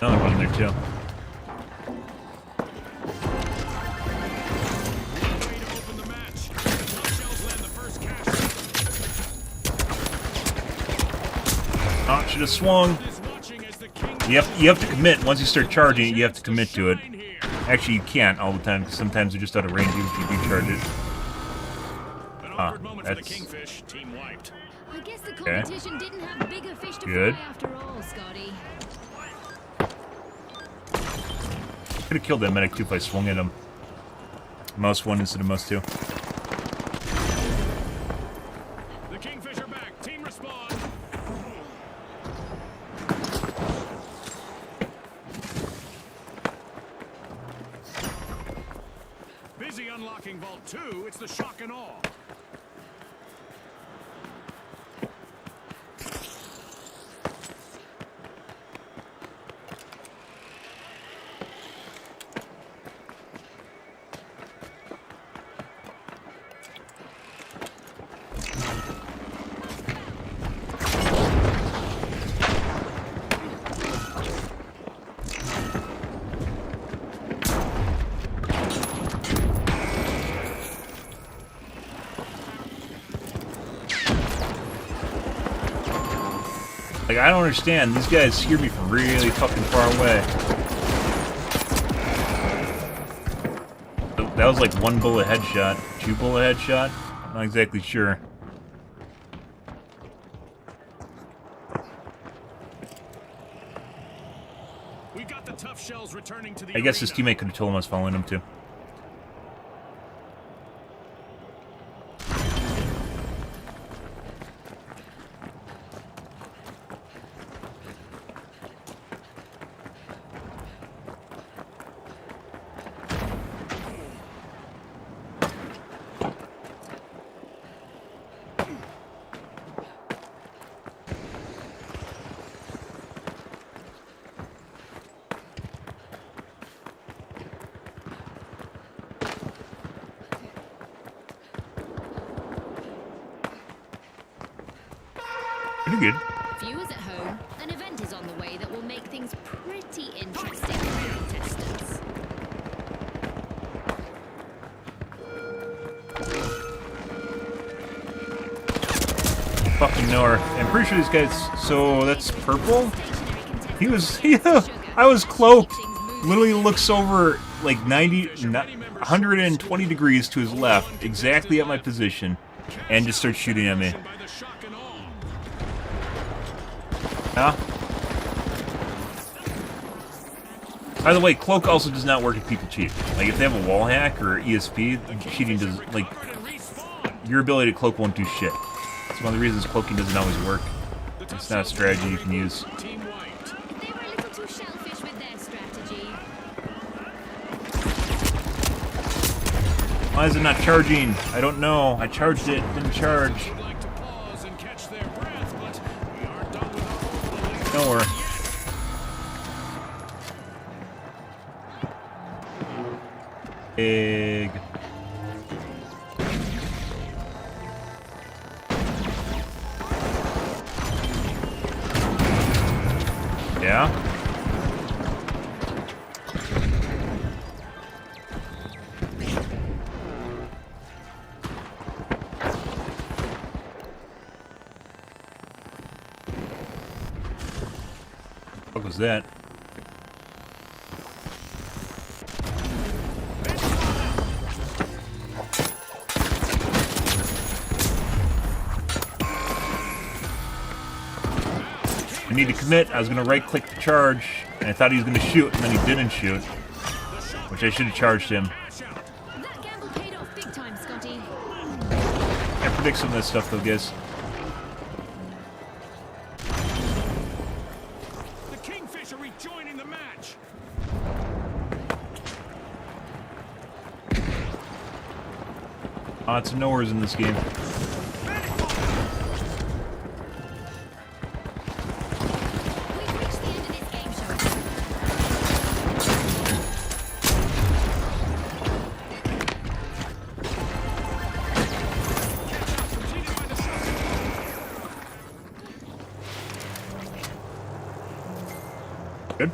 Another one there too. Way to open the match. The top shells land the first cash. Oh, should have swung. Is watching as the King You have to commit. Once you start charging it, you have to commit to it. Actually, you can't all the time, because sometimes they're just out of range even if you do charge it. An awkward moment for the That's Kingfish. Team wiped. I guess the competition didn't have bigger fish to Good. fry after all, Scotty. Could have killed that medic too if I swung at him. Mouse 1 instead of mouse 2. The Kingfish are back. Team respawn. Busy unlocking Vault 2. It's the shock and awe. Like, I don't understand. These guys hear me from really fucking far away. That was like 1 bullet headshot. 2 bullet headshot? Not exactly sure. We got the tough shells returning to the I guess his arena. teammate could have told him I was following him too. Pretty good. Viewers at home, an event is on the way that will make things pretty interesting for the contestants. Fucking nowhere. I'm pretty sure these guys. So that's purple. He was. I was cloaked. Literally looks over like 120 degrees to his left, exactly at my position, and just starts shooting at me. By the shock and awe. Huh? By the way, cloak also does not work if people cheat. Like if they have a wall hack or ESP, cheating does like your ability to cloak won't do shit. That's one of the reasons cloaking doesn't always work. It's not a strategy you can use. Team wiped. They were a little too shellfish with their strategy. Why is it not charging? I don't know. I charged it, didn't charge. Would like to pause and catch their breath, but we aren't done with our overloading. Nowhere. Big. Yeah? What was that? I need to commit. I was going to right-click to charge, and I thought he was going to shoot, and then he didn't shoot. Which I should have charged him. That gamble paid off big time, Scotty. I predict some of this stuff, though, guys. The Kingfisher rejoining the match. Lots of nowheres in this game. We've reached the end of this game show. Completed by the Celtics. Good.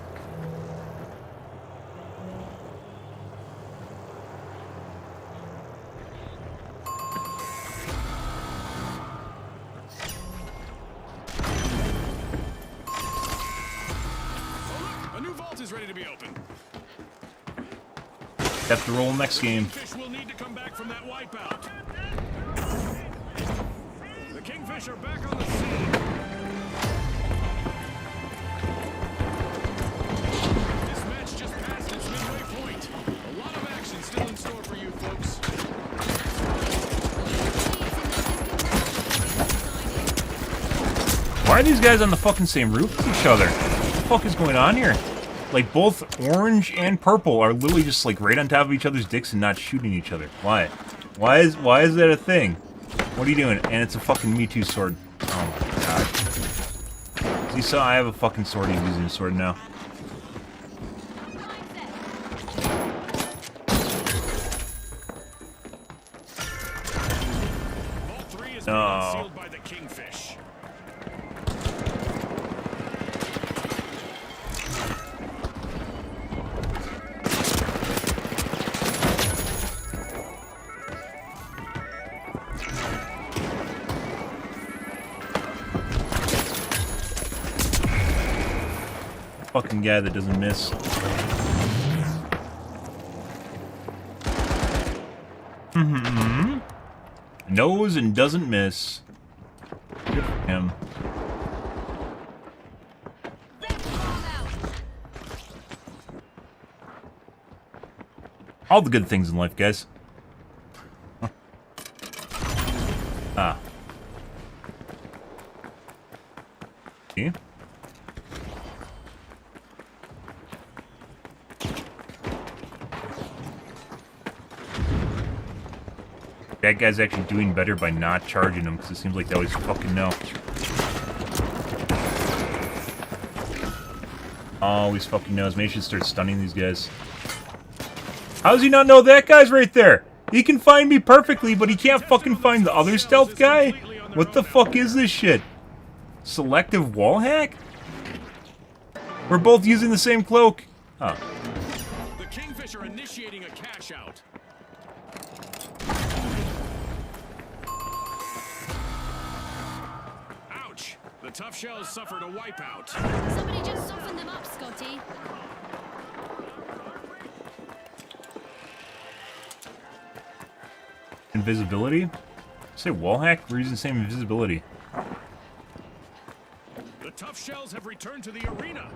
A new vault is ready to be opened. Have to roll next game. Fish will need to come back from that wipeout. The Kingfisher back on the scene. This match just passed its midway point. A lot of action still in store for you folks. Why are these guys on the fucking same roof as each other? What the fuck is going on here? Like, both orange and purple are literally just, like, right on top of each other's dicks and not shooting each other. Why? Why is that a thing? What are you doing? And it's a fucking Me Too sword. Oh my god. You saw I have a fucking sword, he's using a sword now. Vault 3 is No. being sealed by the Kingfish. Fucking guy that doesn't miss. Knows and doesn't miss. Good for him. All the good things in life, guys. Huh. Ah. See? That guy's actually doing better by not charging him, because it seems like they always fucking know. Always fucking knows. Maybe I should start stunning these guys. How does he not know that guy's right there? He can find me perfectly, but he can't fucking find the other stealth guy? What the fuck is this shit? Selective wall hack? We're both using the same cloak. Oh. The Kingfisher initiating a cash out. Ouch! The tough shells suffered a wipeout. Somebody just soften them up, Scotty. Invisibility? Say wall hack? We're using the same invisibility. The tough shells have returned to the arena.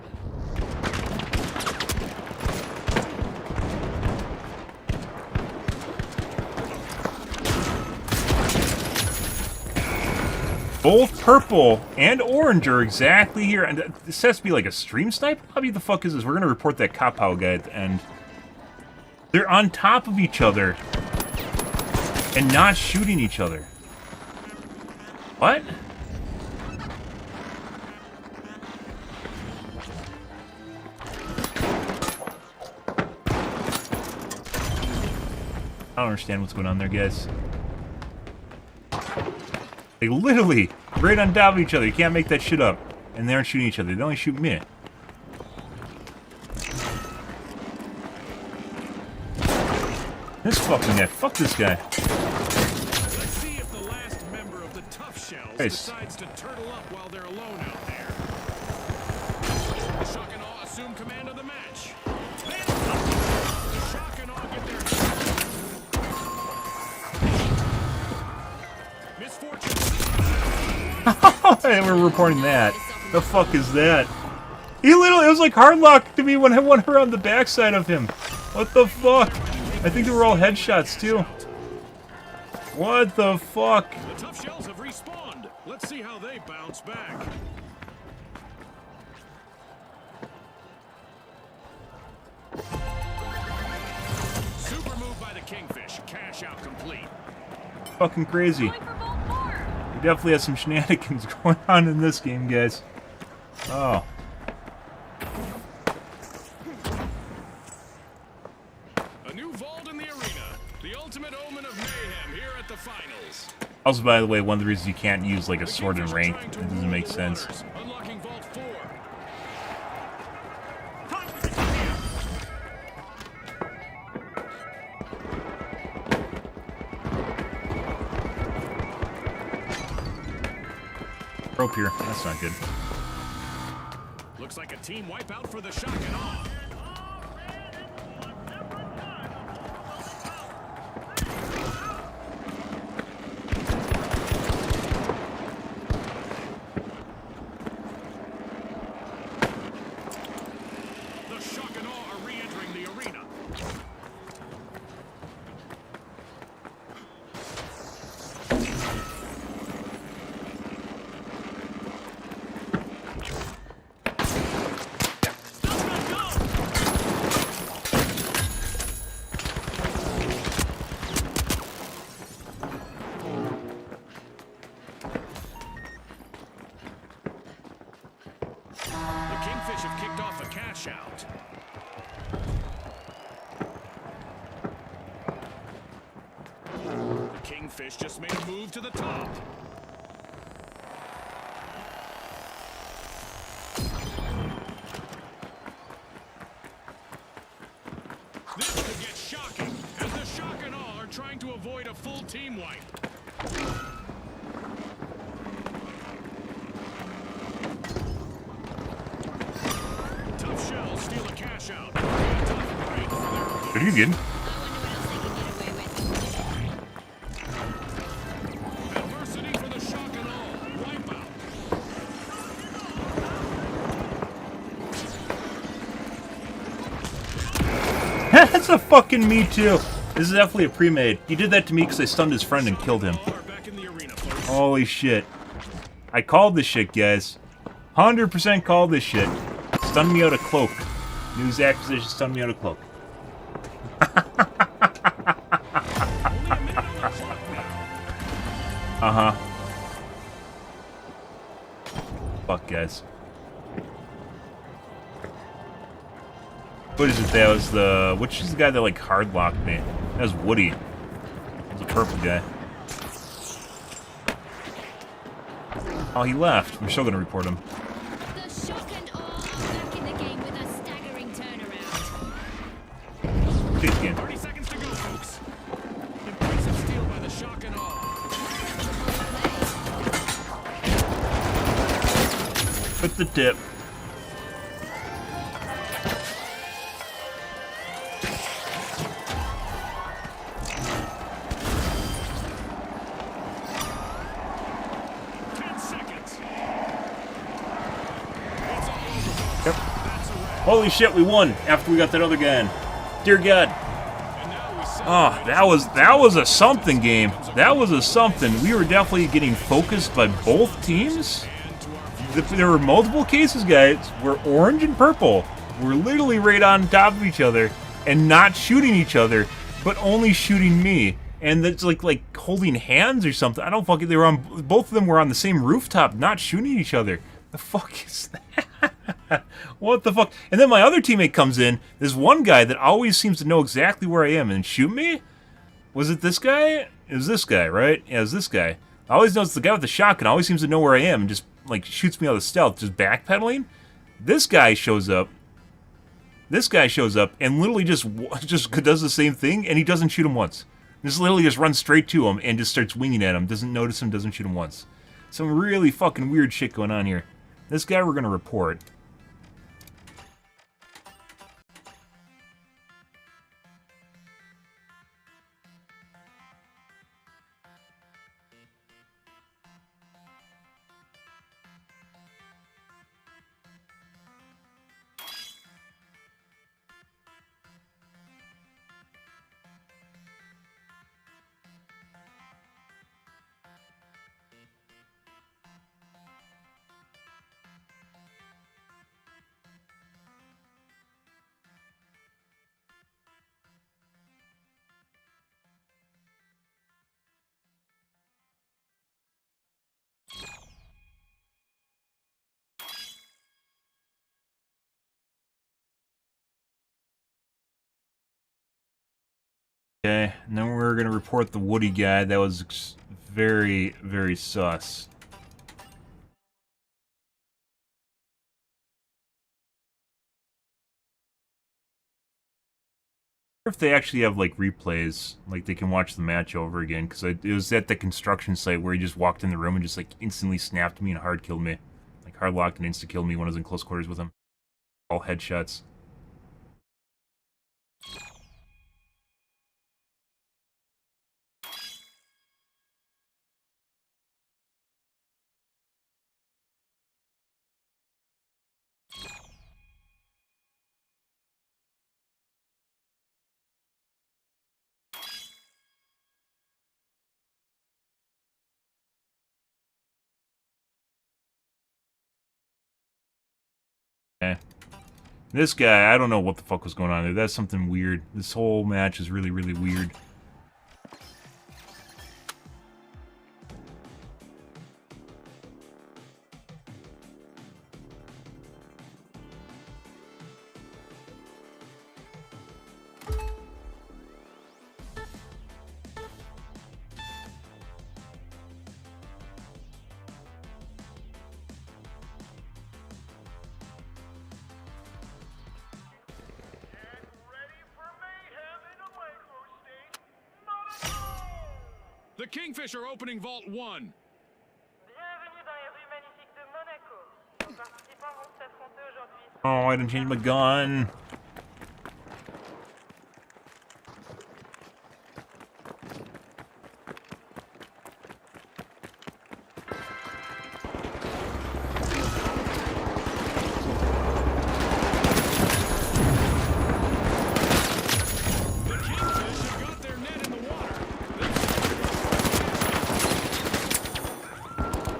Both purple and orange are exactly here. And this has to be like a stream snipe? How the fuck is this? We're going to report that Kapow guy at the end. They're on top of each other. And not shooting each other. What? I don't understand what's going on there, guys. They literally right on top of each other. You can't make that shit up. And they aren't shooting each other. They only shoot me. This fucking guy. Fuck this guy. Let's see if the last member of the Tough Shells Nice. decides to turtle up while they're alone out there. The Shock and Awe assume command of the match. Then, the Shock and Awe get their misfortune. And we're reporting that. The fuck is that? He literally, it was like hard luck to me when I went around the backside of him. What the fuck? I think they were all headshots too. What the fuck? The Tough Shells have respawned. Let's see how they bounce back. Super move by the Kingfish. Cash out complete. Fucking crazy. We definitely have some shenanigans going on in this game, guys. Oh. A new vault in the arena. The ultimate omen of mayhem here at the finals. Also, by the way, one of the reasons you can't use like a The sword in Kingfish are rank, trying it to doesn't rule make the sense. waters, unlocking vault 4. Rope here. That's not good. Looks like a team wipeout for the Shock and Awe. The Shock and Awe are re-entering the arena. The Kingfish have kicked off a cash out. The Kingfish just made a move to the top. This could get shocking, as the Shock and Awe are trying to avoid a full team wipe. Tough Shells steal a cash out. Tough break for their What are you getting? adversity for the Shock and Awe. Wipeout. That's a fucking me too. This is definitely a pre-made. He did that to me because I stunned his friend and killed him. Are back in the arena, folks. Holy shit. I called this shit, guys. 100% called this shit. Stunned me out of cloak. News acquisition stunned me out of cloak. Uh-huh. Fuck, guys. What is it? That was the... Which is the guy that, like, hard-locked me? That was Woody. That was a purple guy. Oh, he left. We're still gonna report him. The Shock and Awe back in the game with a staggering turnaround. Take it again. 30 seconds to go, folks. Impressive steal by the Shock and Awe. With the tip. Yep. Holy shit, we won after we got that other guy in. Dear God. Oh, that was a something game. That was a something. We were definitely getting focused by both teams. There were multiple cases, guys, where orange and purple were literally right on top of each other and not shooting each other, but only shooting me. And it's like holding hands or something. I don't fucking. They were on. Both of them were on the same rooftop, not shooting each other. The fuck is that? What the fuck? And then my other teammate comes in. There's one guy that always seems to know exactly where I am and shoot me. Was it this guy? It was this guy, right? Yeah, it was this guy. I always know it's the guy with the shotgun. Always seems to know where I am and just like shoots me out of stealth, just backpedaling. This guy shows up. This guy shows up and literally just does the same thing, and he doesn't shoot him once. Just literally just runs straight to him and just starts winging at him. Doesn't notice him, doesn't shoot him once. Some really fucking weird shit going on here. This guy we're gonna report. Okay, and then we're gonna report the Woody guy. That was very, very sus. If they actually have like replays, like they can watch the match over again, because it was at the construction site where he just walked in the room and just like instantly snapped me and hard killed me, like hard locked and insta killed me when I was in close quarters with him. All headshots. Okay. This guy, I don't know what the fuck was going on there. That's something weird. This whole match is really, really weird. The Kingfisher opening Vault 1. Bienvenue dans les rues magnifiques de Monaco. Les participants vont s'affronter aujourd'hui. Oh, I didn't change my gun. The Kingfish have got their net in the water.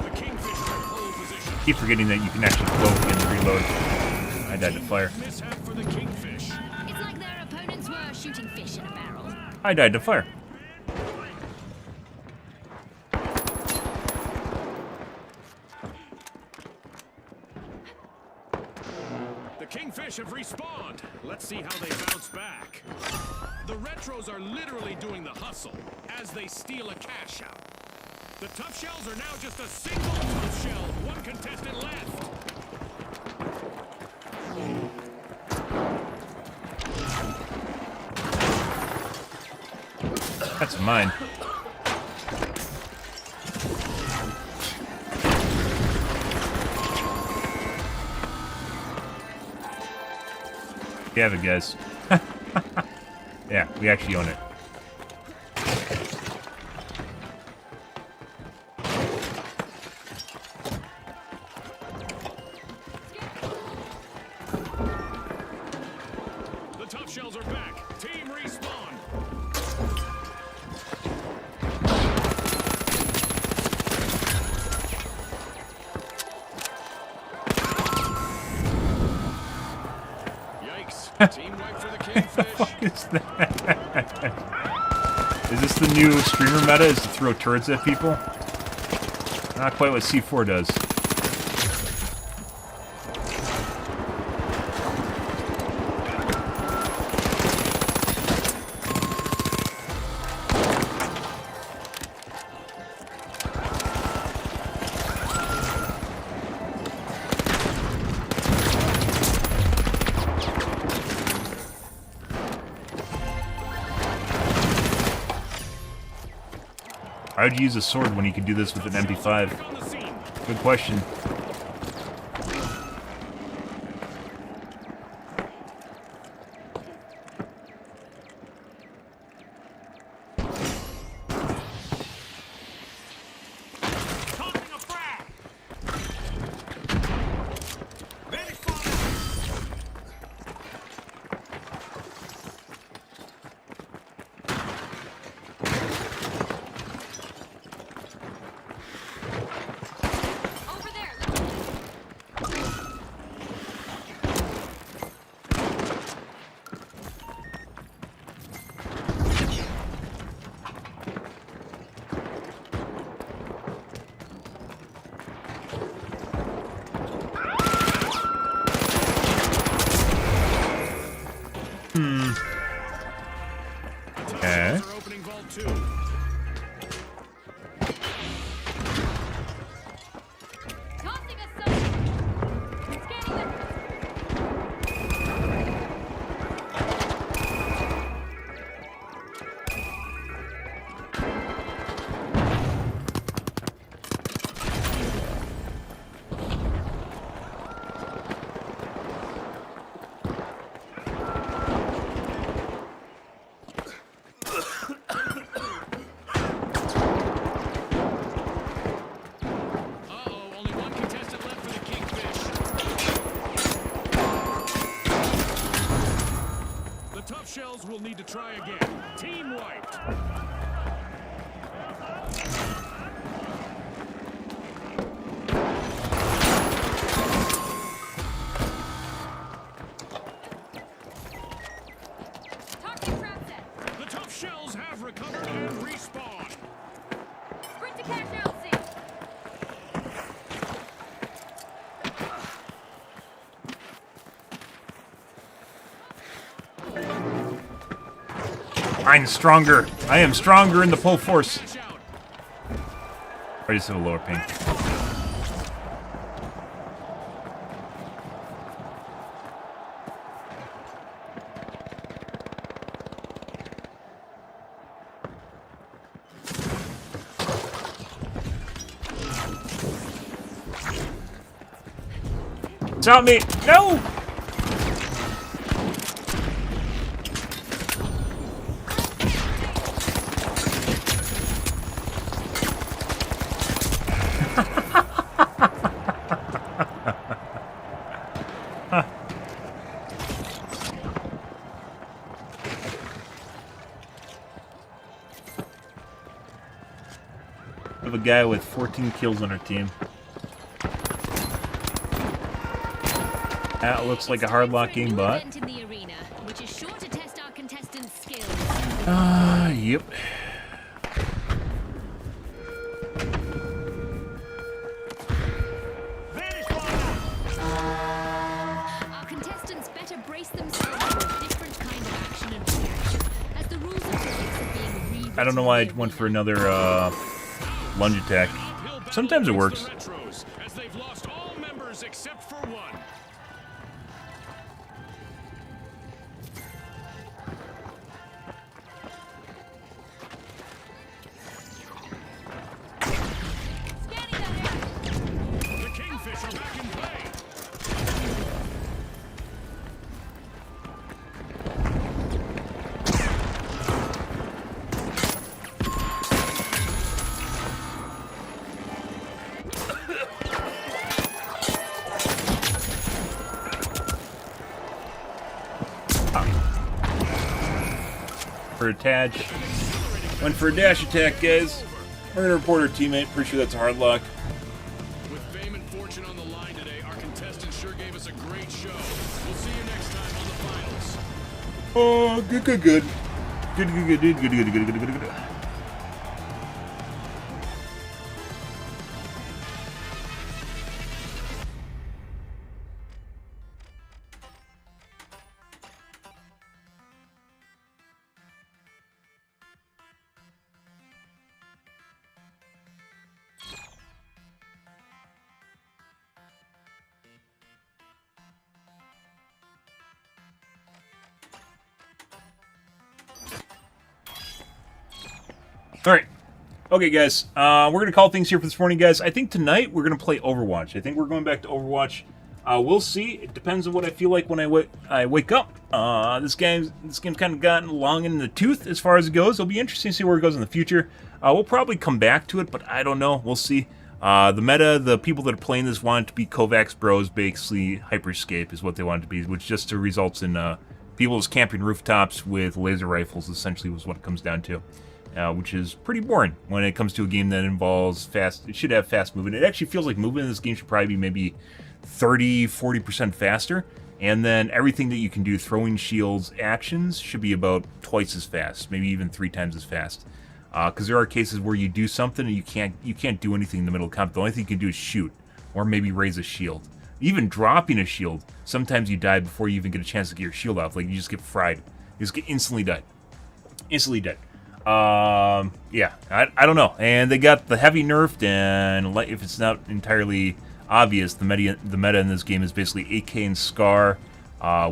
The Kingfish are in pole position. Keep forgetting that you can actually float and reload. I died to fire. Mishap for the Kingfish. It's like their opponents were shooting fish in a barrel. I died to fire. The Kingfish have respawned. Let's see how they bounce back. The Retros are literally doing the hustle as they steal a cash out. The Tough Shells are now just a single Tough Shell. One contestant left. That's mine. You have it, guys. Yeah, we actually own it. The Tough Shells are back. Team respawn. Yikes. Team wipe for the Kingfish. What is that? Is this the new streamer meta? Is to throw turrets at people? Not quite what C4 does. Why would you use a sword when you could do this with an MP5? On the scene. Good question. Tossing a frag. Vanish bomb. Over there. Okay. We're opening vault 2. Tossing a sun. Scanning the... Uh-oh, only one contestant left for the Kingfish. The tough shells will need to try again. Team wiped. Toxic trap set. The tough shells have recovered and respawned. Sprint to cash out, see. I'm stronger. I am stronger in the pull force. Cash out. I just have a lower ping. Stop me! No! We have a guy with 14 kills on our team. That looks like a hard lock game bot. Event in the arena, which is sure to test our contestants' skills. Yep. Vanish bomb. Our contestants better brace themselves for a different kind of action and reaction, as the rules of physics are being rewritten. I don't know why I went for another lunge attack. Uphill battle Sometimes it against works. the Retros, as they've lost all members except for one. Scanning that area. The Kingfish are back in play. For attach. Went for a dash attack, guys. We're gonna report our teammate. Pretty sure that's a hard lock. With fame and fortune on the line today, our contestants sure gave us a great show. We'll see you next time on the finals. Oh, good. Good. Alright. Okay, guys, we're going to call things here for this morning, guys. I think tonight we're going to play Overwatch. I think we're going back to Overwatch. We'll see. It depends on what I feel like when I wake up. This game's kind of gotten long in the tooth as far as it goes. It'll be interesting to see where it goes in the future. We'll probably come back to it, but I don't know. We'll see. The meta, the people that are playing this want it to be Kovacs Bros, basically Hyperscape is what they want it to be, which just results in people just camping rooftops with laser rifles, essentially was what it comes down to. Which is pretty boring when it comes to a game that involves fast. It should have fast movement. It actually feels like movement in this game should probably be maybe 30-40% faster, and then everything that you can do, throwing shields, actions, should be about twice as fast, maybe even 3 times as fast. Because there are cases where you do something and you can't do anything in the middle of combat. The only thing you can do is shoot, or maybe raise a shield. Even dropping a shield, sometimes you die before you even get a chance to get your shield off. Like, you just get fried. You just get instantly dead. Instantly dead. Yeah, I don't know. And they got the heavy nerfed, and if it's not entirely obvious, the meta in this game is basically AK and Scar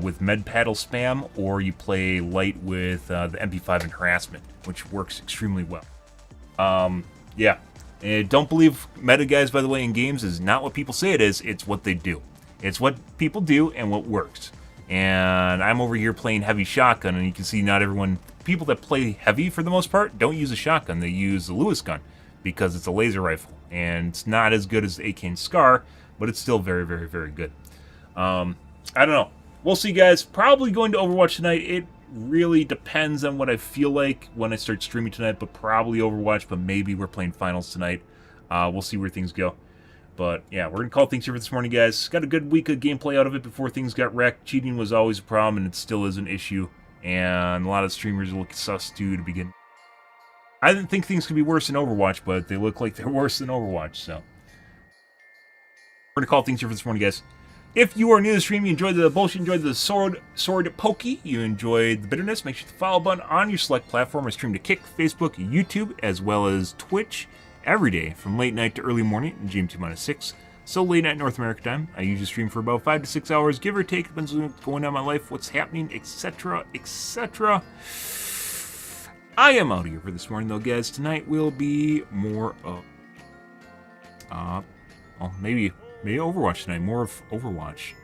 with med paddle spam, or you play light with the MP5 and harassment, which works extremely well. Yeah. And don't believe meta, guys, by the way, in games is not what people say it is. It's what they do. It's what people do and what works. And I'm over here playing heavy shotgun, and you can see not everyone... People that play heavy, for the most part, don't use a shotgun. They use the Lewis gun, because it's a laser rifle. And it's not as good as the AK and Scar, but it's still very, very, very good. I don't know. We'll see, guys. Probably going to Overwatch tonight. It really depends on what I feel like when I start streaming tonight, but probably Overwatch, but maybe we're playing finals tonight. We'll see where things go. But, yeah, we're going to call things here for this morning, guys. Got a good week of gameplay out of it before things got wrecked. Cheating was always a problem, and it still is an issue. And a lot of streamers look sus to begin. I didn't think things could be worse than Overwatch, but they look like they're worse than Overwatch, so. We're going to call things here for this morning, guys. If you are new to the stream, you enjoyed the bullshit, you enjoyed the sword pokey, you enjoyed the bitterness, make sure to hit the follow button on your select platform. I stream to Kick, Facebook, YouTube, as well as Twitch every day from late night to early morning in GMT-6. So late night North America time. I usually stream for about 5 to 6 hours, give or take. Depends on what's going on in my life, what's happening, etc., etc. I am out of here for this morning, though, guys. Tonight will be more of... well, maybe Overwatch tonight. More of Overwatch.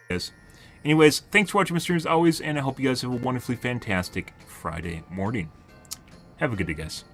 Yes. Anyways, thanks for watching my streams as always, and I hope you guys have a wonderfully fantastic Friday morning. Have a good day, guys.